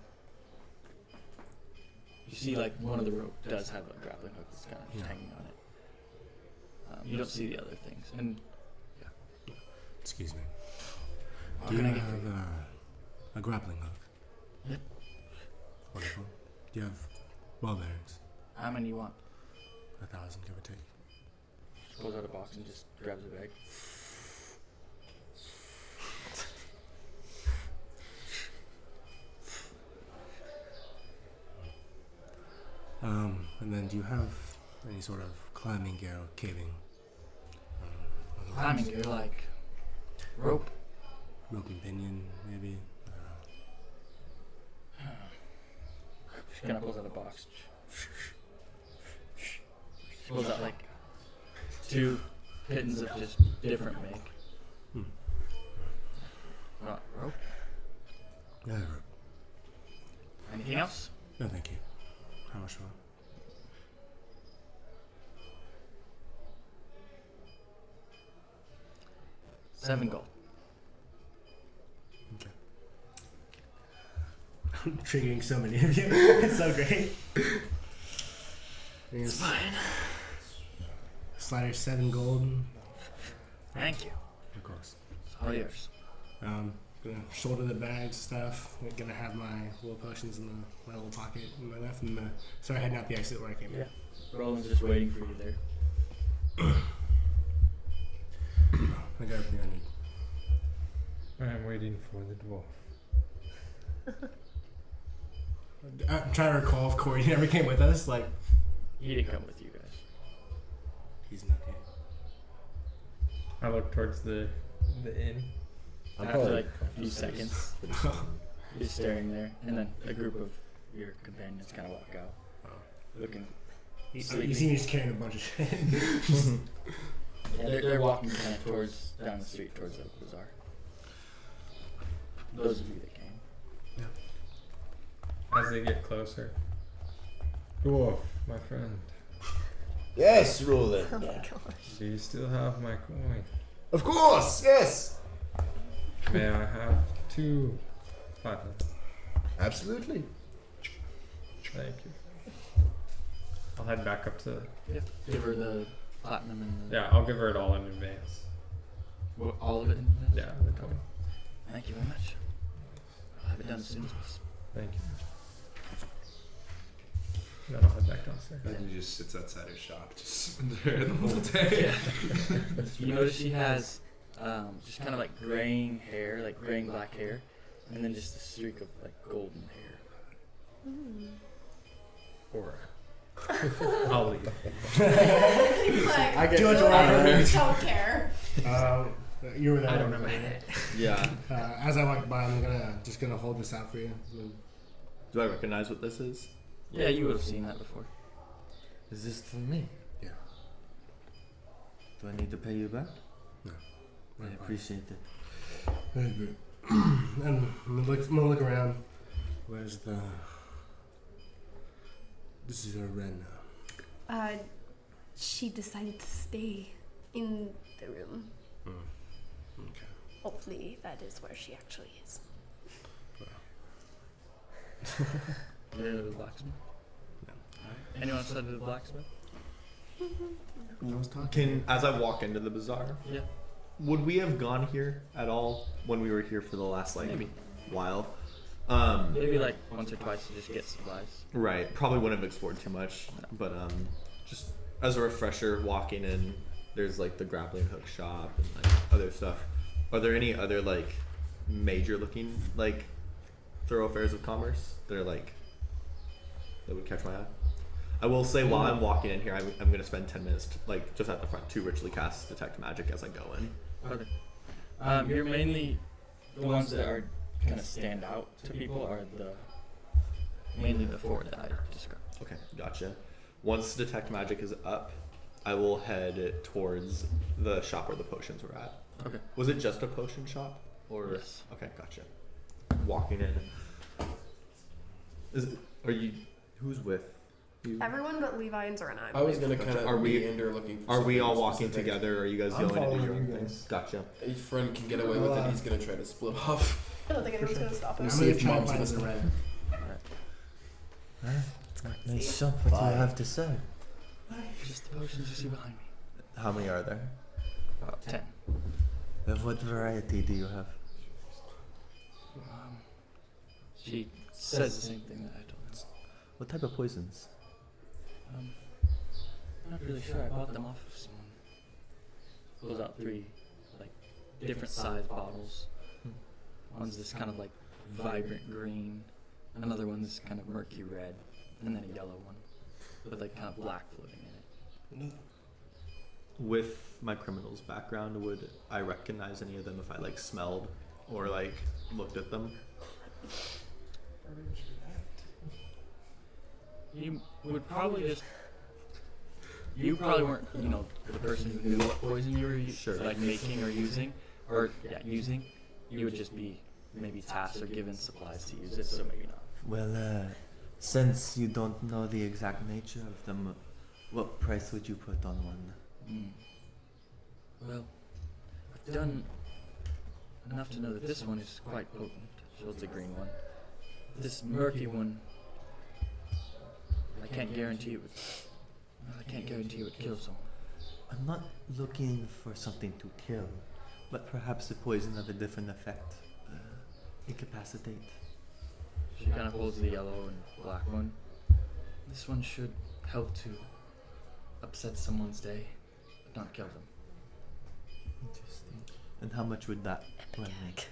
You see, like one of the rope does have a grappling hook that's kind of just hanging on it. You don't see the other things, and Excuse me. what Do can you I get for have you? a grappling hook? Yep. Wonderful. Do you have ball bearings? How many you want? 1,000, give or take. Just pulls out a box and just grabs a bag. And then do you have any sort of climbing gear or caving? Climbing gear, like rope. Rope and pinion, maybe? She kind of pulls out a box. She pulls out like 2 pittons of just different make. Want rope? Yeah, rope. Anything else? No, thank you. How much for? 7 gold. Okay. I'm triggering so many of you. It's so great. It's fine. Slider 7 gold. Thank you. Of course. It's all yours. Gonna shoulder the bag stuff. Gonna have my little potions in my little pocket in my left, and start heading out the exit where I came in. Roland's just waiting for you there. I got everything I need. I'm waiting for the dwarf. I'm trying to recall if Corey never came with us. Like, He didn't come with you guys. he's not here. I look towards the inn. After like a few seconds, you're just staring there, and then a group of your companions kind of walk out, looking. You sleepy. see me just carrying a bunch of shit. Yeah, they're walking kind of towards down the street towards the bazaar. Those of you that came. As they get closer. Dwarf, my friend. Yes, Roland. Oh my gosh. Do you still have my coin? Of course, yes. May I have 2 platinum? Absolutely. Thank you. I'll head back up to. Give her the platinum and the. Yeah, I'll give her it all in advance. All of it. Yeah, the coin. Thank you very much. I'll have it done as soon as possible. Thank you. Then I'll head back downstairs. And he just sits outside her shop, just there the whole day. You notice she has just kind of like graying hair, like graying black hair, and then just a streak of like golden hair. Or I'll leave. He's like, I get Do you want to don't care. You were there. I don't know my head. Yeah. As I walk by, I'm just gonna hold this out for you. Do I recognize what this is? Yeah, you would have seen that before. Is this for me? Yeah. Do I need to pay you back? No. I appreciate it. Very good. And I'm gonna look around. Where's the? This is her Ren now. She decided to stay in the room. Okay. Hopefully, that is where she actually is. You're the blacksmith? No. Alright. Anyone outside of the blacksmith? As I walk into the bazaar, Yeah. would we have gone here at all when we were here for the last Maybe. while? Maybe like once or twice to just get supplies. Right. Probably wouldn't have explored too much, but just as a refresher, walking in, there's like the grappling hook shop and like other stuff. Are there any other like major looking like thoroughfares of commerce that are like that would catch my eye? I will say while I'm walking in here, I'm gonna spend 10 minutes like just at the front to ritually cast detect magic as I go in. Okay. You're mainly the ones that are kind of stand out to people are mainly the 4 that I described. Okay, gotcha. Once detect magic is up, I will head towards the shop where the potions were at. Okay. Was it just a potion shop? Or Yes. Okay, gotcha. Walking in. Who's with Everyone but Levi and Zerna. I was gonna kind Are of we- meander looking. For Are we something all walking specific. together? Or are you guys I'm yelling to do following your own you thing? guys. Gotcha. A friend can get away with it. He's gonna try to split off. I don't think anyone's gonna stop We'll us. see if mom's gonna come. Nice stuff. What do you have to say? Just the potions you see behind me. How many are there? About 10. Of what variety do you have? She says the same thing that I told him. What type of poisons? I'm not really sure. I bought them off of someone. Pulls out 3, like, different size bottles. One's this kind of like vibrant green, another one's kind of murky red, and then a yellow one with like kind of black floating in it. With my criminal's background, would I recognize any of them if I like smelled or like looked at them? You would probably just. You probably weren't, the person who knew what poison you were like making or using, using. You would just be maybe tasked or given supplies to use it, so maybe not. Well, since you don't know the exact nature of them, what price would you put on one? Well, I've done enough to know that this one is quite potent. So it's a green one. This murky one, I can't guarantee it would kill someone. I'm not looking for something to kill, but perhaps a poison of a different effect. Incapacitate. She kind of pulls the yellow and black one. This one should help to upset someone's day, but not kill them. Interesting. And how much would that one make?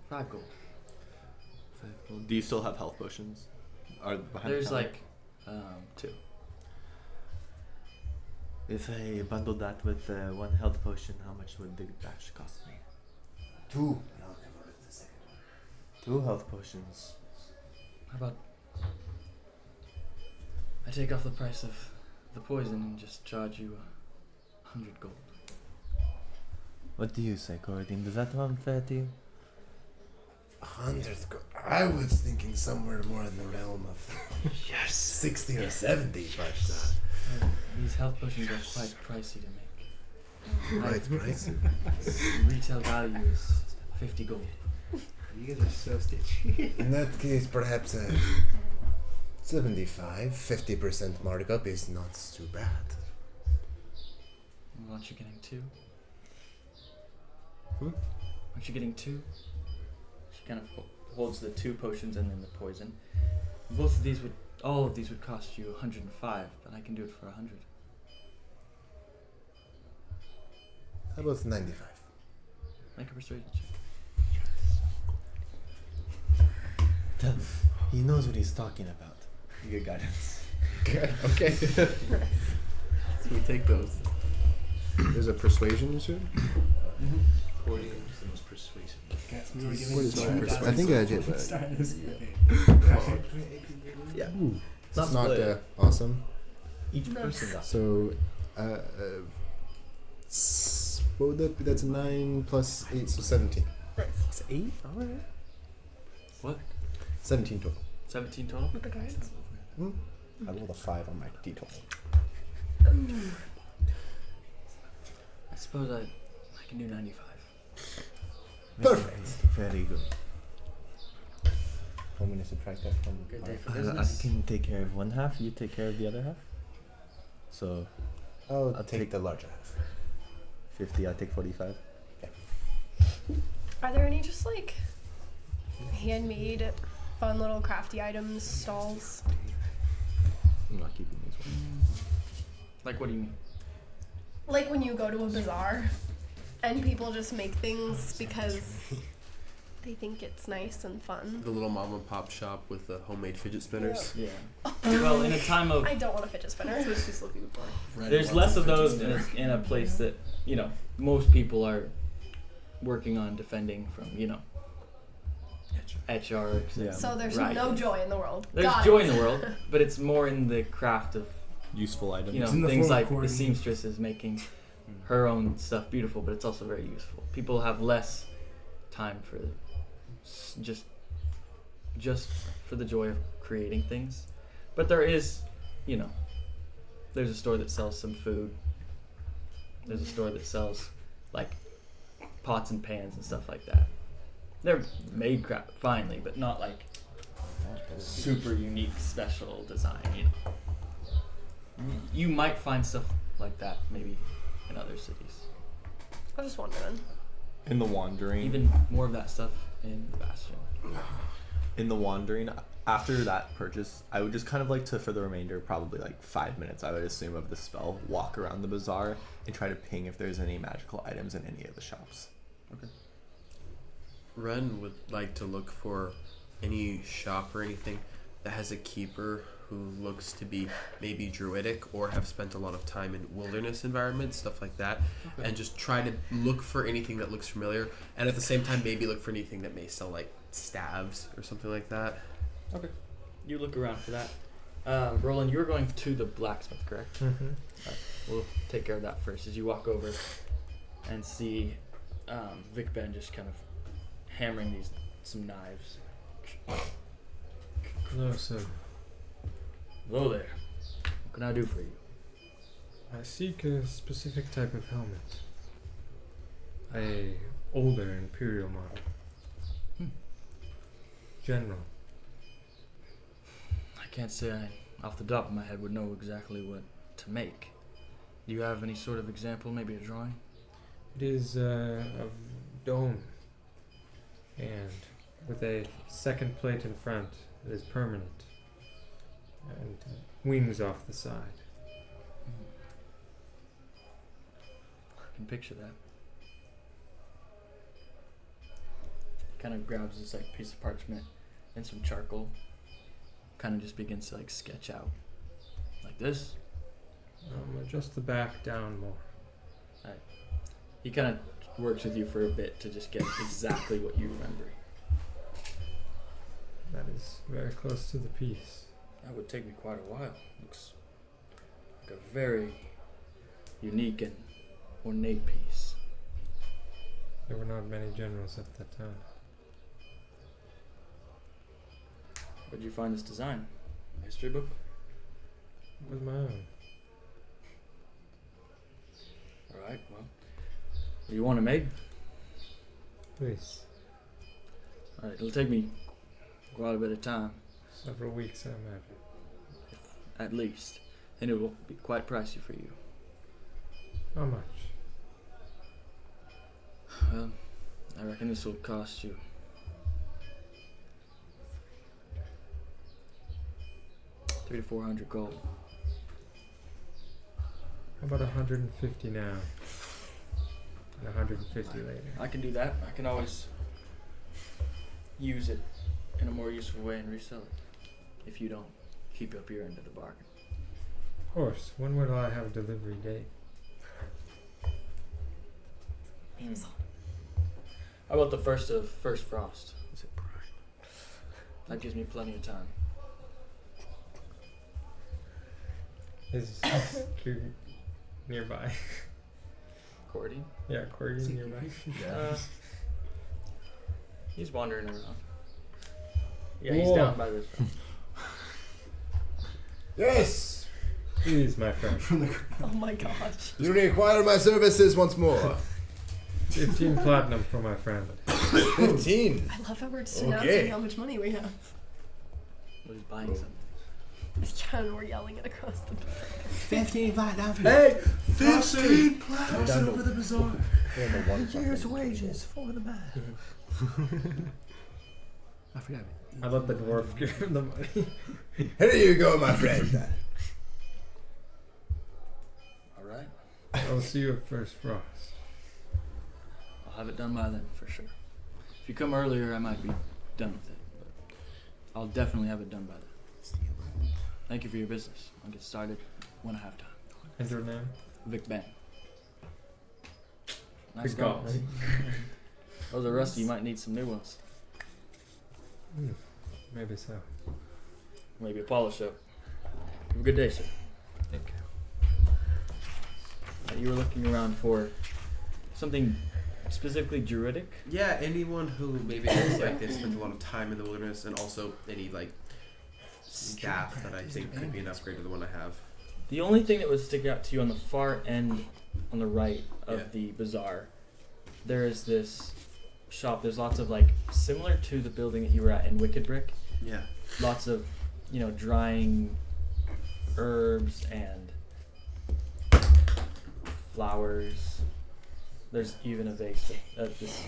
5 gold. 5 gold. Do you still have health potions? Are behind There's the counter? like 2. If I bundle that with one health potion, how much would the batch cost me? 2. 2 health potions. How about I take off the price of the poison and just charge you 100 gold? What do you say, Coradine? Does that sound fair to you? 100. I was thinking somewhere more in the realm of 60 or 70, but These health potions are quite pricey to make. right pricey. Retail value is 50 gold. You guys are so stitchy. In that case, perhaps 75, 50% markup is not too bad. Aren't you getting 2? Hmm? Aren't you getting 2? She kind of holds the 2 potions and then the poison. All of these would cost you 105, but I can do it for 100. How about 95? Make a persuasion check. He knows what he's talking about. You get guidance. Okay. So we take those. There's a persuasion, you said? Cordy is the most persuasive. What is that? I think I did that. Yeah. It's not awesome. Each person got. So, what would that be? That's 9 plus 8, so 17. It's 8? Alright. What? 17 total. 17 total? With the cards. I rolled a 5 on my d20. I suppose I can do 95. Perfect. Very good. Want me to subtract that from Good day for I business. can take care of one half, you take care of the other half. So, I'll I'll take take the larger half. 50, I'll take 45. Are there any just like handmade, fun little crafty items stalls? I'm not keeping these ones. Like, what do you mean? Like when you go to a bazaar and people just make things because they think it's nice and fun. The little mom and pop shop with the homemade fidget spinners. Yeah. Well, in a time of I don't want a fidget spinner. That's what she's looking for. there's less of those in a place that most people are working on defending from etch arts. Yeah. So there's Right. no joy in the world. There's Got joy it. in the world, but it's more in the craft of Useful items. in the things form of like the coordinates. seamstress is making her own stuff beautiful, but it's also very useful. People have less time for just for the joy of creating things. But there is, you know, there's a store that sells some food. There's a store that sells like pots and pans and stuff like that. They're made finely, but not like super unique, special design. You know, you might find stuff like that maybe in other cities. I was just wondering. In the wandering, Even more of that stuff in the Bastion. in the wandering, after that purchase, I would just kind of like to, for the remainder, probably like 5 minutes, I would assume, of the spell, walk around the bazaar and try to ping if there's any magical items in any of the shops. Ren would like to look for any shop or anything that has a keeper who looks to be maybe druidic or have spent a lot of time in wilderness environments, stuff like that, and just try to look for anything that looks familiar, and at the same time maybe look for anything that may sell like staves or something like that. Okay. You look around for that. Roland, you're going to the blacksmith, correct? Mm-hmm. Alright, we'll take care of that first. As you walk over and see Vic Ben just kind of hammering some knives. Hello, sir. Hello there. What can I do for you? I seek a specific type of helmet. A older Imperial model. General. I can't say I, off the top of my head, would know exactly what to make. Do you have any sort of example, maybe a drawing? It is of dome, and with a second plate in front that is permanent, and wings off the side. I can picture that. Kind of grabs this like piece of parchment and some charcoal. Kind of just begins to like sketch out like this. Just the back down more. He kind of works with you for a bit to just get exactly what you remember. That is very close to the piece. That would take me quite a while. Looks like a very unique and ornate piece. There were not many generals at that time. Where'd you find this design? A history book? It was my own. Alright, well. Do you want it made? Please. Alright, it'll take me quite a bit of time, Several weeks, I imagine. at least. And it will be quite pricey for you. How much? Well, I reckon this will cost you $300 to $400 gold. How about 150 now? And 150 later. I can do that. I can always use it in a more useful way and resell it. If you don't keep up your end of the bargain. Of course. When will I have a delivery date? How about the first frost? That gives me plenty of time. Is Q nearby? Cordy? Yeah, Corey's nearby. He's wandering around. Yeah, he's Whoa. down by this. Yes! Please, my friend. Oh my gosh. You require my services once more. 15 platinum for my friend. 15. I love how we're just Okay. announcing how much money we have. Well, he's buying something. And we're yelling it across the 15 platinum. Hey! 15 Toss it over the bazaar. Year's wages for the man. I forgot. I let the dwarf give him the money. Here you go, my friend. Alright. I'll see you at First Frost. I'll have it done by then, for sure. If you come earlier, I might be done with it. But I'll definitely have it done by then. Thank you for your business. I'll get started when I have time. And your name? Vic Ben. Nice Big golf. goggles. Those are rusty. You might need some new ones. Maybe so. Maybe a polish up. Have a good day, sir. Thank you. You were looking around for something specifically druidic? Yeah, anyone who maybe looks like they spent a lot of time in the wilderness, and also any like staff that I think could be an upgrade to the one I have. The only thing that would stick out to you on the far end, on the right of Yeah. the bazaar, there is this shop. There's lots of like similar to the building that you were at in Wicked Brick. Yeah. Lots of, drying herbs and flowers. There's even a vase, this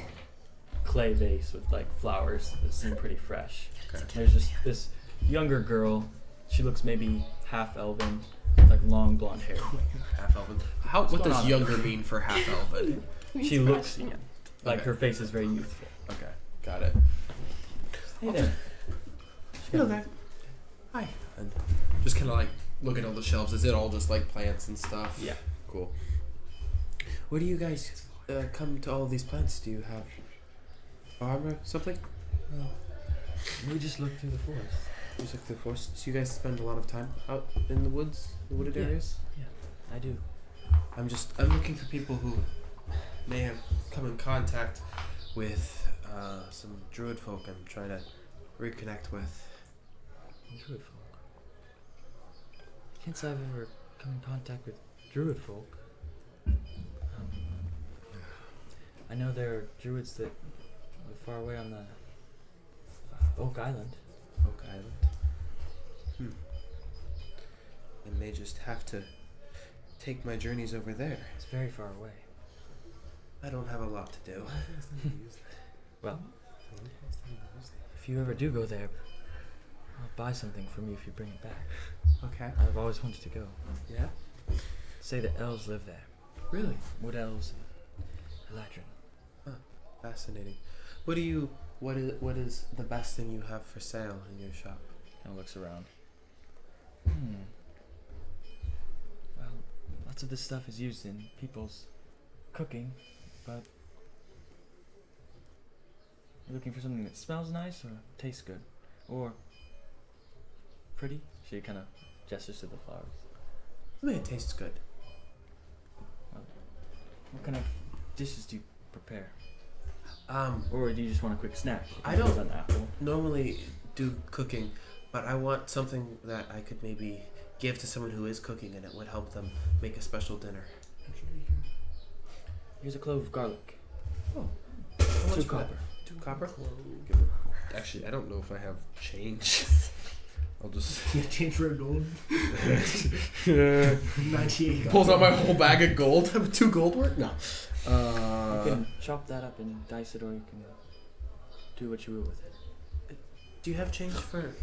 clay vase with like flowers that seem pretty fresh. Okay. There's just this younger girl. She looks maybe half elven, like long blonde hair. Half elven. What going does on? younger mean for half elven? She looks like Okay. her face is very youthful. Okay. Got it. Hey there. Hello there. Hi. And just kind of like look at all the shelves. Is it all just like plants and stuff? Yeah. Cool. Where do you guys come to all of these plants? Do you have a farm or something? We just looked through the forest. You just look through the forest. So you guys spend a lot of time out in the woods, the wooded Yeah. areas? I do. I'm looking for people who may have come in contact with some druid folk I'm trying to reconnect with. Druid folk. Can't say I've ever come in contact with druid folk. I know there are druids that live far away on the Oak Island. Oak Island. I may just have to take my journeys over there. It's very far away. I don't have a lot to do. Well, if you ever do go there, I'll buy something from you if you bring it back. Okay. I've always wanted to go. Yeah? Say the elves live there. Really? Wood elves and Eladrin. Fascinating. What is the best thing you have for sale in your shop? Kind of looks around. Well, lots of this stuff is used in people's cooking, but you're looking for something that smells nice or tastes good, or pretty. She kind of gestures to the flowers. I mean, it tastes good. What kind of dishes do you prepare, Um, or do you just want a quick snack? You I can don't- have an apple. normally do cooking, but I want something that I could maybe give to someone who is cooking and it would help them make a special dinner. Here's a clove of garlic. Oh, how much 2 for that? copper. 2 copper? Actually, I don't know if I have change. I'll just You change for a gold. 98. pulls out my whole bag of gold. 2 gold worth? No. You can chop that up and dice it, or you can do what you will with it. Do you have change for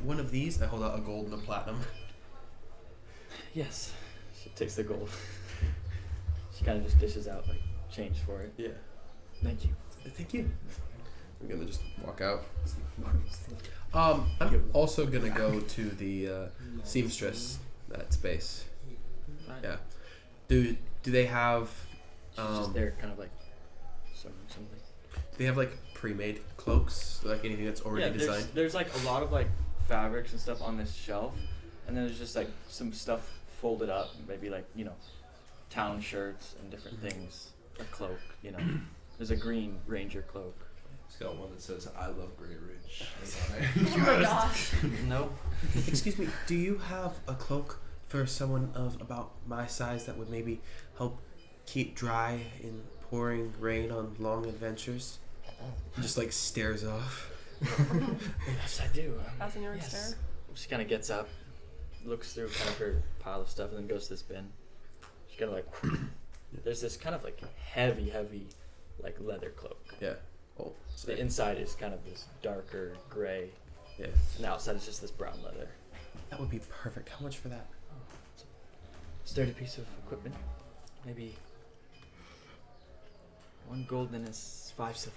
one of these? I hold out a gold and a platinum. Yes. She takes the gold. She kind of just dishes out like change for it. Yeah. Thank you. Thank you. I'm gonna just walk out. I'm also gonna go to the seamstress, that space. Yeah. Do they have She's just there, kind of like sewing something. do they have like pre-made cloaks, like anything that's already there's, designed? there's like a lot of like fabrics and stuff on this shelf, and then there's just like some stuff folded up, maybe like town shirts and different things. A cloak, There's a green ranger cloak. It's got one that says "I love Greyridge." Oh my gosh. No. Excuse me, do you have a cloak for someone of about my size that would maybe help keep dry in pouring rain on long adventures? He just like stares off. Yes, I do. Passing your yes. stare. She kind of gets up, looks through kind of her pile of stuff, and then goes to this bin. She kind of like, there's this kind of like heavy, like leather cloak. Yeah. Oh. The inside is kind of this darker gray, Yeah. and the outside is just this brown leather. That would be perfect. How much for that? It's a sturdy piece of equipment. Maybe 1 gold and it's 5 silver.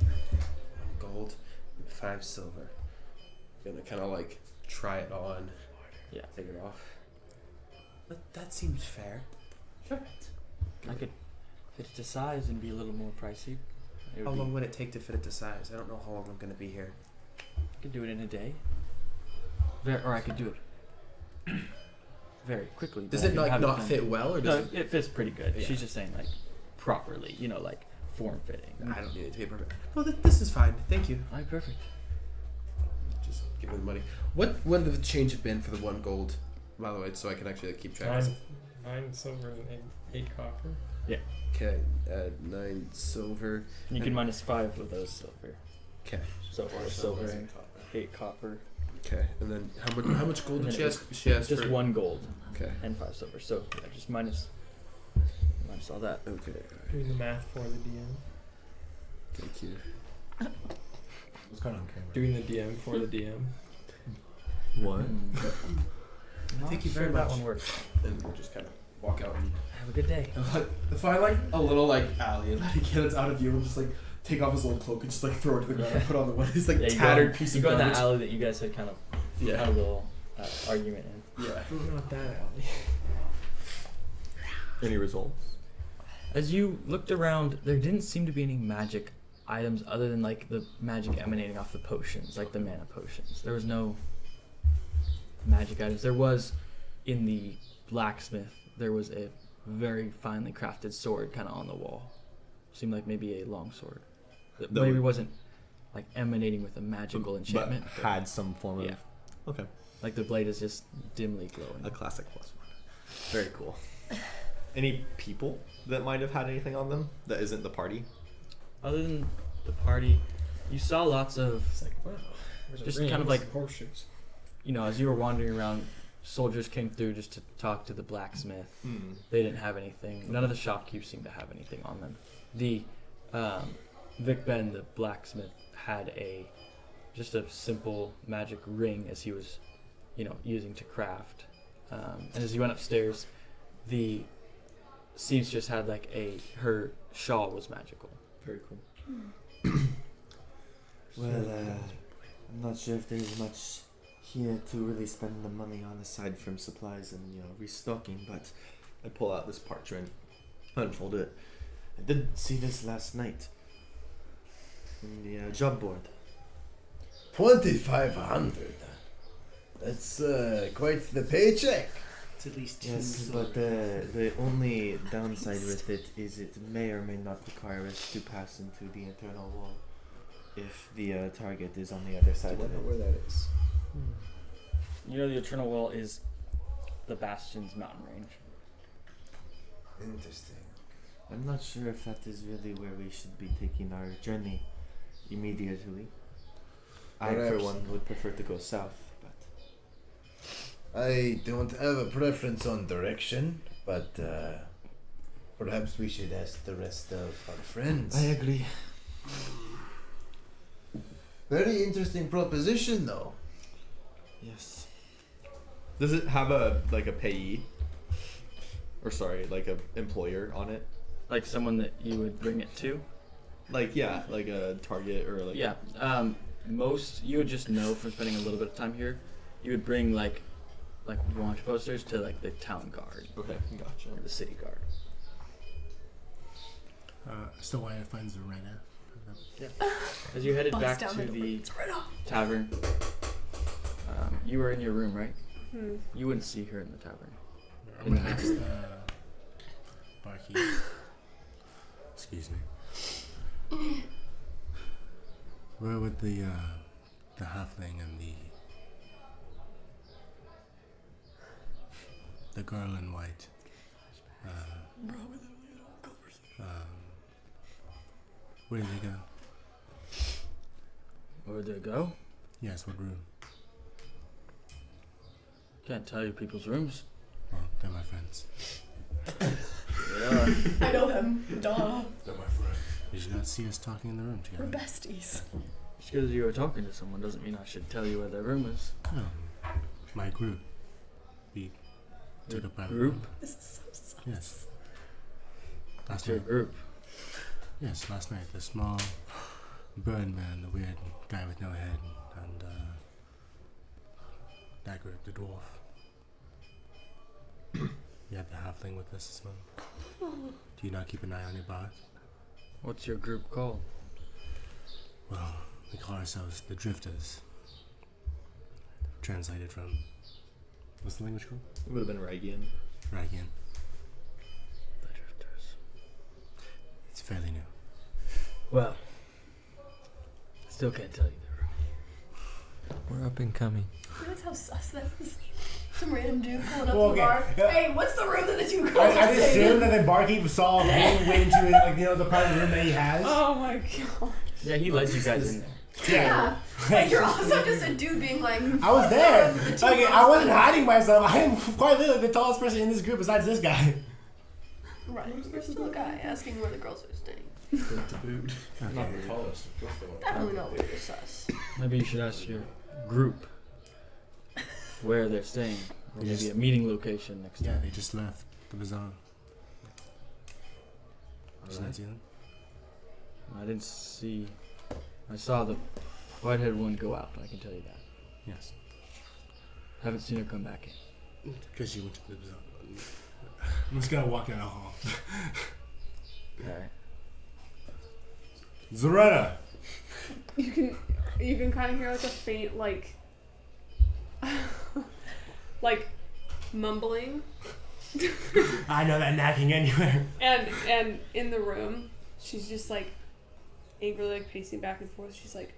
1 gold, 5 silver. Gonna kind of like try it on. Yeah. Take it off. That seems fair. I could fit it to size and be a little more pricey. It How would long would it take to fit it to size? I don't know how long I'm gonna be here. I could do it in a day. Or I could do it very quickly. Does but I it could like have not done- fit well, or No, does it fits pretty good. Yeah. She's just saying like properly, like form fitting. it? I don't need it to be perfect. No, this is fine. Thank you. Alright, perfect. Just give me the money. What would the change have been for the 1 gold? By the way, so I can actually keep track. of 9 silver and 8 copper. Okay, 9 silver. You can minus 5 of those silver. Okay. So 4 silver and 8 copper. Okay, and then how much gold And did then she ask? She asked Just for 1 gold Okay. and 5 silver. So yeah, just minus all that. Okay. Doing the math for the DM. Thank you. What's going on, Kramer? Doing the DM for the DM. What? Thank you very That much. one works. And we'll just kind of walk out and Have a good day. find like a little like alley and like get it out of view and just like take off his old cloak and just like throw it to the ground and put on the one his like Yeah, tattered piece you of go in garbage. that alley that you guys had kind of had a little argument in. Yeah. Not that alley. Any results? As you looked around, there didn't seem to be any magic items other than like the magic emanating off the potions, like the mana potions. There was no magic items. There was in the blacksmith, there was a very finely crafted sword kind of on the wall. Seemed like maybe a long sword. That That maybe would- wasn't like emanating with a magical enchantment. But had some form of. Yeah. Okay. Like the blade is just dimly glowing. A classic +1. Very cool. Any people that might have had anything on them that isn't the party? Other than the party, you saw lots of, It's like, wow. There's a Just ring kind of with like- some horseshoes. you know, as you were wandering around, soldiers came through just to talk to the blacksmith. They didn't have anything. None of the shopkeepers seemed to have anything on them. The Vic Ben, the blacksmith, had just a simple magic ring as he was, using to craft. And as he went upstairs, the seamstress had like her shawl was magical. Very cool. Well, I'm not sure if there's much here to really spend the money on aside from supplies and restocking, but I pull out this parchment, unfold it. I did see this last night in the job board. 2,500. That's quite the paycheck. It's at least yes, but the only downside with it is it may or may not require us to pass into the internal wall if the target is on the other side of it. where that is. You know, the Eternal Wall is the Bastion's mountain range. Interesting. I'm not sure if that is really where we should be taking our journey immediately. I, for Perhaps. one, would prefer to go south, but I don't have a preference on direction, but perhaps we should ask the rest of our friends. I agree. Very interesting proposition, though. Yes. Does it have a payee? Or sorry, like a employer on it? Like someone that you would bring it to? Like a target or like Yeah. Most you would just know from spending a little bit of time here. You would bring like launch posters to like the town guard Okay, gotcha. or the city guard. So why find Zorena? As you headed Bust back down to the door. the tavern, you were in your room, right? Hmm. You wouldn't see her in the tavern. I'm gonna ask the barkeep. Excuse me. Where would the halfling and the girl in white? Where did they go? Where would they go? Yes, what room? Can't tell you people's rooms. Well, they're my friends. Yeah. I know them. Duh. They're my friends. Did you not see us talking in the room We're together? besties. Just because you were talking to someone doesn't mean I should tell you where their room is. No. My group. We took Your a private group? room. This is so sus. Yes. That's Last your night. group. Yes, last night. The small bird man, the weird guy with no head, and that group, the dwarf. You had the halfling with us as well. Do you not keep an eye on your bars? What's your group called? Well, we call ourselves the Drifters. Translated from... What's the language called? It would have been Rygian. Ragian. The Drifters. It's fairly new. Well, still can't tell you their room. We're up and coming. You realize how sus that is? Some random dude pulling up Well, to the okay, bar. yeah. Hey, what's the room that the two girls I are just staying assumed in? that the barkeep saw him went into like the private room that he has. Oh my god. Yeah, he lets you guys in there. Yeah. Like, you're also just a dude being like, I was there. Like, I wasn't hiding myself. I am quite literally the tallest person in this group besides this guy. right, you're still a guy asking where the girls are staying. Good to boot. Not the tallest. Just the one. Definitely not weird or sus. Maybe you should ask your group where they're staying. Or They maybe just- a meeting location next Yeah, time. they just left the bazaar. Did you not see them? I didn't see. I saw the white-headed one go out. I can tell you that. Yes. Haven't seen her come back in. Because she went to the bazaar. I'm just gonna walk down the hall. All right. Zoretta! You can kind of hear like a faint like mumbling, I know that knocking anywhere. and in the room she's just like angrily like pacing back and forth. She's like,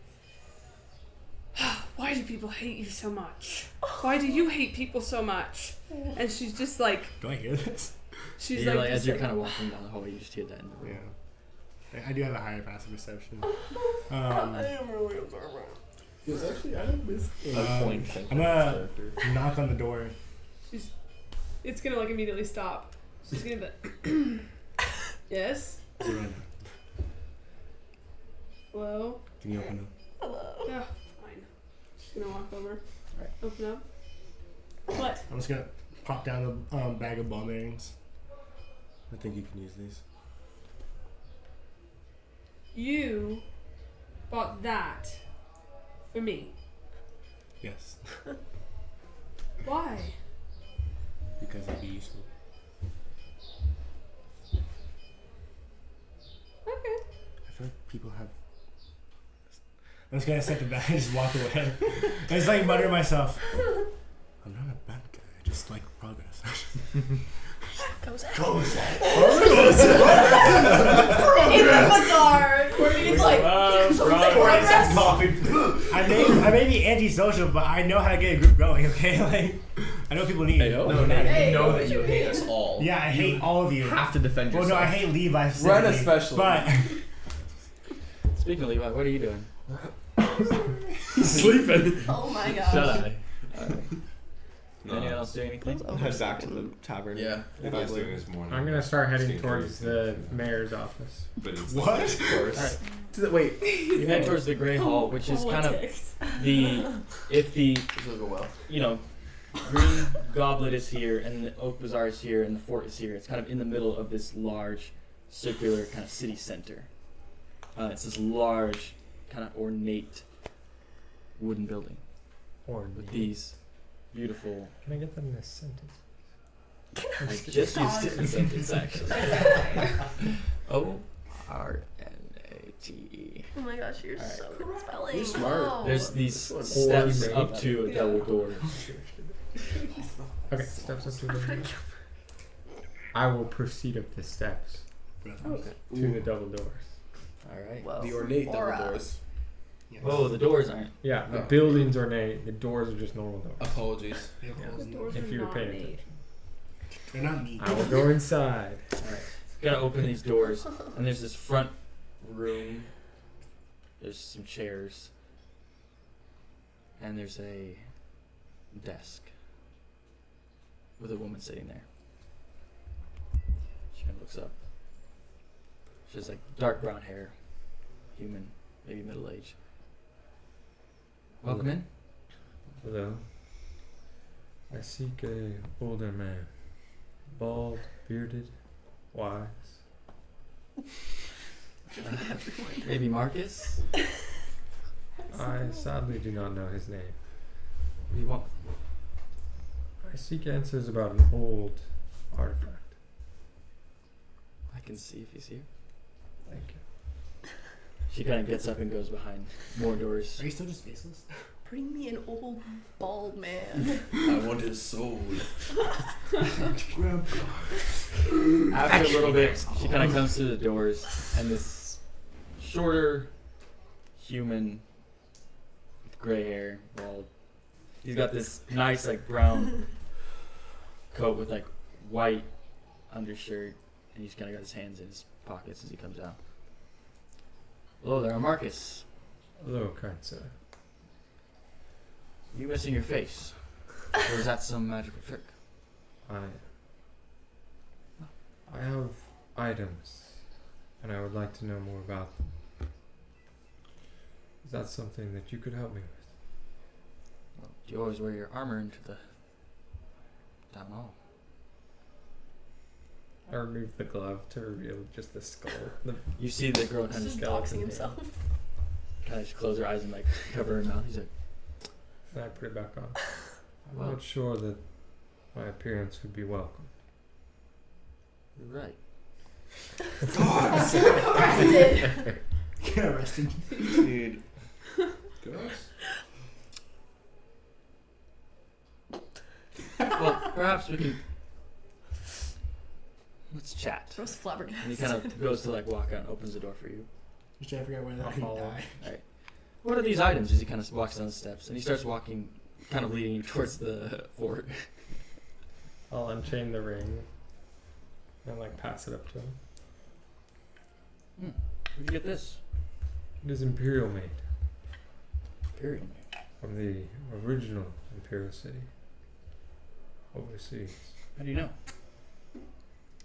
why do people hate you so much? Why do you hate people so much? And she's just like, Do I hear this? she's You're like, just as you're like, kind of walking down the hallway, you just hear that in the room. Yeah. I do have a higher passive perception. I am really observant. It's actually, I don't miss I'm gonna knock on the door. it's gonna like immediately stop. She's gonna be yes, Zoretta, hello. can you open up? Hello. Yeah, fine. She's gonna walk over. Alright. Open up. What? I'm just gonna pop down a bag of ball bearings. I think you can use these. You bought that for me. Yes. Why? Because it'd be useful. Okay. I feel like people have. I'm just gonna set the bag and just walk away. I just like mutter to myself. I'm not a bad guy. I just like progress. Goes out. Goes In the bazaar. It's like, progress. I may be antisocial, but I know how to get a group going. Okay, like I know what people need. No, Nate, Hey, you know what that you you hate mean? us all. Yeah, I hate all of you. You have to defend Well, yourself. no, I hate Levi. Ren specifically, especially. But Speaking of Levi, what are you doing? He's sleeping. Oh my gosh. Shut eye. Anyone else do anything? Head back to the tavern. Yeah, Levi's doing his morning. I'm gonna start heading Stinker. towards the mayor's office. But it's What? Of course. Alright. Wait, you head towards the Grey Hall, which is kind of the you know, Green Goblet is here, and the Oak Bazaar is here, and the fort is here. It's kind of in the middle of this large, circular kind of city center. It's this large, kind of ornate wooden building Or with these beautiful. Can I get that in a sentence? I just used it in a sentence actually. O-R-N-A-T-E. Oh my gosh, you're Alright. so good at spelling. You're smart. Wow. There's these steps Ornate. up to a double door. Okay, steps up to the I will proceed up the steps Okay. to the double doors. All right. Whoa. The ornate double Aura. doors. Yes. Whoa, the doors aren't. Yeah, the Oh. building's ornate, the doors are just normal doors. Apologies. They're Yeah. closed. The doors If are you were not paying made. attention. They're not neat. I will go inside. All right. Gotta open these doors, and there's this front room. There's some chairs, and there's a desk with a woman sitting there. She kind of looks up. She has like dark brown hair, human, maybe middle age. Welcome in. Hello. I seek a older man. Bald, bearded, wise. Maybe Marcus. I sadly do not know his name. What do you want? I seek answers about an old artifact. I can see if he's here. Thank you. She kind of gets up and goes behind more doors. Are you still just faceless? Bring me an old bald man. I want his soul. After a little bit, she kind of comes to the doors, and this shorter human, gray hair, bald. He's got this nice like brown coat with like white undershirt, and he's kind of got his hands in his pockets as he comes out. Hello there, I'm Marcus. Hello, kind sir. You missing your face? Or is that some magical trick? I have items, and I would like to know more about them. Is that something that you could help me with? Well, do you always wear your armor into the town hall? I removed the glove to reveal just the skull. You see the girl kind of Just skeleton doxing himself. kind of just close her eyes and like cover her mouth. He's like, And I put it back on. I'm Well- not sure that my appearance would be welcome. you're right. Arrested. Get arrested. Dude. Well, perhaps we can. Let's chat. Rose flabbergasted. And he kind of goes to like walk out and opens the door for you. Just trying to figure out where I'll that follow. die. What are these items? As he kind of walks down the steps and he starts walking, kind of leading you towards the fort. I'll unchain the ring and like pass it up to him. Where'd you get this? It is Imperial made Imperial. from the original Imperial city overseas. How do you know?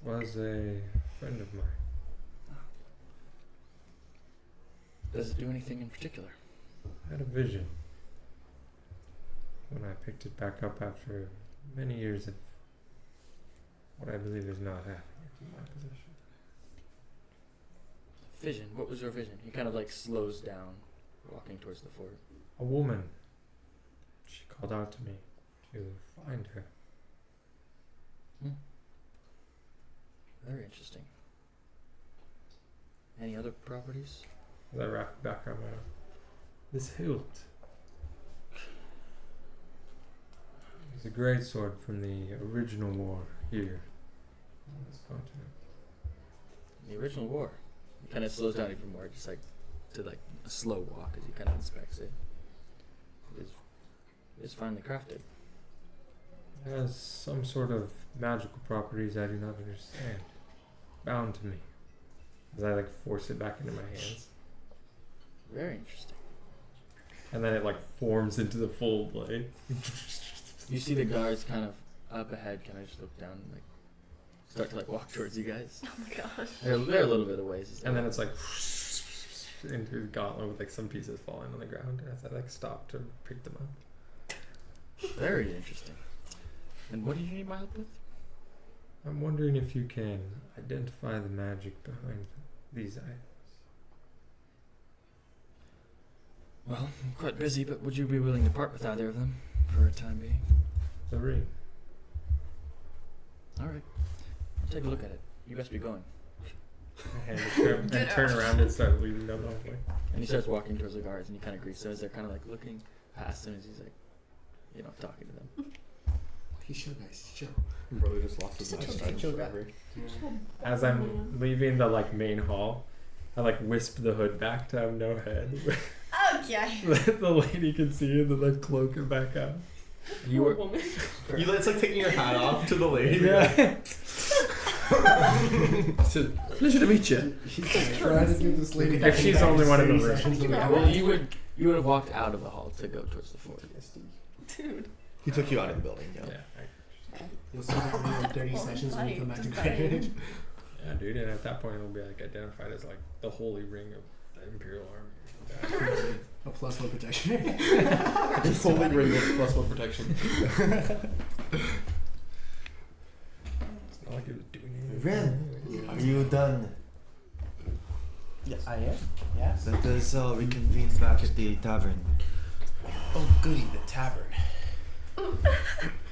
Was a friend of mine. Does it do anything in particular? I had a vision when I picked it back up after many years of what I believe is not happening in my possession. Vision. What was your vision? He kind of like slows down, walking towards the fort. A woman. She called out to me to find her. Very interesting. Any other properties? As I wrap it back around my arm. This hilt is a great sword from the original war here on this continent. The original war. He kind of slows down even more, just like to like a slow walk as he kind of inspects it. It's finely crafted. It has some sort of magical properties I do not understand. Bound to me. As I like force it back into my hands. Very interesting. And then it like forms into the full blade. You see the guards kind of up ahead, kind of just look down and like start to like walk towards you guys. Oh my gosh. They're a little bit of ways. And then it's like into his gauntlet with like some pieces falling on the ground as I like stop to pick them up. Very interesting. And what do you need my help with? I'm wondering if you can identify the magic behind these items. Well, I'm quite busy, but would you be willing to part with either of them for a time being? The ring. All right. I'll take a look at it. You best be going. I hand it to him and turn around and start leading down the hallway. And he starts walking towards the guards, and he kind of greets them as they're kind of like looking past him as he's like, talking to them. He's chill, guys. He's chill. Brother just lost his Such life a time chill guy. forever. As I'm leaving the like main hall, I like wisp the hood back to have no head. Okay. The lady can see it and then like cloak it back up. You were woman. It's like taking your hat off to the lady. Yeah. Pleasure to meet you. Trying to give this lady. If she's the only one in the room. yeah, well, you would have walked out of the hall to go towards the fort. Dude. He took you out of the building, yeah. You'll see that in 30 sessions when you come back to Greyridge. Yeah, dude, and at that point it'll be like identified as like the holy ring of the Imperial Army. A +1 protection. Holy ring with +1 protection. It's not like it was doing anything. Ren, are you done? Yes. I am. Yes. Let us all reconvene back at the tavern. Oh, goody, the tavern.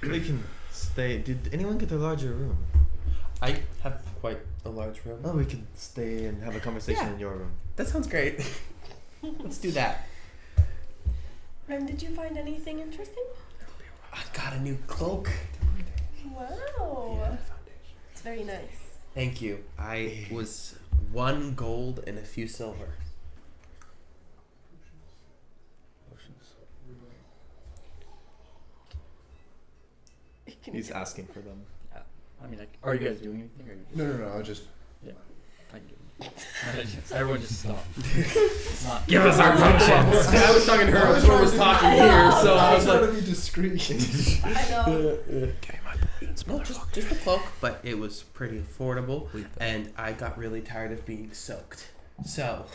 We can stay. Did anyone get a larger room? I have quite a large room. Oh, we can stay and have a conversation Yeah. in your room. That sounds great. Let's do that. Ren, did you find anything interesting? I got a new cloak. Wow. It's very nice. Thank you. I was 1 gold and a few silver. Potions. Can He's you asking for them. I mean, like, are you guys doing anything? Or No. I was just. I can do it. Everyone just stop. It's not. Give us our functions. I was talking to her. Tor was talking here, so I was like, to be discreet. I know. well, just a cloak, but it was pretty affordable, and I got really tired of being soaked. So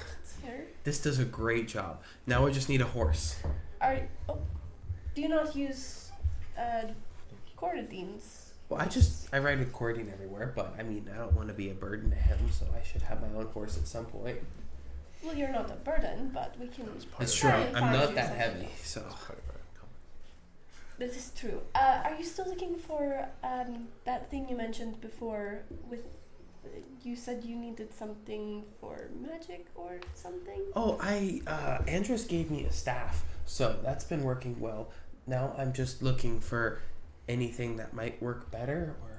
Here. this does a great job. Now I just need a horse. Do you not use Corradines? Well, I ride with Cordine everywhere, but I mean, I don't want to be a burden to him, so I should have my own horse at some point. Well, you're not a burden, but we can. It's true. try and I'm find not you that something heavy, else. so. This is true. Are you still looking for that thing you mentioned before? With you said you needed something for magic or something. Oh, Andrus gave me a staff, so that's been working well. Now I'm just looking for anything that might work better or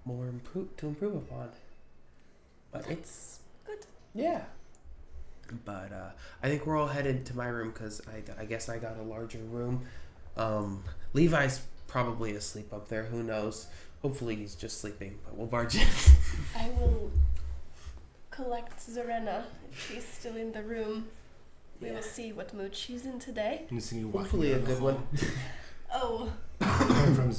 more to improve upon. But it's good. Yeah. But I think we're all headed to my room because I guess I got a larger room. Levi's probably asleep up there. Who knows? Hopefully he's just sleeping, but we'll barge in. I will collect Zarena if she's still in the room. We will see what mood she's in today. I'm just gonna walk Hopefully a down the good hall. one. Oh, From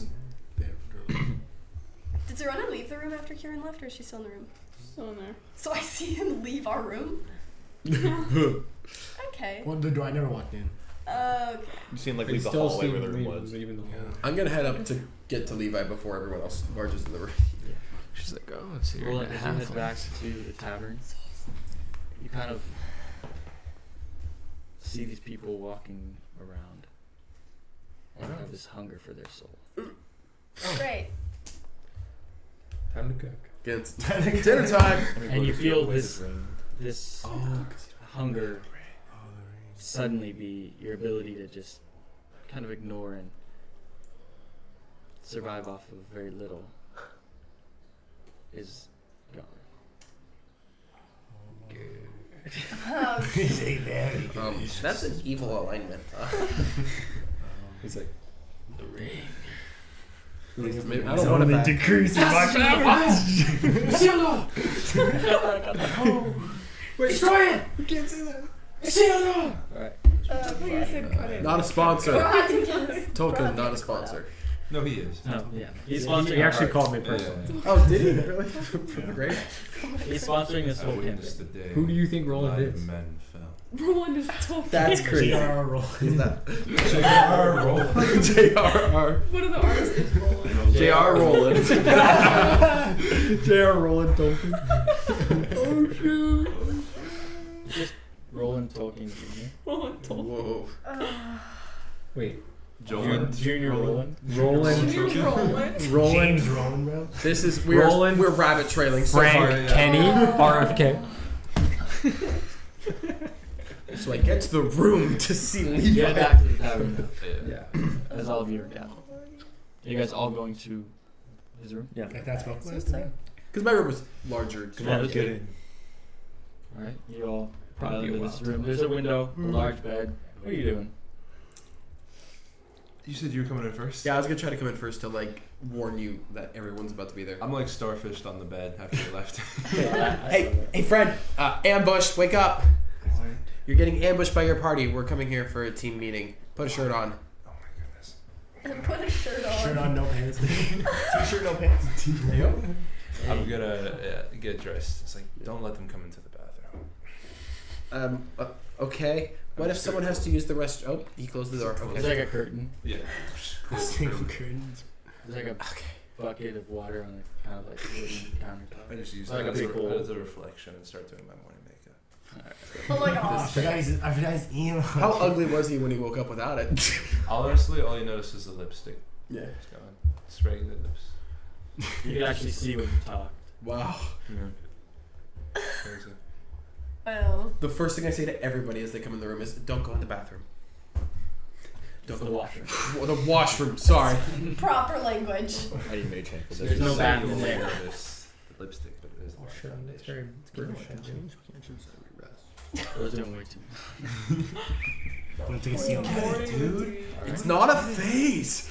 there. did Zarena leave the room after Kieran left, or is she still in the room? Still in there. So I see him leave our room. Okay. Well, the door, I never walked in. Okay. You seem like They leave the still hallway seem where the room leaving- was. leaving the hall. I'm gonna head up to get to Levi before everyone else barges in the room. She's like, oh, let's see. Well, as you head back to the tavern, you kind of see these people walking around and have this hunger for their soul. Great. Time to cook. Get dinner time. And you feel this Oh, hunger suddenly be your ability to just kind of ignore and survive off of very little is gone. Very good. that's an evil alignment. He's like, The ring. Maybe, I don't want to decreasing my Wait, destroy it! You can't say that. Alright. You said cut it. Not a sponsor. Yes. Token, not a sponsor. No, he is. No, yeah. He's sponsoring He actually our called me Yeah, personally. yeah. Oh, did he? Really? Great. arts. He's sponsoring this I whole witnessed campaign. the day. Who do you think Roland live is? men fell. Roland is told. That's crazy. J.R.R. Roland. Who's that? J.R.R. Roland. J.R.R. One of the artists is Roland. J.R. Roland. J.R. Roland Tolkien. Oh, shoot. Just Roland Tolkien Jr. Roland told. Whoa. Wait. Junior Roland. Roland. Roland. Roland. Roland, bro. This is Roland, we're rabbit trailing so Frank, hard. Kenny, RFK. So I get to the room to see Levi. Get back to the tavern Yeah. now, as all of you are gathered. Are you guys all going to his room? Yeah. Like that's what Seems so. Because my room was larger. Yeah, let's get in. Alright, you all pile into this room. There's a window, a large bed. What are you doing? You said you were coming in first? Yeah, I was gonna try to come in first to like warn you that everyone's about to be there. I'm like starfished on the bed after you left. Hey, Fred, ambush, wake up. You're getting ambushed by your party. We're coming here for a team meeting. Put a shirt on. Oh my goodness. And put a shirt on. Shirt on, no pants. T-shirt, no pants. Yep. I'm gonna get dressed. It's like, don't let them come into the bathroom. Okay. What if someone has to use the rest? Oh, he closed the door. There's Okay. like a curtain. Yeah. Single curtains. There's like a bucket of water on a kind of like wooden countertop. I just use Like that a as big bowl. as a reflection and start doing my morning makeup. Oh my gosh. I forgot his email. How ugly was he when he woke up without it? Honestly, all you notice is the lipstick. Yeah. It's gone. It's regular lips. You can actually see when you talk. Wow. Yeah. Crazy. Well, The first thing I say to everybody as they come in the room is, "Don't go in the bathroom." Don't the washroom. The washroom. Sorry. proper language. I need mage hand for this. There's no Just bath you in only there. notice the lipstick, but it is the foundation. Those doing way too much. Want to take a seat on that, dude? It's not a phase.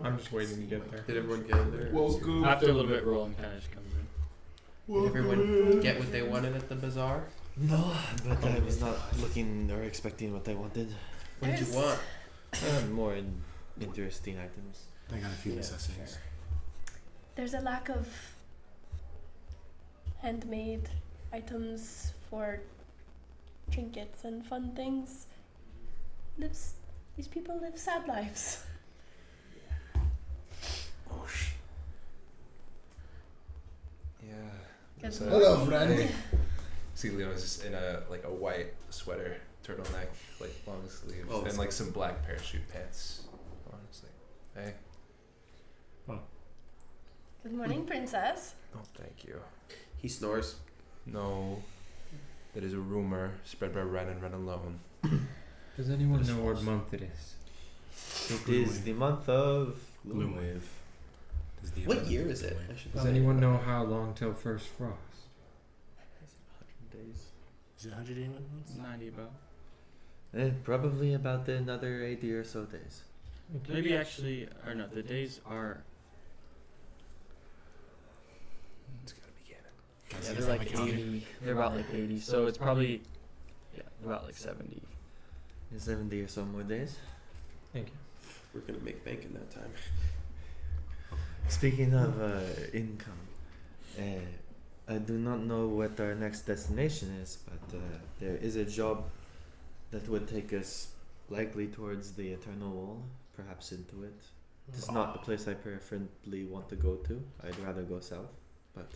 I'm just waiting to get there. Did everyone get there? Welcome. After a little bit, rolling kind of just comes in. Did everyone get what they wanted at the bazaar? No, but I was not looking or expecting what I wanted. What did you want? More interesting items. I got a few Yeah, necessities. fair. There's a lack of handmade items for trinkets and fun things. These people live sad lives. Yeah. Good So- Hello, friend. See, Leo's just in a white sweater, turtleneck, like long sleeves, Oh, and that's like cool. some black parachute pants. Honestly, hey, Good morning, princess. oh thank you. He snores. No, that is a rumor spread by Ren and Ren alone. Does anyone know what month it is? It is the month of Gloomwave. Gloomwave. What year is it? I should Does probably- anyone know how long till first frost? 100 days. Is it 181 months? 90 about. Probably about another 80 or so days. Maybe actually, or no, the days are. It's gotta be canon. Guys, Yeah, you they're guys like have a 80. They're about like 80. So it's probably, yeah, about like 70. 70 or so more days. Thank you. We're gonna make bank in that time. Speaking of income, I do not know what our next destination is, but there is a job that would take us likely towards the Eternal Wall, perhaps into it. This is not the place I preferably want to go to. I'd rather go south, but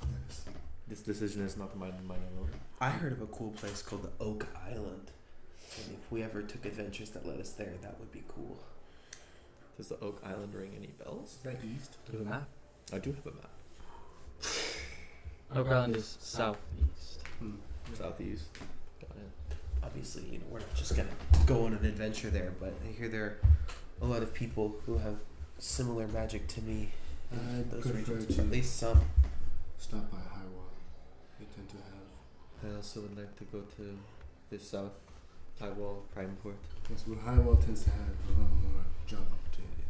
Nice. this decision is not mine alone. I heard of a cool place called the Oak Island, and if we ever took adventures that led us there, that would be cool. Does the Oak Island ring any bells? Is that east? Do a map. I do have a map. Oak Island is southeast. Southeast. Got it. Obviously, you know, we're not just gonna go on an adventure there, but I hear there are a lot of people who have similar magic to me in I'd those prefer regions. to- At least some. Stop by High Wall. They tend to have. I also would like to go to the south High Wall Prime Port. Yes, well, High Wall tends to have a lot more job opportunity.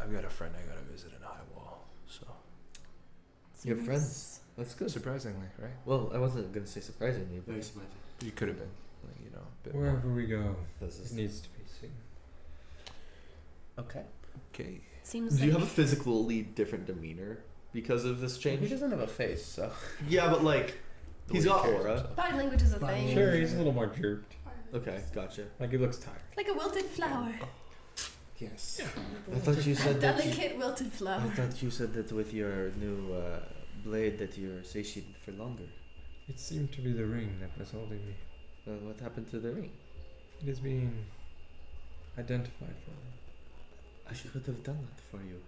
I've got a friend I gotta visit in High Wall, so Your friends. That's good. surprisingly, right? Well, I wasn't gonna say surprisingly, but Very smart. You could have been, like, you know, a bit more. Wherever we go, this it is. needs to be seen. Okay. Okay. Seems Do you like have a physically different demeanor because of this He change? doesn't have a face, so. Yeah, but like The he's way he got carries aura. himself. body language is a Body thing. Sure, he's a little more jerked. Okay, gotcha. Like he looks tired. Like a wilted flower. Yes. I thought you A said that. delicate wilted flower. I thought you said that with your new blade that you're satiated for longer. It seemed to be the ring that was holding me. What happened to the ring? It is being identified for me. I could have done that for you.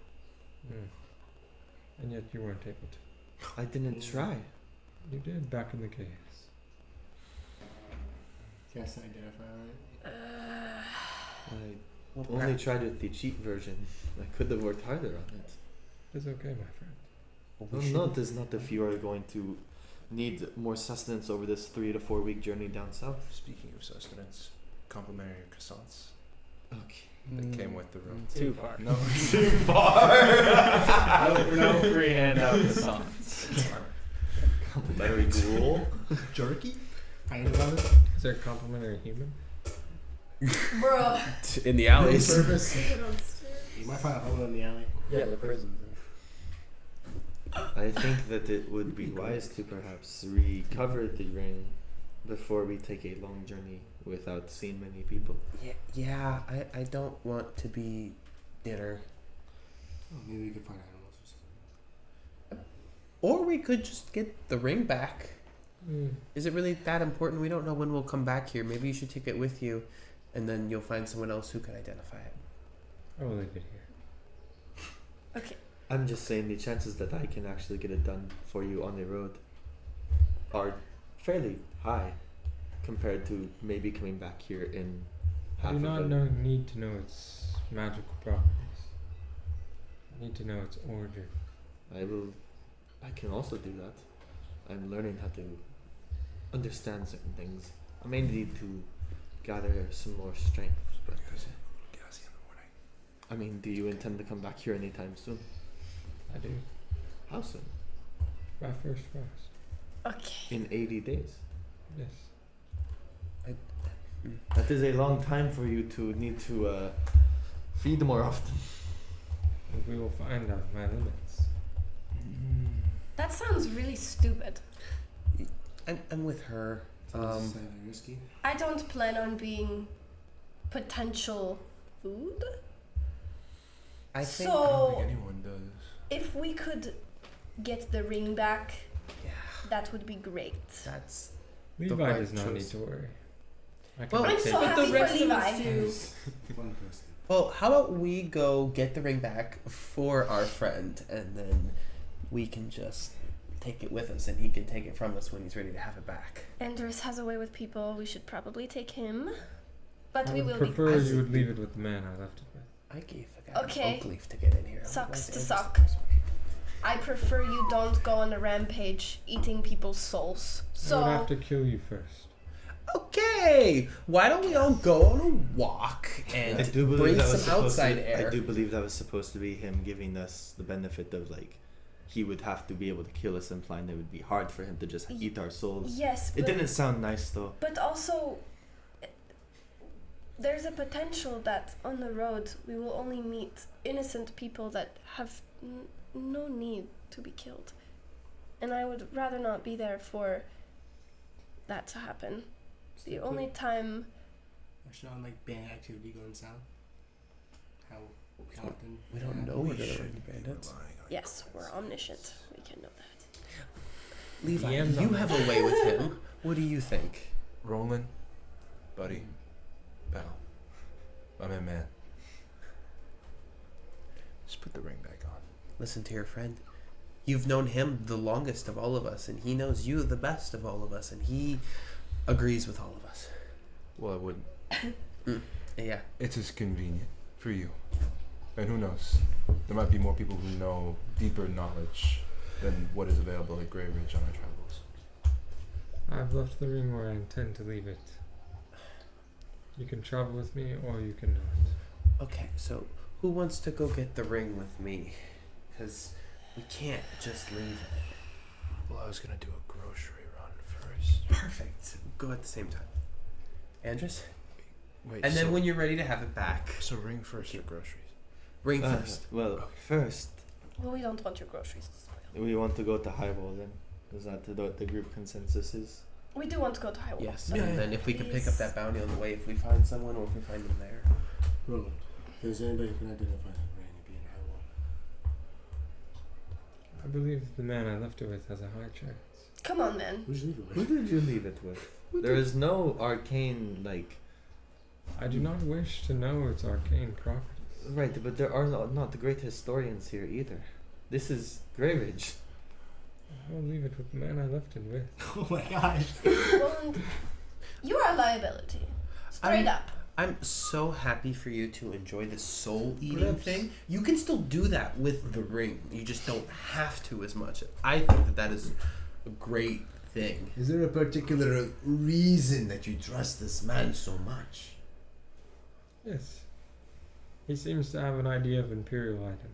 And yet you weren't able to. I didn't try. You did back in the caves. Yes, identify right. I only tried with the cheap version. I could have worked harder on it. It's okay, my friend. No, it is not if you are going to need more sustenance over this 3 to 4 week journey down south. Speaking of sustenance, complimentary croissants Okay. that came with the room. Too far. No, No free handout to songs. Complimentary gruel. Jerky? Kind of on it. Is there a complimentary human? Bruh. In the alleys. Service. Take it on stairs. You might find a hole in the alley. Yeah, the prison. I think that it would be wise to perhaps recover the ring before we take a long journey without seeing many people. Yeah, I don't want to be dinner. Oh, maybe we could find animals or something. Or we could just get the ring back. Mm. Is it really that important? We don't know when we'll come back here. Maybe you should take it with you, and then you'll find someone else who can identify it. I will leave it here. Okay. I'm just saying the chances that I can actually get it done for you on the road are fairly high compared to maybe coming back here in I half do not of it. need to know its magical properties. I need to know its origin. I can also do that. I'm learning how to understand certain things. I may need to gather some more strength, but Gassy in the morning. I mean, do you intend to come back here anytime soon? I do. How soon? My first frost. Okay. In 80 days. Yes. That is a long time for you to need to feed more often. And we will find out my limits. That sounds really stupid. I'm with her. Slightly risky. I don't plan on being potential food. I think. I don't So, think anyone does. if we could get the ring back, Yeah, that would be great. that's. Levi right does not need choice. to worry. I Well, I'm take so But happy the for rest of us Levi. do. Fun person. Well, how about we go get the ring back for our friend, and then we can just take it with us, and he can take it from us when he's ready to have it back. Andres has a way with people. We should probably take him. But I we would will prefer I you would leave it with the man I left it with. I gave the guy Okay. an oak leaf to get in here. Sucks Why is to Andrews suck. the first one? I prefer you don't go on a rampage eating people's souls. I would have So, to kill you first. Okay, why don't we all go on a walk and I do believe breathe that was some supposed outside to, air? I do believe that was supposed to be him giving us the benefit of like he would have to be able to kill us, implying that it would be hard for him to just eat our souls. yes, It but, didn't sound nice though. but also, there's a potential that on the road we will only meet innocent people that have no need to be killed. And I would rather not be there for that to happen. The only time Should on like band activity going south? How often? We don't know we're gonna run bandits. yes, we're omniscient. We can know that. Levi, DM's you on have a way with him. What do you think? Roland, buddy, pal, my man. Just put the ring back on. Listen to your friend. You've known him the longest of all of us, and he knows you the best of all of us, and he agrees with all of us. Well, I wouldn't. Yeah. It's just convenient for you. And who knows? There might be more people who know deeper knowledge than what is available at Greyridge on our travels. I've left the ring where I intend to leave it. You can travel with me or you cannot. Okay, so who wants to go get the ring with me? Because we can't just leave it. Well, I was gonna do a grocery run first. Perfect. Go at the same time. Andres? Wait, And then so, when you're ready to have it back, so ring first or groceries? ring first. Well, first Well, we don't want your groceries to spoil. we want to go to Highwall then. Is that what the group consensus is? We do want to go to Highwall. Yes, Yeah, and yeah. then if we can pick up Please. that bounty on the way, if we find someone or if we find them there. Roland, if there's anybody who can identify that ring, it'd be in Highwall. I believe the man I left it with has a high chance. Come on, man. Who'd you leave it Who with? did you leave it with? There is no arcane like I do not wish to know its arcane properties. right, but there are not the great historians here either. This is Greyridge. I will leave it with the man I left it with. Oh my gosh. Roland, you are a liability. Straight up. I'm so happy for you to enjoy this soul eating Perhaps. thing. You can still do that with the ring. You just don't have to as much. I think that that is a great thing. Is there a particular reason that you trust this man so much? Yes. He seems to have an idea of imperial items.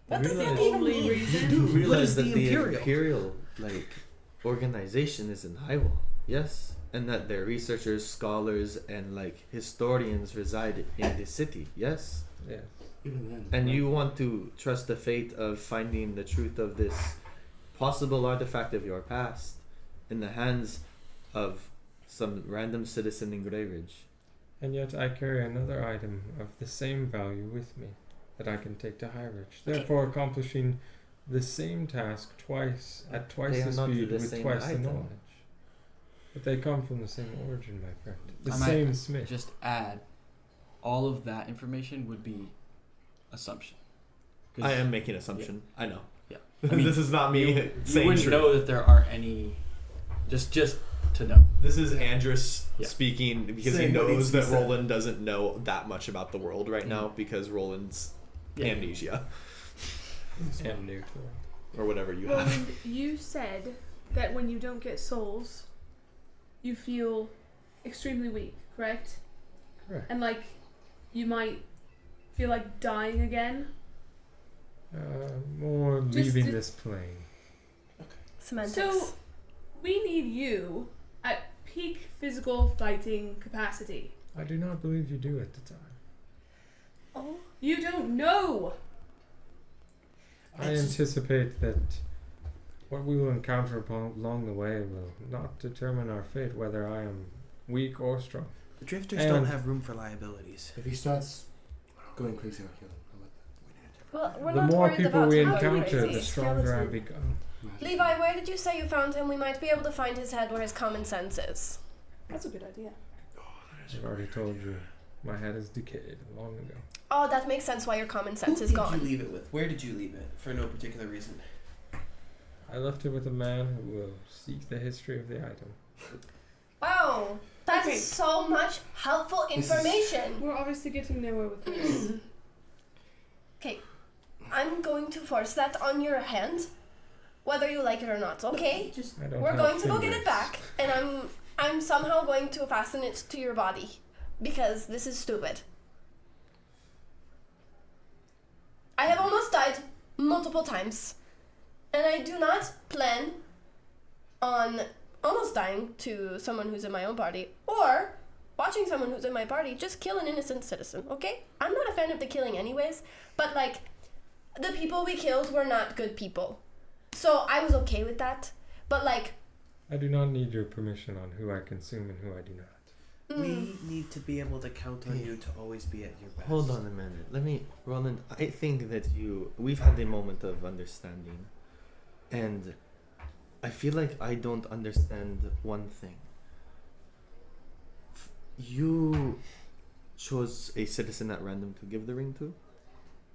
What does that realize- even Only mean? reason. You do What realize is that the the Imperial? Imperial organization is in Highwall, yes? And that their researchers, scholars, and historians reside in the city, yes? Yes. Even then. And you want to trust the fate of finding the truth of this possible artifact of your past in the hands of some random citizen in Greyridge. And yet I carry another item of the same value with me that I can take to Greyridge, therefore accomplishing the same task twice at twice They the are not speed the with same twice item. the knowledge. But they come from the same origin, my friend. The I might same smith. Just add, all of that information would be assumption. 'Cause I am making assumption. I know. Yeah. I mean, this is not me you saying wouldn't truth. know that there aren't any. Just to know. This is Andrus Yeah. speaking because Saying he what needs knows to be that said. Roland doesn't know that much about the world right now because Roland's amnesia And new to it. or whatever you have. Roland, you said that when you don't get souls, you feel extremely weak, correct? Correct. And you might feel like dying again? More Just leaving to- this plane. Semantics. So, we need you at peak physical fighting capacity. I do not believe you do at the time. oh, You don't know! I anticipate that what we will encounter along the way will not determine our fate, whether I am weak or strong. The drifters And- don't have room for liabilities. If he starts going crazy, I'll kill him. well, we're The not more worried people about we how encounter, crazy. the stronger I Skeleton. become. Levi, where did you say you found him? We might be able to find his head where his common sense is. That's a good idea. I've already told you, my head is decayed long ago. Oh, that makes sense why your common sense Who is did gone. you leave it with? Where did you leave it? For no particular reason. I left it with a man who will seek the history of the item. Wow, that is Okay. so much helpful This is- information. We're obviously getting nowhere with this. Okay, I'm going to force that on your hand, whether you like it or not. Okay, I don't we're have going to go get fingers. it back, and I'm somehow going to fasten it to your body because this is stupid. I have almost died multiple times, and I do not plan on almost dying to someone who's in my own party or watching someone who's in my party just kill an innocent citizen, okay? I'm not a fan of the killing anyways, but like the people we killed were not good people. So I was okay with that. But like I do not need your permission on who I consume and who I do not. We need to be able to count on you to always be at your best. Hold on a minute. Let me, Roland. I think that we've had a moment of understanding, and I feel like I don't understand one thing. You chose a citizen at random to give the ring to.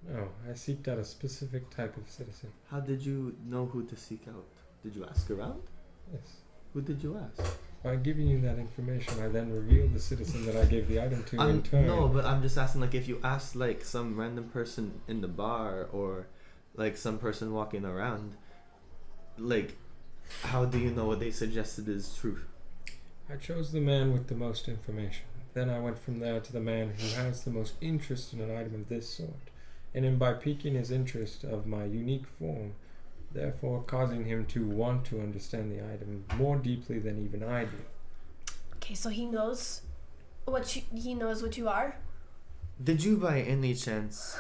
No, I seeked out a specific type of citizen. How did you know who to seek out? Did you ask around? Yes. Who did you ask? By giving you that information, I then revealed the citizen that I gave the item to in turn. No, but I'm just asking, like, if you asked like some random person in the bar or like some person walking around, like, how do you know what they suggested is truth? I chose the man with the most information. Then I went from there to the man who has the most interest in an item of this sort, and in by piquing his interest of my unique form, therefore causing him to want to understand the item more deeply than even I do. okay, so he knows what you are. Did you by any chance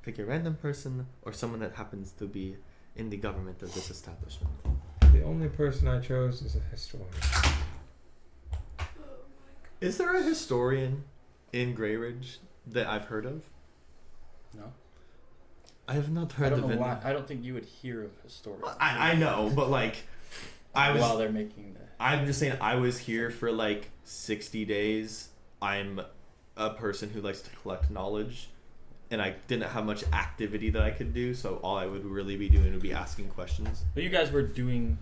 pick a random person or someone that happens to be in the government of this establishment? The only person I chose is a historian. Is there a historian in Greyridge that I've heard of? No. I have not I heard don't of know it. why. I don't think you would hear of historians. I know, but like, I was. while they're making the. I'm just saying, I was here for like 60 days. I'm a person who likes to collect knowledge, and I didn't have much activity that I could do, so all I would really be doing would be asking questions. But you guys were doing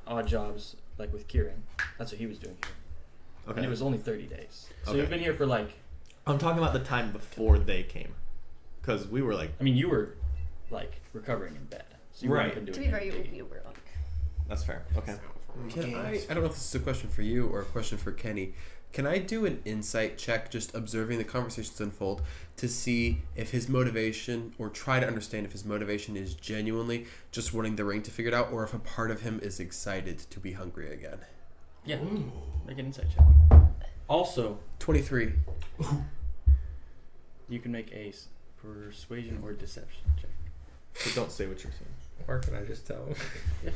odd jobs, like with Kieran. That's what he was doing here. Okay. And it was only 30 days. So Okay. you've been here for like. I'm talking about the time before they came, because we were like, I mean, you were like recovering in bed. So you Right. wouldn't have To been be doing fair, anything. you were like that's fair. Okay. Can I don't know if this is a question for you or a question for Kenny. Can I do an insight check, just observing the conversations unfold, to see if his motivation, or try to understand if his motivation is genuinely just wanting the ring to figure it out, or if a part of him is excited to be hungry again? Yeah. Make an insight check. Also, 23. you can make a persuasion or deception check. But don't say what you're saying. Or can I just tell him? Yeah.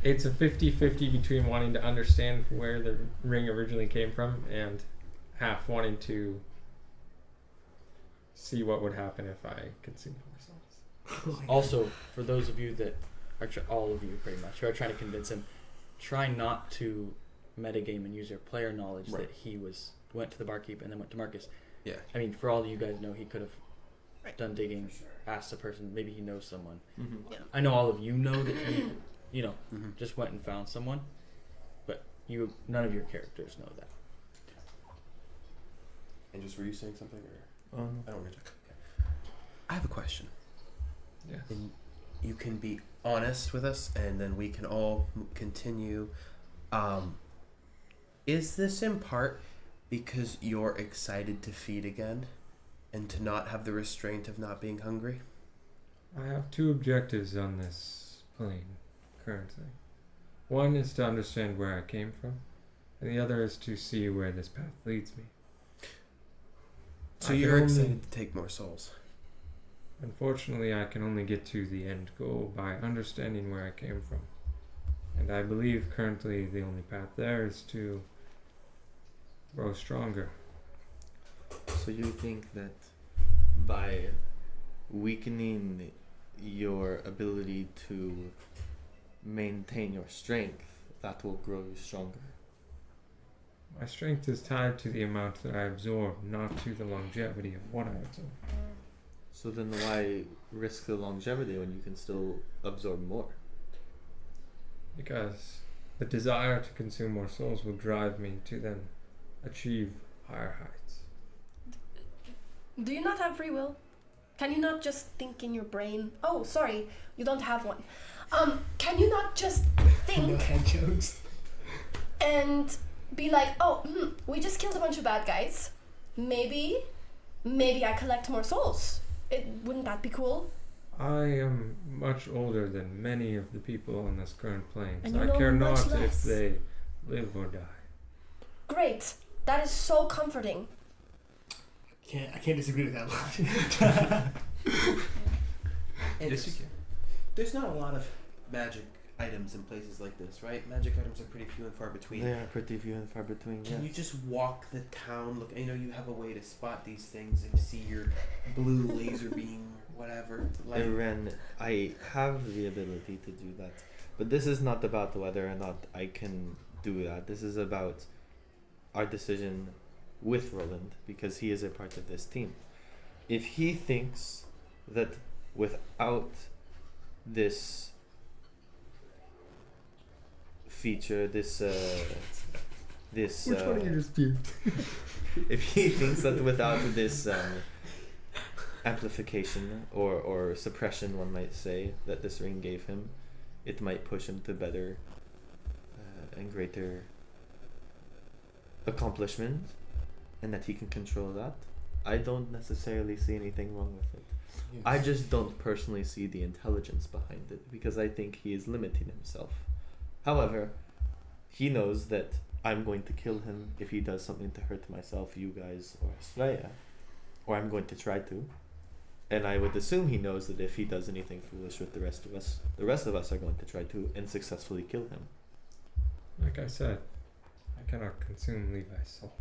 It's a 50-50 between wanting to understand where the ring originally came from and half wanting to see what would happen if I consumed myself. Also, for those of you that are all of you pretty much who are trying to convince him, try not to metagame and use your player knowledge Right. that he went to the barkeep and then went to Marcus. Yeah. I mean, for all you guys know, he could have done digging, asked a person, maybe he knows someone. Mm-hmm. I know all of you know that he, Mm-hmm. just went and found someone, but none of your characters know that. And just, were you saying something, or? I don't get it. I have a question. Yes. And you can be honest with us, and then we can all continue. Is this in part because you're excited to feed again and to not have the restraint of not being hungry? I have two objectives on this plane currently. One is to understand where I came from, and the other is to see where this path leads me. So I can you're only- excited to take more souls. Unfortunately, I can only get to the end goal by understanding where I came from. And I believe currently the only path there is to grow stronger. So you think that by weakening your ability to maintain your strength, that will grow you stronger? My strength is tied to the amount that I absorb, not to the longevity of what I absorb. So then why risk the longevity when you can still absorb more? Because the desire to consume more souls will drive me to then achieve higher heights. Do you not have free will? Can you not just think in your brain? Oh, sorry, you don't have one. Can you not just think head jokes. and be like, oh, we just killed a bunch of bad guys. Maybe I collect more souls. Wouldn't that be cool? I am much older than many of the people on this current plane, And so you I know care much not if less. they live or die. Great. That is so comforting. I can't disagree with that logic. Yes, you can. There's not a lot of magic items in places like this, right? Magic items are pretty few and far between. They are pretty few and far between. Can you yes. just walk the town? Look, you have a way to spot these things and see your blue laser beam, whatever. Like, Ren, I have the ability to do that, but this is not about whether or not I can do that. This is about our decision with Roland, because he is a part of this team. If he thinks that without this feature, this Which one you just puked? if he thinks that without this amplification or suppression, one might say, that this ring gave him, it might push him to better and greater accomplishment, and that he can control that, I don't necessarily see anything wrong with it. Yes. I just don't personally see the intelligence behind it, because I think he is limiting himself. However, he knows that I'm going to kill him if he does something to hurt myself, you guys, or Estrella, or I'm going to try to. And I would assume he knows that if he does anything foolish with the rest of us are going to try to and successfully kill him. Like I said, I cannot consume Levi's soul.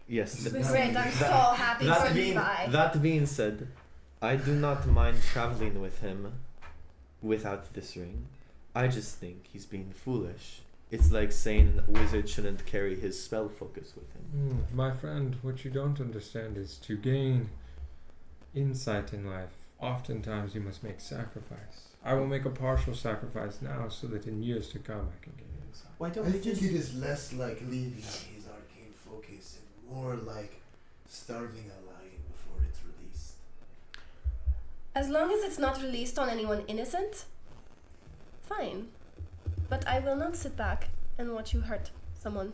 Yes. Great, I'm so happy for Levi. That being said, I do not mind traveling with him without this ring. I just think he's being foolish. It's like saying a wizard shouldn't carry his spell focus with him. My friend, what you don't understand is to gain insight in life, oftentimes you must make sacrifice. I will make a partial sacrifice now so that in years to come I can gain insight. why don't I we think just... it is less like leaving his arcane focus and more like starving a lion before it's released. As long as it's not released on anyone innocent, fine. But I will not sit back and watch you hurt someone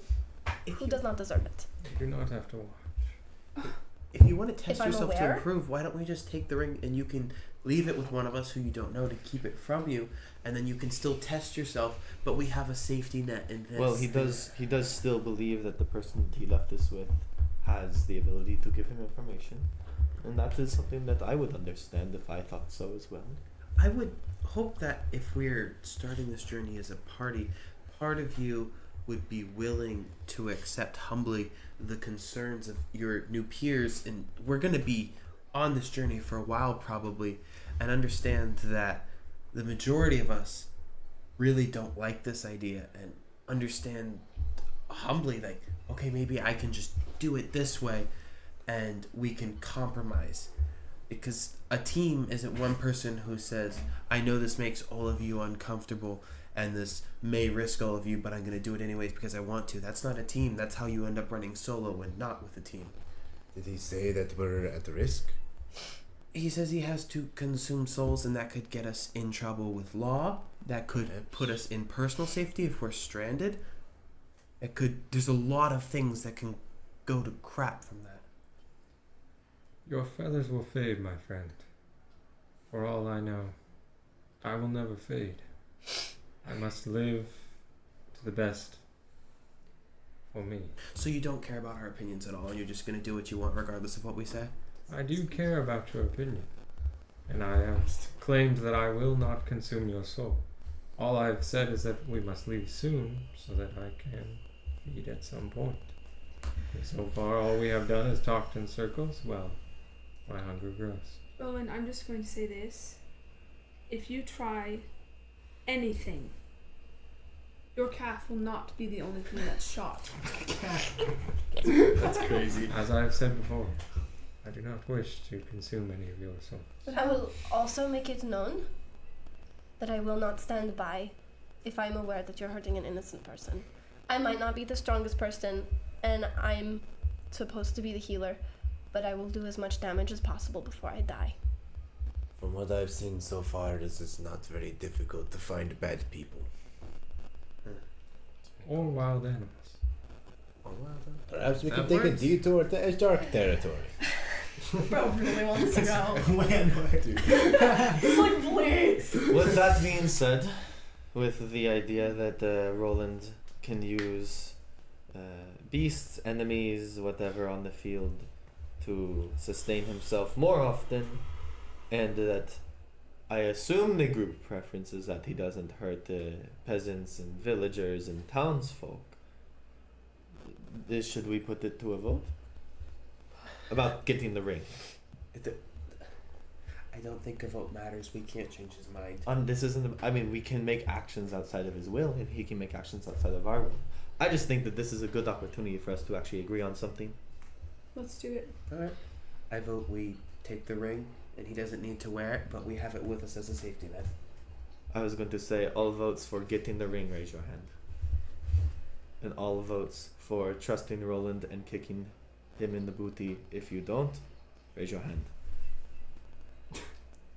who does not deserve it. You do not have to watch. If you want to test If I'm yourself to aware? improve, why don't we just take the ring and you can leave it with one of us who you don't know to keep it from you, and then you can still test yourself, but we have a safety net in this. Well, he does still believe that the person that he left this with has the ability to give him information. And that is something that I would understand if I thought so as well. I would hope that if we're starting this journey as a party, part of you would be willing to accept humbly the concerns of your new peers, and we're going to be on this journey for a while probably, and understand that the majority of us really don't like this idea, and understand humbly, like, okay, maybe I can just do it this way and we can compromise. Because a team isn't one person who says, I know this makes all of you uncomfortable and this may risk all of you, but I'm going to do it anyways because I want to. That's not a team. That's how you end up running solo and not with a team. Did he say that we're at risk? He says he has to consume souls, and that could get us in trouble with law. That could put us in personal safety if we're stranded. There's a lot of things that can go to crap from that. Your feathers will fade, my friend. For all I know, I will never fade. I must live to the best for me. So you don't care about our opinions at all? You're just going to do what you want regardless of what we say? I do care about your opinion, and I have claimed that I will not consume your soul. All I've said is that we must leave soon so that I can feed at some point. And so far, all we have done is talked in circles. Well, my hunger grows. Roland, I'm just going to say this. If you try anything, your calf will not be the only thing that's shot. That's crazy. As I have said before, I do not wish to consume any of your soul. But I will also make it known that I will not stand by if I'm aware that you're hurting an innocent person. I might not be the strongest person, and I'm supposed to be the healer, but I will do as much damage as possible before I die. From what I've seen so far, this is not very difficult to find bad people. Or wild animals. Perhaps we That can take a works. detour to Ashdark territory. Bro really wants to go. He's like, please! With that being said, with the idea that Roland can use beasts, enemies, whatever on the field to sustain himself more often, and that I assume the group preference is that he doesn't hurt peasants and villagers and townsfolk. Should we put it to a vote? About getting the ring. I don't think a vote matters. We can't change his mind. This isn't. I mean, we can make actions outside of his will, and he can make actions outside of our will. I just think that this is a good opportunity for us to actually agree on something. Let's do it. Alright. I vote we take the ring, and he doesn't need to wear it, but we have it with us as a safety net. I was going to say all votes for getting the ring, raise your hand. And all votes for trusting Roland and kicking him in the booty. If you don't, raise your hand.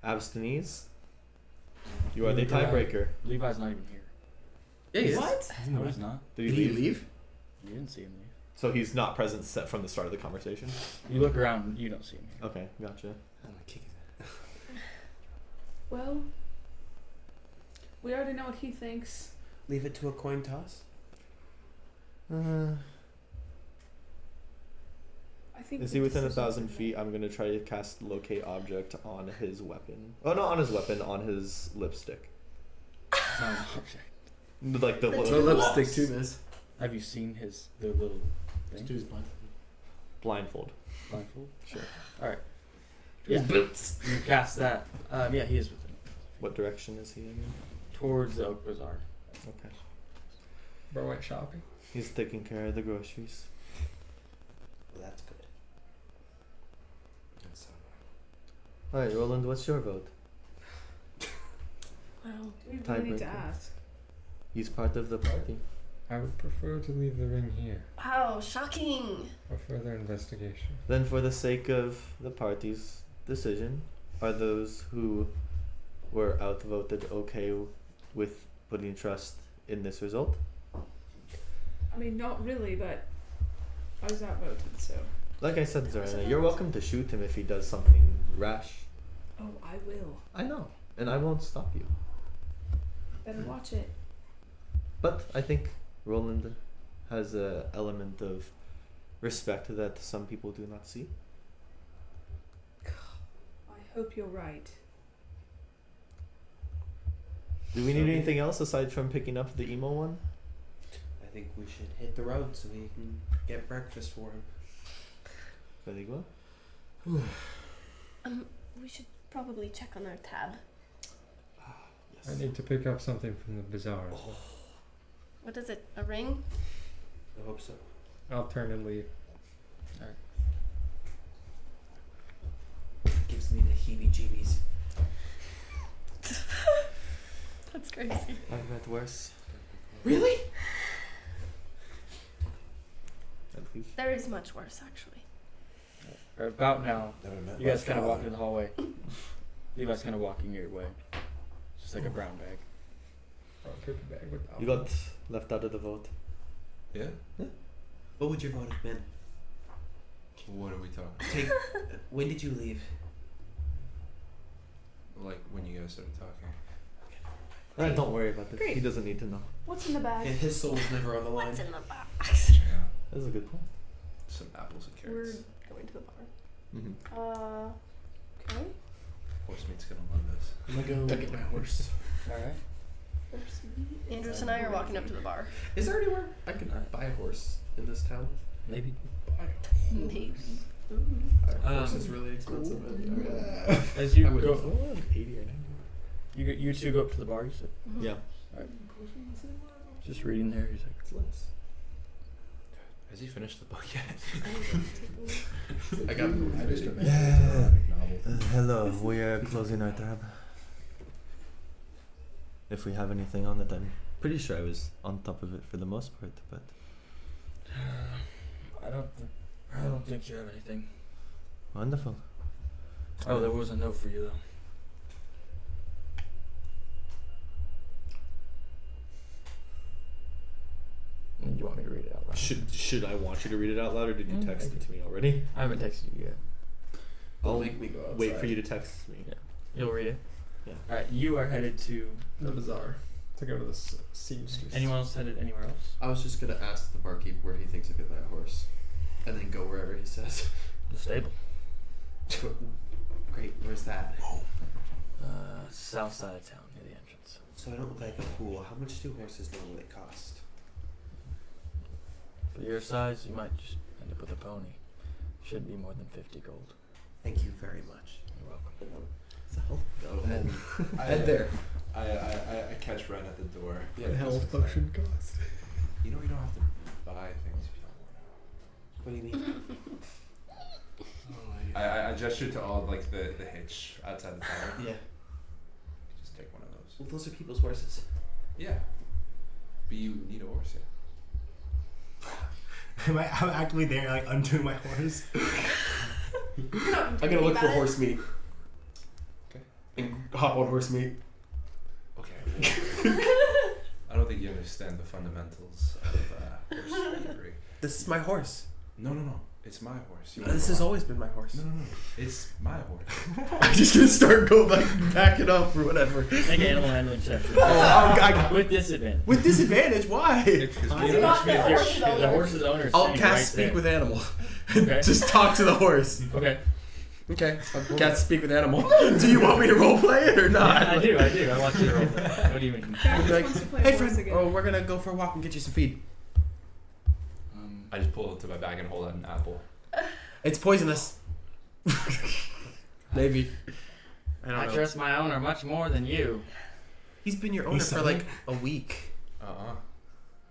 Abstainees? You are the tiebreaker. Levi's not even here. Yeah, he is. What? No, he's not. Did he leave? You didn't see him leave. So he's not present set from the start of the conversation? You look around, you don't see him here. Okay, gotcha. I'm gonna kick his ass. Well, we already know what he thinks. Leave it to a coin toss? I think. Is the he within decision's 1,000 been feet? I'm gonna try to cast locate object on his weapon. Oh, not on his weapon, on his lipstick. It's not an object. Like the The lipstick gloss. too, miss. Have you seen the little thing? Blindfold. Blindfold? Sure. Alright. His Yeah. boots. You cast that. Yeah, he is within. What direction is he in? Towards the Oak Bazaar. Okay. Bro went shopping. He's taking care of the groceries. Well, that's good. That's Alright, Roland, what's your vote? Wow. We really need to Tiebreaker. ask. He's part of the party. I would prefer to leave the ring here Wow, shocking. for further investigation. Then, for the sake of the party's decision, are those who were outvoted okay with putting trust in this result? I mean, not really, but I was outvoted, so. Like I said, Zorana, you're welcome to shoot him if he does something rash. Oh, I will. I know, and I won't stop you. Better watch it. But I think Roland has a element of respect that some people do not see. I hope you're right. Do we need anything else aside from picking up the emo one? I think we should hit the road so we can get breakfast for him. Very well. We should probably check on our tab. I need to pick up something from the bazaar. What is it? A ring? I hope so. I'll turn and leave. Gives me the heebie-jeebies. That's crazy. I've met worse. Really? At least. There is much worse, actually. Or about now, Never met you guys my kind of walk father. through the hallway. Levi's kind of walking your way. Just like a brown bag. Brown paper bag with You got left out of the vote. Yeah? What would your vote have been? What are we talking? When did you leave? Like when you guys started talking. Don't worry about this. Great. He doesn't need to know. What's in the bag? And his soul's never on the line. What's in the box? Yeah. That's a good point. Some apples and We're carrots. going to the bar. Mm-hmm. Okay. Horse meat's gonna love this. I'm gonna go get my horse. All right. Andrews and I are walking up to the bar. Is there anywhere I can buy a horse in this town? Maybe. Maybe. Horse is really expensive. As you I would go, have 80 or 90. you two go up to the bar. You said, Yeah. just reading there. He's like, It's less. Has he finished the book yet? I got I just got Hello, we are closing our tab. If we have anything on it, I'm pretty sure I was on top of it for the most part, but I don't think you have anything. wonderful. Oh, there was a note for you though. You want me to read it out loud? Should I want you to read it out loud, or did you text it to me already? I haven't texted you yet. I'll make me go outside. wait for you to text me. Yeah. You'll read it? Yeah. Alright, you are headed to... The bazaar. To go to the seamstress. Anyone else headed anywhere else? I was just gonna ask the barkeep where he thinks I could buy a horse, and then go wherever he says. The stable. Great, where's that? South side of town, near the entrance. So I don't look like a fool. How much do horses normally cost? For your size, you might just end up with a pony. Shouldn't be more than 50 gold. Thank you very much. You're welcome. So, go ahead. I- Head there. I catch Ren at the door. Yeah, The health potion cost. You know you don't have to buy things if you don't want to. What do you mean? I gesture to all like the hitch outside the tower. Yeah. Just take one of those. Well, those are people's horses. Yeah. But you need a horse, yeah. I'm actually there, like undoing my horse. I'm gonna look for horse meat. Okay. And hop on horse meat. Okay. I don't think you understand the fundamentals of horse delivery. This is my horse. No. It's my horse. You This has always been my horse. No. It's my horse. I'm just gonna start back it up or whatever. Make an animal handling check. With disadvantage. With disadvantage, why? It's because It's not the horse's The owner. horse's owner is I'll sitting cast right speak there. with animal. Okay. Just talk to the horse. Okay. Okay. Cast speak with animal. Do you want me to roleplay it or not? Yeah, I do. I want you to roll that. What do you mean? I'll be like, Wants to play hey horse friend, again. oh, we're gonna go for a walk and get you some feed. I just pull it to my bag and hold out an apple. It's poisonous. Maybe. I don't I know. trust my owner much more than you. He's been your owner for selling like a week.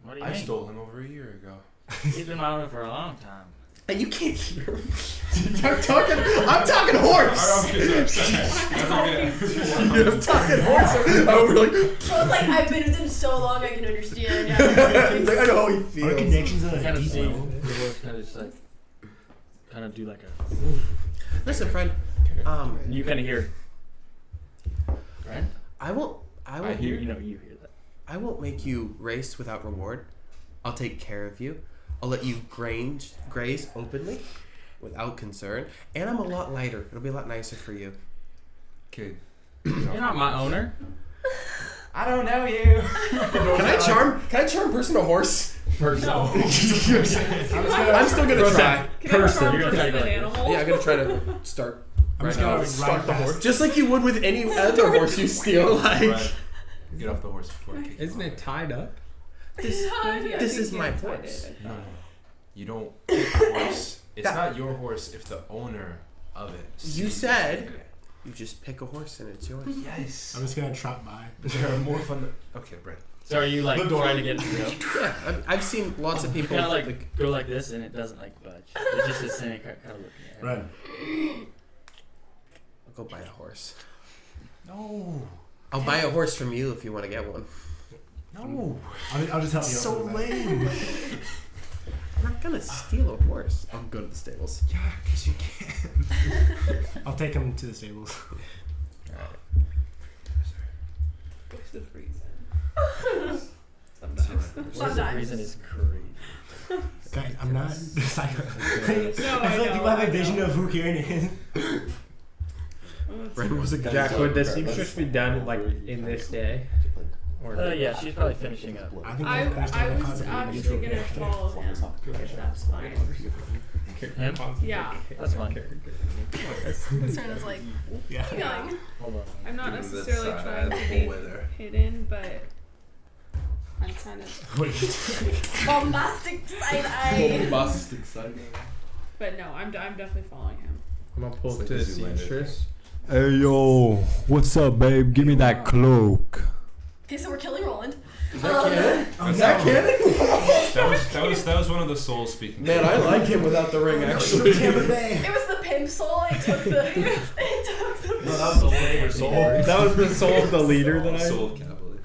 What do you I mean? stole him over a year ago. He's been my owner for a long time. And you can't hear him. I'm talking horse. I'm talking horse. I'm like, So it's like I've been with him so long I can understand. it's like I know how he Our feels. connections on a Kind of deep see level. the horse kind of just like, kind of do like a. Listen, friend. You kind of hear. Right? I won't. I hear You know you hear that. I won't make you race without reward. I'll take care of you. I'll let you graze openly, without concern. And I'm a lot lighter. It'll be a lot nicer for you. Kid. You're not my owner. I don't know you. Can I charm person to horse? Person. I'm still gonna try. Person. You're gonna try to an go like animal. Yeah, I'm gonna try to start. I'm just Right now, gonna start ride the past. horse. Just like you would with any other horse you steal. Like Right. Get off the horse before it kicks Isn't you it tied up? this is my horse. No. You don't pick a horse. It's not your horse if the owner of it. You said you just pick a horse and it's yours. Yes. I'm just gonna trot by. There are more fun. Okay, Brett. So are you like The door. trying to get it to go? Yeah, I've seen lots of people. Kind of like go like this and it doesn't like budge. It's just is sitting kind of looking at it. Run. I'll go buy a horse. No. I'll buy a horse from you if you want to get one. No. I'll just help you. So out with that. lame. I'm not gonna steal a horse. I'll go to the stables. Yeah, because you can. I'll take him to the stables. What's the reason is crazy. Guys, I'm not. No, I feel like know, people have I a vision know. of who Kieran is. Ren was a guy. Jack, would the seamstress be done like in this day? Or Yeah, she's probably finishing up. I think I understand the was concept of actually mutual gonna connection. follow him. If that's fine. Him? Yeah. That's fine. This turn is like, Yeah. keep going. Hold on. I'm not Give him this necessarily side trying eye to the be whole way there. hidden, but I'm kind of. Bombastic side eye. Bombastic side. But no, I'm definitely following him. I'm gonna pull It's like to the the Zoolander seamstress. Hey yo, what's up, babe? Give me that cloak. Okay, so we're killing Roland. Is that canon? That was one of the souls speaking. Man, I like him without the ring, actually. It was the pimp soul. It took the. It took the. No, that was the flavor soul. That was the soul of the leader that I Soul of Cavalier.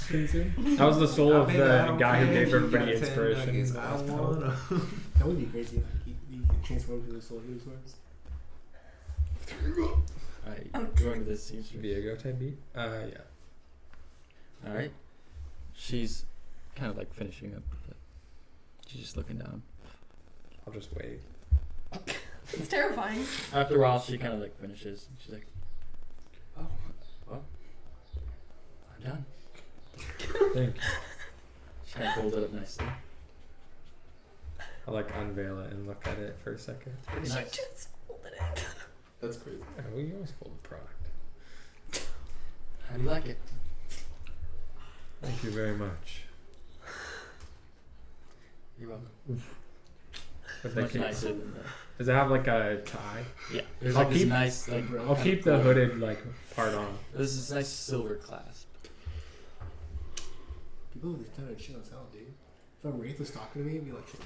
consumed. That was the soul of the guy who gave everybody inspiration. I wanna. That would be crazy if he transformed to the soul he was once. Alright, going to this seamstress. Viego type beat. Yeah. Alright. She's kind of like finishing up. But she's just looking down. I'll just wait. It's terrifying. After a while, she kind of like finishes. She's like, "Oh, well, I'm done." Thank you. She kind of folds it up nicely. I'll like unveil it and look at it for a second. Pretty nice. Just folded it. That's crazy. Oh, we always fold the product. How do you like it? Thank you very much. You're welcome. But It's they much keep- nicer than the. Does it have like a tie? Yeah. There's I'll like this keep- nice like. I'll kind keep of the cord. hooded like part on. There's this nice silver clasp. People with this kind of shit on salad, dude. If a wraith was talking to me, I'd be like, She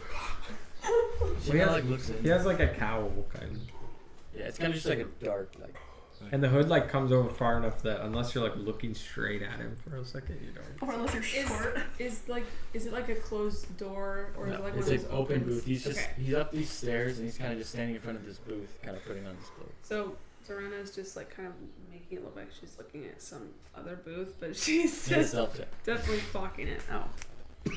Well, kind of like looks in. He has like a cowl kind of. Yeah, it's kind of just like a dark like. And the hood like comes over far enough that unless you're like looking straight at him for a second, you don't. Or unless you're short. Is it like a closed door or is it No, like it's one like of those open opens? booth. He's just Okay. he's up these stairs and he's kind of just standing in front of this booth, kind of putting on his clothes. So Zorena's just like kind of making it look like she's looking at some other booth, but she's Yeah, just self check. definitely clocking it. Oh,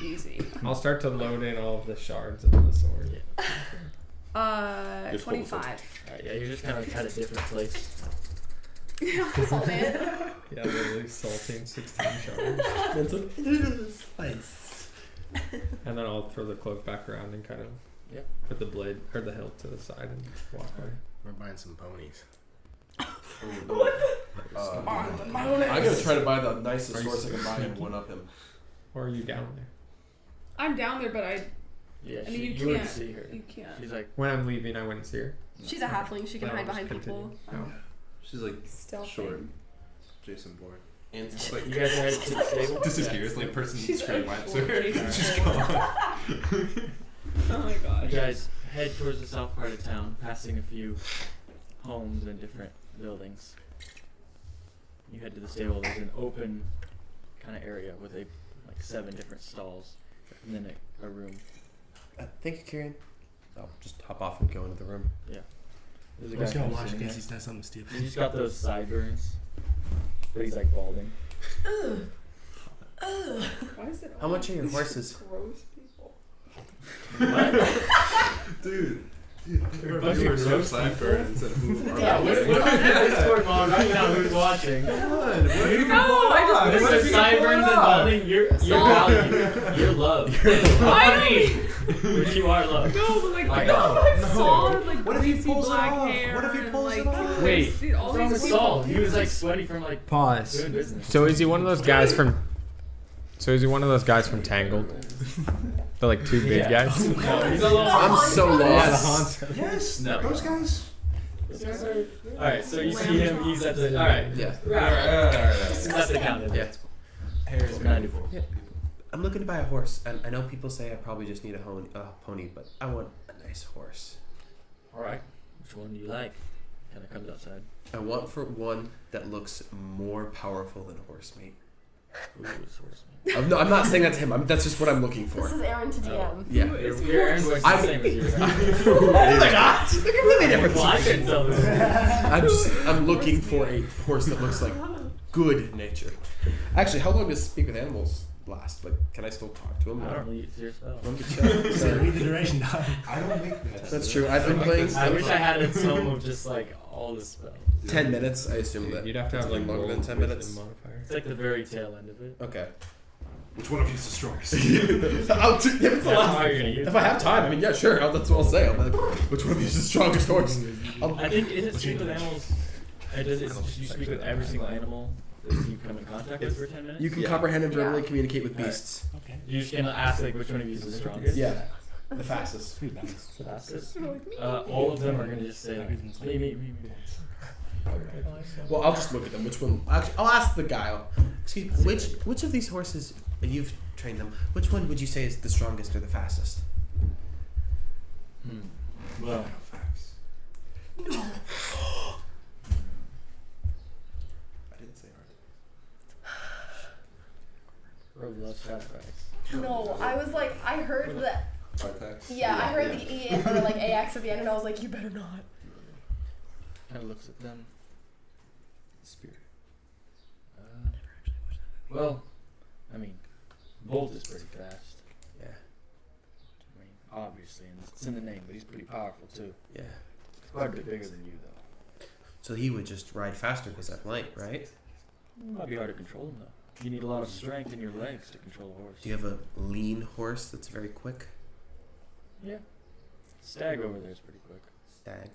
easy. I'll start to load in all of the shards of the sword. Yeah. Just hold the 25. Alright, yeah, you're just kind of at a different place. Salt it. Yeah, literally salting 16 shards. That's a little spice. And then I'll throw the cloak back around and kind of Yep. put the blade or the hilt to the side and walk away. we're buying some ponies. I'm gonna try to buy the nicest horse I can buy and one up him. Or are you down there? I'm down there, but Yeah, I mean, she, you you wouldn't can't. see her. You can't. She's like, When I'm leaving, I wouldn't see her. She's a halfling. She can Then hide I'll just behind people. continue. No. She's like Stealthing. short. Jason Bourne. And but you guys are headed to the stable. Disappears like person She's straight like wipes full her. Jason She's Bourne. gone. Oh my gosh. You guys head towards the south part of town, passing a few homes and different buildings. You head to the stable. There's an open kind of area with like 7 different stalls, and then a room. Thank you, Kieran. I'll just hop off and go into the room. There's a Let's guy go kind of watch in sitting case there. he does something stupid. He's just got those sideburns, but he's like balding. Ugh. Ugh. Why is it How much are your horses? gross people? Dude. Bunch of gross sideburns and who are Yeah, Put it in Discord mode right now. Who's watching? No, I just Mr. Sideburns and balding, you're valued. You're loved. Which you are loved. No, but like I no, know. like solid, like What if he greasy pulls it black off? hair. What if he and, pulls it like, off? Wait. dude, all What's wrong these with people. Saul? He was like sweaty from like Pause. doing business. So is he one of those guys from? So is he one of those guys from Tangled? The like 2 big Yeah. guys. No, he's a little. I'm so Yeah, lost. Yes, No. those guys. Alright, so you see him. He's at the. Alright. Yeah. He's at the counter. Yeah. Here's 94. I'm looking to buy a horse, and I know people say I probably just need a pony, but I want a nice horse. Alright. Which one do you like? Kind of comes outside. I want for one that looks more powerful than horsemeat. Ooh, it's horse meat. I'm not saying that to him. That's just what I'm looking This for. is Aaron to DM. Yeah. Your Aaron voice is the I'm- same as yours. Oh my god! They're completely different. Well, I couldn't tell this. I'm looking for a horse that looks like good nature. Actually, how long does Speak with Animals last? Like, can I still talk to him? I don't need your spell. Let me check. So read the duration down. I don't make that. That's true. I've been playing I wish I had a tome of just like all the spells. 10 minutes. I assume that You'd have to it's have like been longer than 10 minutes. It's like the very tail end of it. Okay. Which one of you is the strongest? I'll if it's the How last. are you gonna use If I have time, I mean, yeah, sure. That's what I'll say. I'm like, which one of you is the strongest horse? I think is it speak with animals? Does it? You speak with every single animal that you come in contact with for 10 minutes? You can Yeah. comprehend and verbally Yeah. communicate with Alright. beasts. Okay. You're just gonna ask like which one of you is the strongest? Yeah. The fastest. Fastest. All of them are gonna just say me. Well, I'll just look at them. Which one? Actually, I'll ask the guy. Excuse me. Which of these horses, and you've trained them, which one would you say is the strongest or the fastest? Well, I didn't say Rogue loves Shadowfax. No, I was like, I heard that. Yeah, I heard the E or like AX at the end, and I was like, you better not. Kind of looks at them. Spirit. Well, I mean, Bolt is pretty fast. Yeah. I mean, obviously, and it's in the name, but he's pretty powerful too. Yeah. He's quite a bit bigger than you, though. So he would just ride faster because I'm light, right? Might be hard to control him though. You need a lot of strength in your legs to control a horse. Do you have a lean horse that's very quick? Yeah. Stag over there is pretty quick. Stag.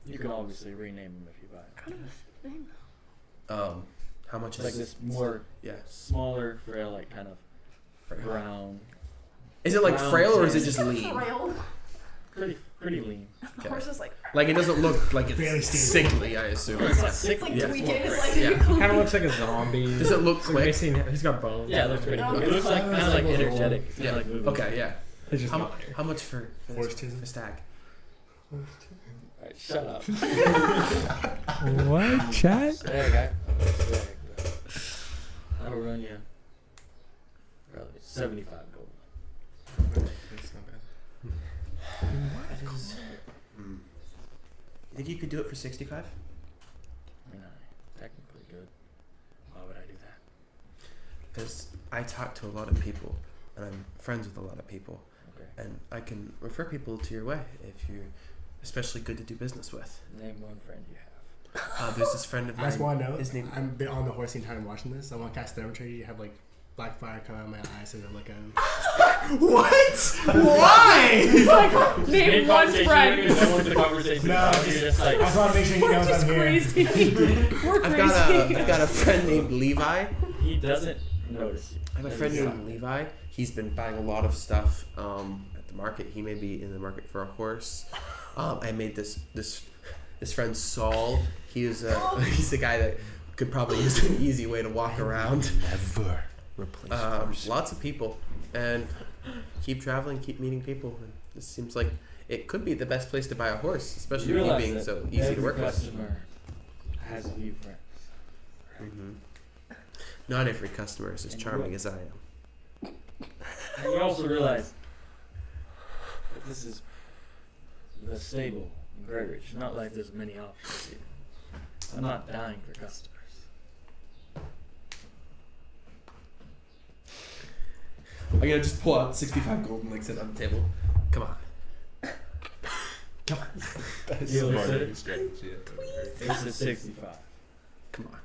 You can obviously rename him if you buy him. How much It's is like this more Yeah. smaller, frail, like kind of brown. Is it like Brown frail or is it tan. just lean? Frail. Pretty lean. Okay. Horse is like. Like it doesn't look like Fairly it's stable. sickly, I assume. It's not It's sick. like Yeah. tweaking. It's like. Yeah. Kind of looks like a zombie. Does it look So quick? basically, he's got bones. Yeah, it looks pretty Oh, cool. It looks like kind of like energetic. It's kinda Yeah. like moving. Okay, yeah. He's just How, not here. how much for Horse tism. for stag? Alright, shut up. What, chat? Stag, Stag. That'll run you probably 75 gold. That's not bad. You think you could do it for 65? I mean, I technically good. Why would I do that? Because I talk to a lot of people, and I'm friends with a lot of people, Okay. and I can refer people to your way if you're especially good to do business with. Name one friend you have. There's this friend of I just mine. want to know. His name. I've been on the horse the entire time watching this. I want to cast thermometry. You have like black fire come out of my eyes, and I'm like, What? Why? Name one friend. You don't even know what the conversation No, about. You're just like, I just want to make sure he knows Just I'm here. crazy. We're I've crazy. got a friend named Levi. he doesn't notice you. I have a friend named Levi. He's been buying a lot of stuff at the market. He may be in the market for a horse. I made this friend Saul. He's a guy that could probably use an easy way to walk around. Never replace Lots of people, and keep traveling, keep meeting people. And this seems like it could be the best place to buy a horse, especially You with you realize being that so easy to every work with. customer has a few friends. Not every customer is as And charming you- as I am. And you also realize that this is the stable in Greyridge. Not like there's many options here. I'm not dying for customers. I'm gonna just pull out 65 gold and like sit on the table. Come on. Come on. You looks at it. strategy. This is 65. Come on.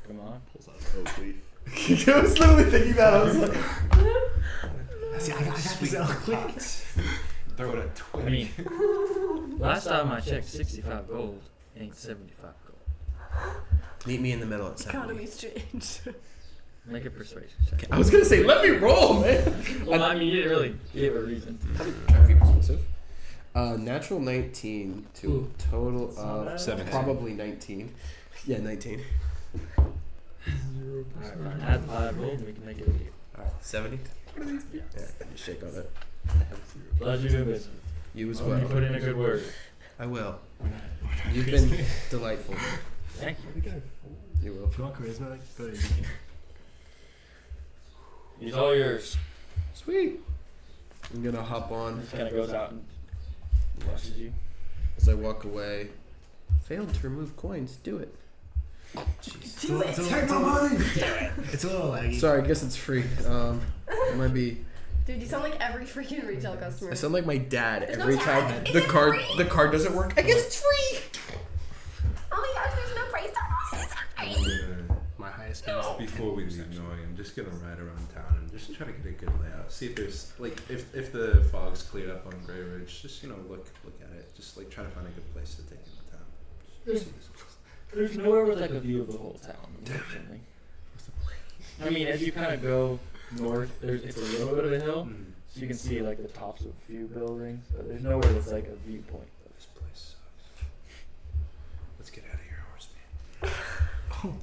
Come on. Pulls out an oak leaf. I was literally thinking that. I was like, See, I got this out quick. Throw it at I mean, last time I checked, 65 gold ain't 75 gold. meet me in the middle at 70. Economy's changed. Make a persuasion check. I was gonna say, let me roll, man. Well, I mean, you didn't really give a reason. Try to be persuasive. Natural 19 to a total of 17. probably 19. Yeah, 19. Alright, add 5 gold and we can make it a deal. Alright, 70? Yeah. Yeah, you shake on it. Pleasure doing business. You as You well. put in a good word. I will. You've been delightful. Thank you. You will. If you want charisma, like, go ahead. He's all yours. Sweet. I'm gonna hop on Just kind of goes out and watches you. as I walk away. Failed to remove coins. Do it. Do it. Take my money. It's a little laggy. Sorry, I guess it's free. It might be. Dude, you sound like every freaking retail customer. I sound like my dad There's every no time tag. the Is it card free? the card doesn't work. I guess it's free. Oh my gosh, there's no price on it. My highest game. Before we leave knowing, I'm just gonna ride around town and just try to get a good layout. See if there's like if the fog's cleared up on Greyridge, just look at it. Just like try to find a good place to take in the town. Just see There's nowhere with like a view of the whole town, unfortunately. I mean, as you kind of go north, it's a little bit of a hill, so you can see like the tops of a few buildings, but there's nowhere that's like a viewpoint. This place sucks. Let's get out of here, horseman.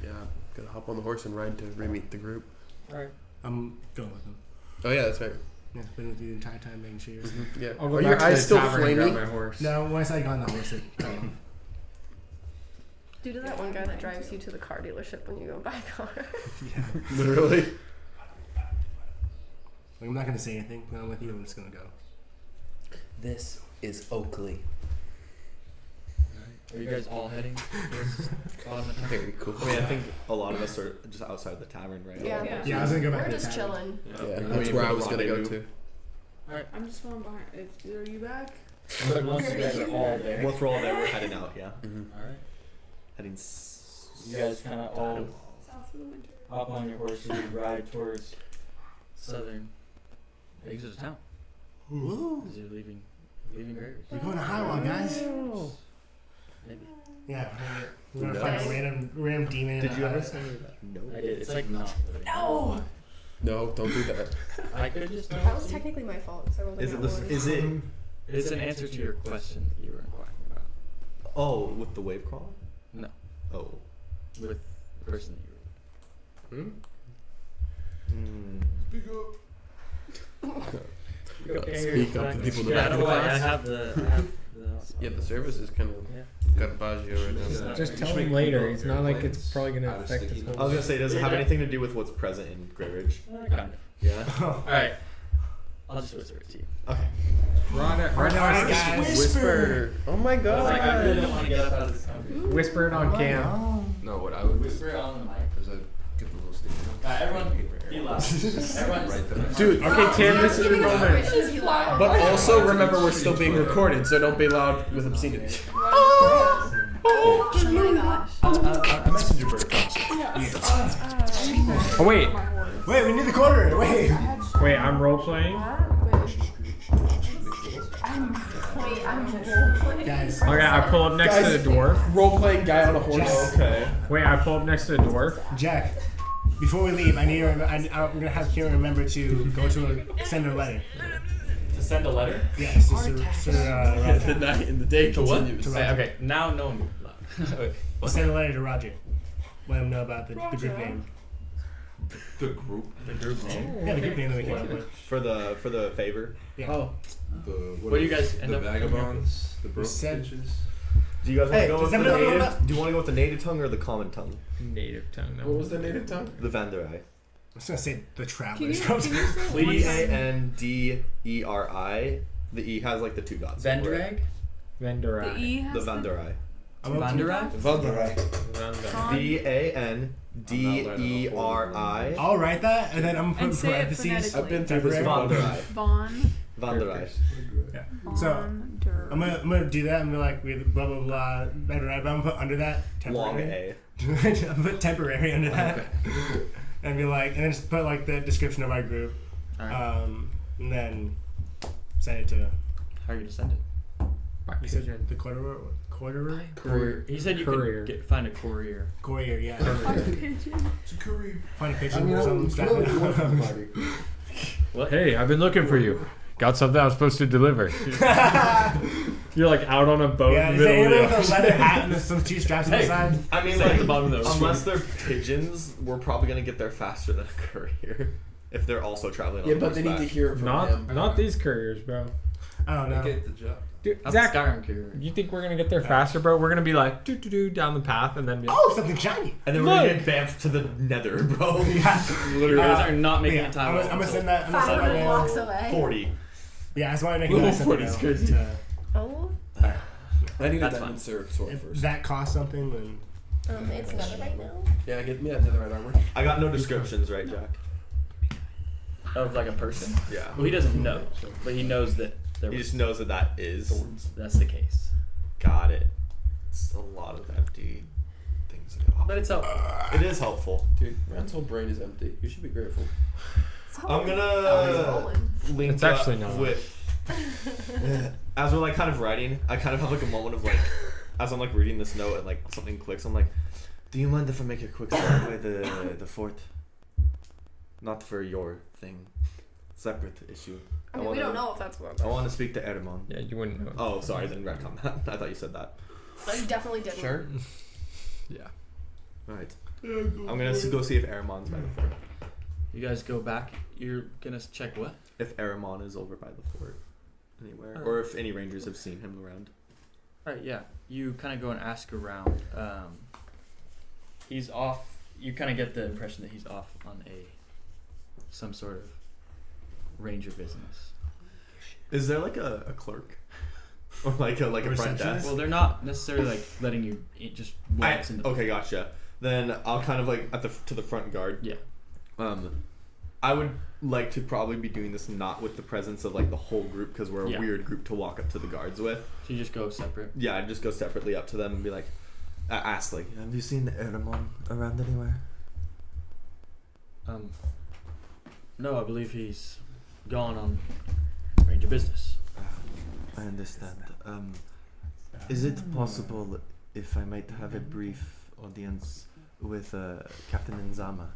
Yeah, gotta hop on the horse and ride to re-meet the group. Alright. I'm going with them. Oh yeah, that's right. Yeah, been with you the entire time making sure. Yeah. I'll go Are back your to eyes the still tavern and grab flaming? my horse. No, once I got on the horse, it. Due to that one guy that drives you to the car dealership when you go buy a car. Yeah. Literally. Like, I'm not gonna say anything. When I'm with you, I'm just gonna go. This is Oakley. Are you guys all heading towards bottom of town? Very cool. I mean, I think a lot of us are just outside the tavern right Yeah. now. Yeah, I was gonna go back We're to the just tavern. chilling. Yeah, Waiting that's for where the I was gonna go rendezvous. to. I'm just falling behind. Are you back? But once you guys are all there, Once we're all there, we're heading out. Yeah, alright. heading. You guys kind of all South of the winter. hop on your horses and ride towards southern exit of town Woo! as you're leaving Greyridge. We're going to Highwell, guys. Maybe. Yeah, we're gonna find a random demon. Did in you a ever hut. say that? No. I did. It's like not. No! No, don't do that. I could just tell That was you. technically my fault. So I rolled a Is it? nat one. Is it? It's an answer to your question that you were inquiring about. Oh, with the wave crawl? No. Oh. With the person that you were. Speak up to people in the Yeah, I back don't of know the why I class. have the. Yeah, the service is kind of got Baggio right now. Just tell him later. It's not like it's probably gonna Out of affect sticky his notes. I was gonna say, does it have Yeah. anything to do with what's present in Greyridge? Kind of. Yeah. Alright. I'll just whisper it to you. Okay. Right Alright, now, guys. Whisper. Oh my I was like, I really don't god. want to get up out of this conversation. whisper it on cam. No, what I would Whisper it on the mic. is I get the little sticky notes. Alright, everyone, be loud. Everyone, Right there. Dude, Okay, Tim, this is your moment. Wishes you loud. but also remember we're still being recorded, so don't be loud with obscenity. Oh my gosh. A messenger bird comes. Oh wait, Wait, we need the quarter. Wait. wait, I'm role playing. Wait, I'm role-playing. Guys. Okay, I pull up next to the dwarf. Role playing guy on a horse. Okay. Wait, I pull up next to the dwarf. Jack, before we leave, I'm gonna have Kieran remember to go to send a letter. to send a letter? Yes, to The Roger. night and the day continues. To Hey, Roger. okay, now no one loud. Wait, what? Send a letter to Roger. Let him know about the group name. The group. The group name? Yeah, the group name that we came up with. For the favor. Yeah. Oh, The What do you guys end the up vagabonds, the broke said- bitches. Do you guys want Hey, to go does with the everyone know native? about- Do you want to go with the native tongue or the common tongue? Native tongue. What was the native tongue? The Vanderai. I'm just gonna say the Can you, travelers. can you say Vanderi. The E has like the two dots. Vendrag? Vendor. the E has The Vanderai. Vanderai? Vanderi. I'll write that, and then I'm gonna And put say it parentheses. phonetically. I've been through this Temporary. before. Vanderai. Von. Vanderai. So Vanderai. I'm gonna do that and be like with blah blah blah. Better right, but I'm gonna put under that Long temporary. A. I'll put temporary under that, and be like, and then just put like the description of our group, Alright. and then send it to. How are you gonna send it? You said the quarter. Courier. He said you Courier. could find a courier. Courier, yeah. Pigeon. Find a picture or something. strap it on. Hey, I've been looking for you. Got something I was supposed to deliver. You're like out on a boat Yeah, in is the there middle anybody of the with a leather hat and there's some two straps on the Hey, side? I mean, It's like like, at the bottom of the ocean. unless they're pigeons, we're probably gonna get there faster than a courier if they're also traveling on Yeah, but they need horseback. to hear it from Not him. not these couriers, bro. I don't know. Get the job. Dude, That's Zach, the Skyrim courier. you think we're gonna get there faster, bro? We're gonna be like doo doo doo down the path and then be like, Oh, something shiny. And then we're gonna get bamfed to the nether, bro. Yeah. You guys are not making Yeah, it time. I'm gonna send that. I'm gonna send 500 that blocks mail. away. 40. Yeah, I just want to make Level it nice. 40 is crazy. Oh. I need a That's diamond sword sword If first. that costs something, then It's another right now. Yeah, get me that netherite armor. I got no descriptions, right, Jack? Of like a person. Yeah. Well, he doesn't know, but he knows that there He was just knows that is. thorns. That's the case. Got it. It's a lot of empty things. But it's helpful. It is helpful. Dude, Rand's whole brain is empty. You should be grateful. I'm gonna link It's actually up not. with. As we're like kind of writing, I kind of have like a moment of like, as I'm like reading this note and like something clicks. I'm like, do you mind if I make a quick stop by the fort? Not for your thing, separate issue. I mean, we don't know if that's what. I want to speak to Eremon. Yeah, you wouldn't know. Oh, sorry, I didn't retcon that. I thought you said that. I definitely didn't. Sure. Yeah. Right. I'm gonna go see if Eremon's by the fort. You guys go back. You're gonna check what? If Eremon is over by the fort, anywhere, Oh. or if any rangers have seen him around. Right. Yeah. You kind of go and ask around. He's off. You kind of get the impression that he's off on some sort of ranger business. Is there like a clerk, or like a front desk? Well, they're not necessarily like letting you just waltz into. Okay, gotcha. Then I'll kind of like to the front guard. Yeah. I would like to probably be doing this not with the presence of like the whole group because we're a Yeah. weird group to walk up to the guards with. So you just go separate. Yeah, I'd just go separately up to them and be like, ask like, have you seen Eremon around anywhere? No, I believe he's gone on ranger business. I understand. Is it possible if I might have a brief audience with Captain Nzama?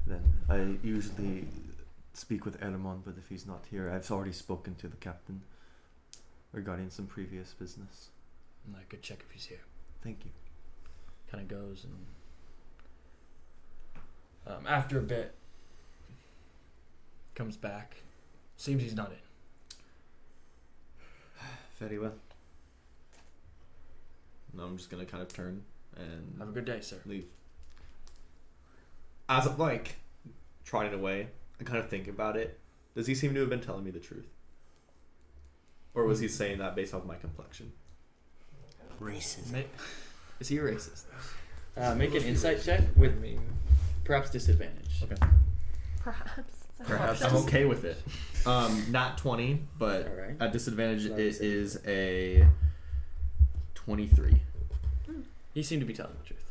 Then I usually speak with Eremon, but if he's not here, I've already spoken to the captain regarding some previous business. And I could check if he's here. Thank you. Kind of goes and after a bit comes back. Seems he's not in. Very well. No, I'm just gonna kind of turn and Have a good day, sir. leave. As I'm like trotting away, I kind of think about it. Does he seem to have been telling me the truth? Or was he saying that based off my complexion? Racism. Is he a racist? Make an insight check with perhaps disadvantage. Okay. Perhaps. I'm okay with it. Not 20, but All right. at disadvantage Not it a is a 23. He seemed to be telling the truth.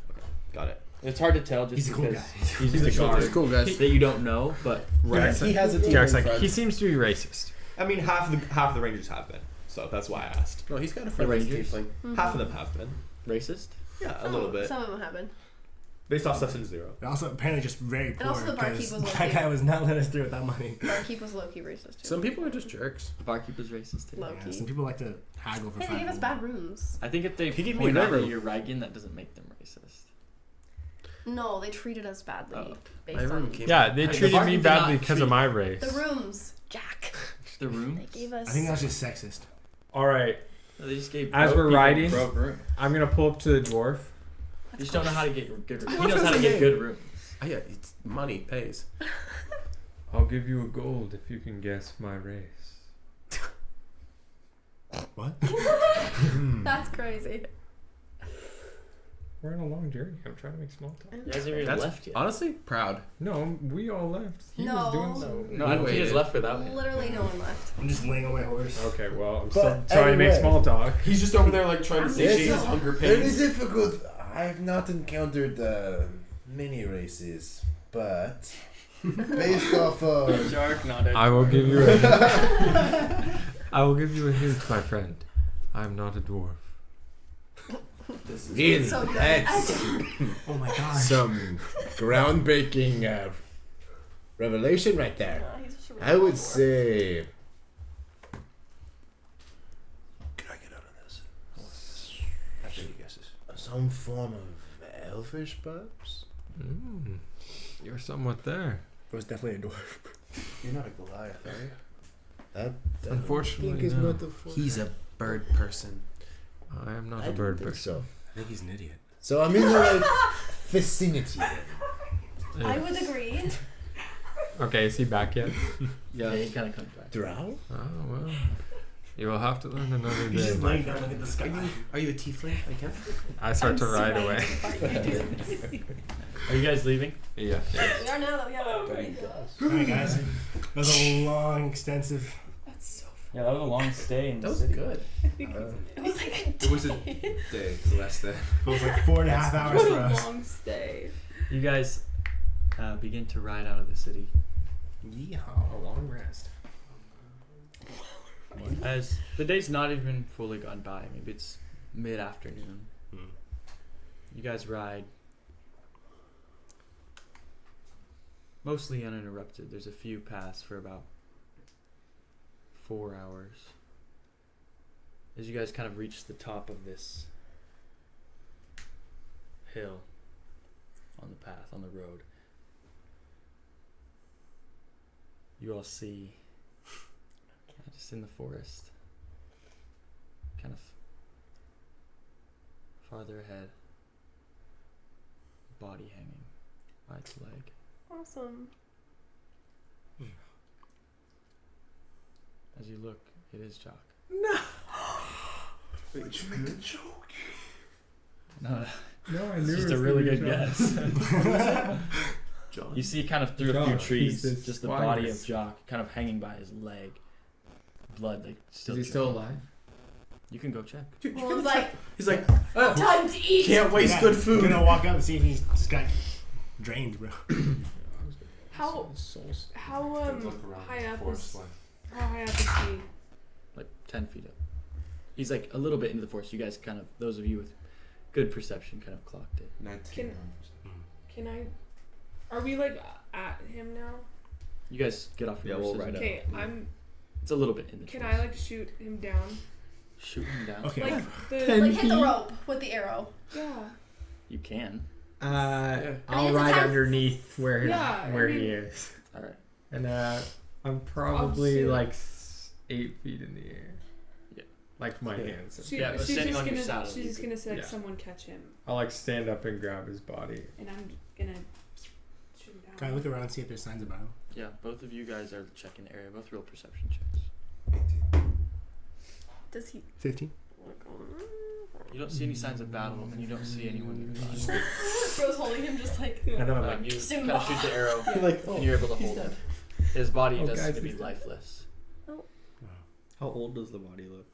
Got it. It's hard to tell just He's a cool because guy. he's just a guard Cool guys. that you don't know, but Right. He has a team. Jack's like, friends. he seems to be racist. I mean, half of the rangers have been, so that's why I asked. No, he's got a friend that's Rangers? tiefling. Mm-hmm. Half of them have been. racist. Yeah, a little bit. Some of them have been. Based off session 0. But also apparently just very poor also the barkeep because was that low-key. guy was not letting us through with that money. Barkeep was low-key racist too. Some people are just jerks. The barkeeper's racist too. Low-key. Yeah, some people like to haggle for Hey, they gave us 5 bad rooms. I think if they He gave me point a out good that room. you're Reigen, that doesn't make them racist. No, they treated us badly Oh. based My room on came. Yeah, they The treated barkeep me did badly not because treat- of my race. the rooms. Jack. The room. They gave us. I think that's just sexist. All right, No, they just gave. As broke we're people riding- broke room. I'm gonna pull up to the dwarf. You just don't know how to get good rooms. He What knows is how to the get name? good rooms. Oh, yeah, it's money pays. I'll give you a gold if you can guess my race. What? That's crazy. We're on a long journey. I'm trying to make small talk. He hasn't even That's left yet. honestly proud. No, we all left. He No. was doing so. No, I don't think he's Waited. left without me. Literally no one left. I'm just laying on my horse. Okay, well, I'm But still trying to make anyway. small talk. He's just over there like trying to satiate This his is hunger very pains. difficult. I've not encountered many races, but based off of Shark, not I will give you a I will give you a hint, my friend. I'm not a dwarf. This is really, So good. that's Oh my god. some groundbreaking revelation right there. No, he's just a really I would bad dwarf. say. Can I get out of this? after he guesses. Some form of elfish, perhaps? Mm, you're somewhat there. It was definitely a dwarf. You're not a Goliath, are you? That Unfortunately, no. He's a bird person. I am not I a don't bird think person. so. I think he's an idiot. So I'm in the right vicinity. then. I would agree. Okay, is he back yet? Yeah, he kind of comes back. Drow? Oh well. You will have to learn another He's day. just laying down, look at the sky. Are you a tiefling? I can't. I start to ride away. Are you guys leaving? Yeah. We are now that we have Alright, guys. That was a long, extensive. That's so Yeah, that was a long stay in That the was city. good. It was like a It was a day, less than. It was like 4.5 hours what for a us. long stay. You guys begin to ride out of the city. Yeehaw, a long rest. As the day's not even fully gone by, maybe it's mid-afternoon. Hmm. You guys ride mostly uninterrupted. There's a few paths for about 4 hours. As you guys kind of reach the top of this hill on the path, on the road, you all see just in the forest, kind of farther ahead, body hanging by its leg. Awesome. As you look, it is Jock. Did you make the joke? No, No, I it's knew just it a was really gonna good be guess. John. You see kind of through a few Jock, trees, he's this just the wise. body of Jock kind of hanging by his leg. Blood, like still. Is he still dripping. alive? You can go check. Well, it's like He's like, time to eat. can't waste good food. I'm gonna walk up and see if he's just got drained, bro. How Souls. how Look around high the up forest is line. how high up is he? Like 10 feet up. He's like a little bit into the forest. You guys kind of, those of you with good perception, kind of clocked it. 19. Can I? Are we like at him now? You guys get off your Yeah, we'll horses. ride and- out. Okay, I'm. It's a little bit in the Can trees. I like shoot him down? Shoot him down? Okay. Like the Like hit the rope with the arrow. yeah. You can. I I'll mean, it's a ride time- underneath where Yeah, where I he mean- is, Alright. and I'm probably shoot. like 8 feet in the air. Yeah. like my Yeah. hands. She, Yeah, but she's standing just on your gonna saddle, she's you just could- gonna say yeah. someone catch him, I'll like stand up and grab his body. and I'm gonna shoot him down. Can I look around and see if there's signs of battle? Yeah, both of you guys are checking the area. Both real perception checks. Does he? 15. You don't see any signs of battle, and you don't see anyone nearby. Bro's holding him just like. And then I'm like, You kind Simba. of shoot the arrow, like, and you're able to hold dead. him. His body Oh, does guys, seem to be he's dead. lifeless. How old does the body look?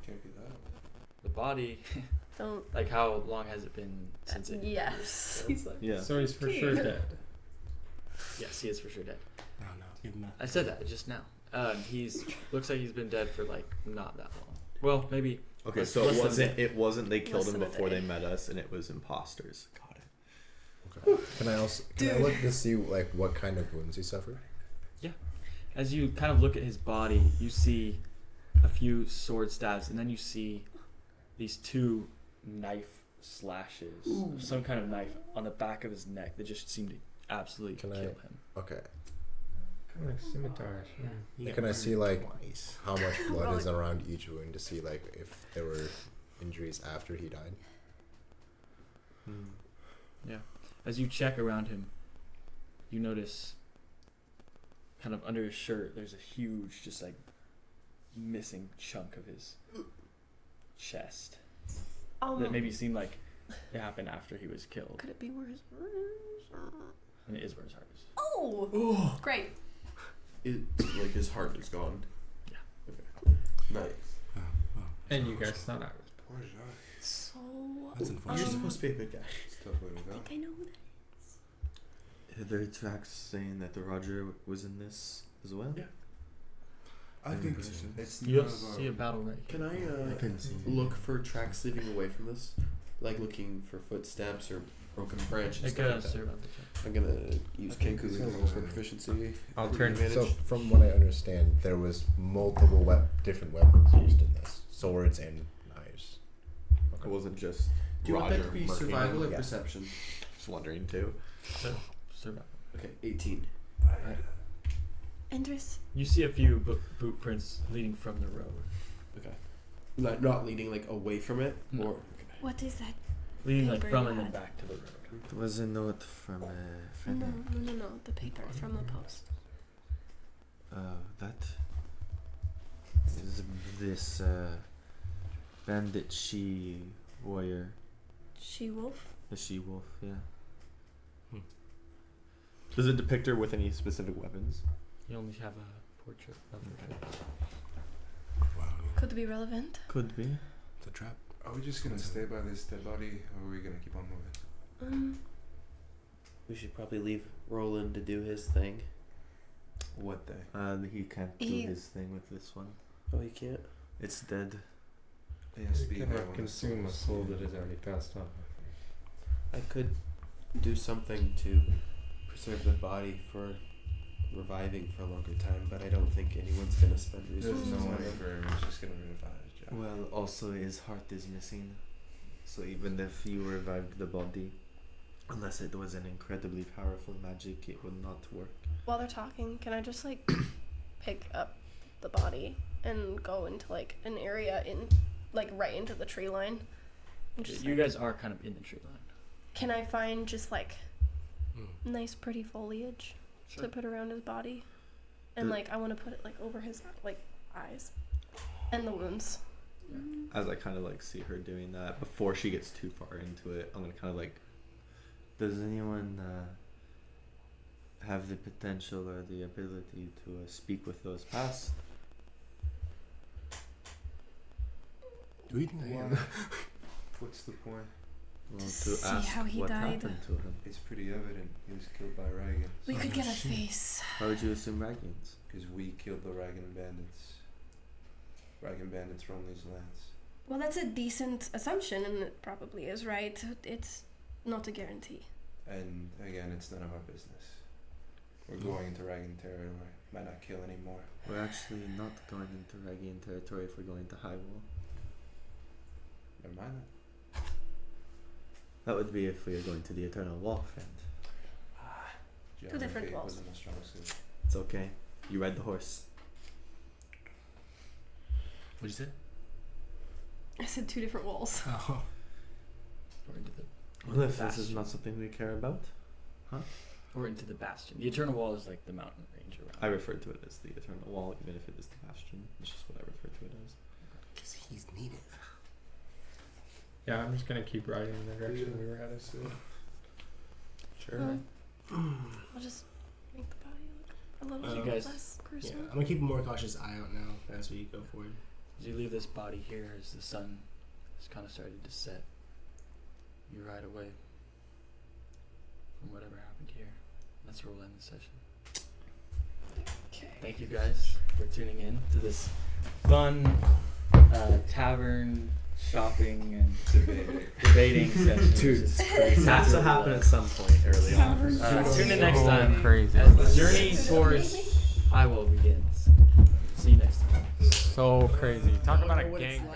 Can't be that. The body, Don't. like how long has it been since it? Yes. He's like, Yeah. so he's for sure dead. Yes, he is for sure dead. I don't know. Give him I said that just now. He's looks like he's been dead for like not that long. Well, maybe. Okay, Less- so less it than wasn't. that. It wasn't. They killed Less him than a before day. they met us, and it was imposters. Got it. Can I look to see like what kind of wounds he suffered? As you kind of look at his body, you see a few sword stabs, and then you see these two knife slashes, of some kind of knife on the back of his neck that just seem to absolutely Can kill I- him. Okay. Kind of like scimitars. Yeah. Can I see like twice. how much blood is around each wound to see like if there were injuries after he died? Yeah. As you check around him, you notice kind of under his shirt, there's a huge, just like missing chunk of his chest that maybe seemed like it happened after he was killed. Could it be where his heart is? And it is where his heart is. Oh. Great. It like his heart is gone. Yeah. Okay. Nice. And you guys thought I was. So. That's unfortunate. You're supposed to be a good guy. It's a tough way to I go. think I know who that Are there tracks saying that the Roger was in this as well? Yeah. I think it's You don't see a battle right Can I couldn't see. look for tracks leading away from this? Like looking for footsteps or broken branches. Make stuff a like that. survival check. I'm gonna use Kenku to roll for proficiency. I'll for turn. advantage. So from what I understand, there was multiple different weapons used in this, swords and knives. It wasn't just Do you want Roger that to be murking survival or him. Yeah. perception? Just wondering too. Survival. Okay, 18. Andres. You see a few boot prints leading from the road. Okay. Not leading like away from it, No. or What is that? Leading like Paper from you and then had. back to the road. It was a note from a friend. No. The paper from the post. That. this bandit she-warrior. She-wolf? The she-wolf, yeah. Does it depict her with any specific weapons? You only have a portrait of her face. Wow. Could be relevant. Could be. It's a trap. Are we just gonna stay by this dead body, or are we gonna keep on moving? We should probably leave Roland to do his thing. What day? He can't do his thing with this one. Oh, he can't? It's dead. Yes, You cannot consume a soul that is already passed on. I could do something to preserve the body for reviving for a longer time, but I don't think anyone's gonna spend There's resources no on one it. ever who's just gonna revive Jack. Well, also his heart is missing. So even if you revived the body, unless it was an incredibly powerful magic, it would not work. While they're talking, can I just like pick up the body and go into like an area in like right into the tree line? And just, You like, guys are kind of in the tree line. can I find just like nice pretty foliage to put around his body? And like I want to put it like over his like eyes and the wounds. As I kind of like see her doing that, before she gets too far into it, I'm gonna kind of like, Does anyone have the potential or the ability to speak with those past? Do we think Why? What's the point? Well, To to see ask how he what died. happened to him. It's pretty evident he was killed by Ragans. We could get a shit. face. How would you assume Ragans? Because we killed the Ragan bandits. Ragan bandits roam these lands. Well, that's a decent assumption, and it probably is right. It's not a guarantee. And again, it's none of our business. We're going into Ragan territory. Might not kill anymore. We're actually not going into Ragian territory if we're going to Highwall. Never mind that. That would be if we are going to the Eternal Wall, friend. Two different Geography walls. wasn't my strong suit. It's okay. You ride the horse. What'd you say? I said two different walls. Oh. Or into the Well, if this is bastion. not something we care about, Or into the bastion. The Eternal Wall is like the mountain range around. I refer to it as the Eternal Wall, even if it is the Bastion. It's just what I refer to it as. Because he's needed. Yeah, I'm just gonna keep riding in the direction we were headed. Sure. I'll just make the body look a little You bit guys- less Yeah, gruesome. I'm gonna keep a more cautious eye out now as we go forward. As you leave this body here, as the sun is kind of starting to set, you ride away from whatever happened here. That's where we'll end the session. Okay. Thank you guys for tuning in to this fun tavern shopping and debating session. Dude, It's It has to happen at some point early on. Tune in next time Crazy. as the journey towards Highwall begins. See you next time. So crazy. Talk about a gang.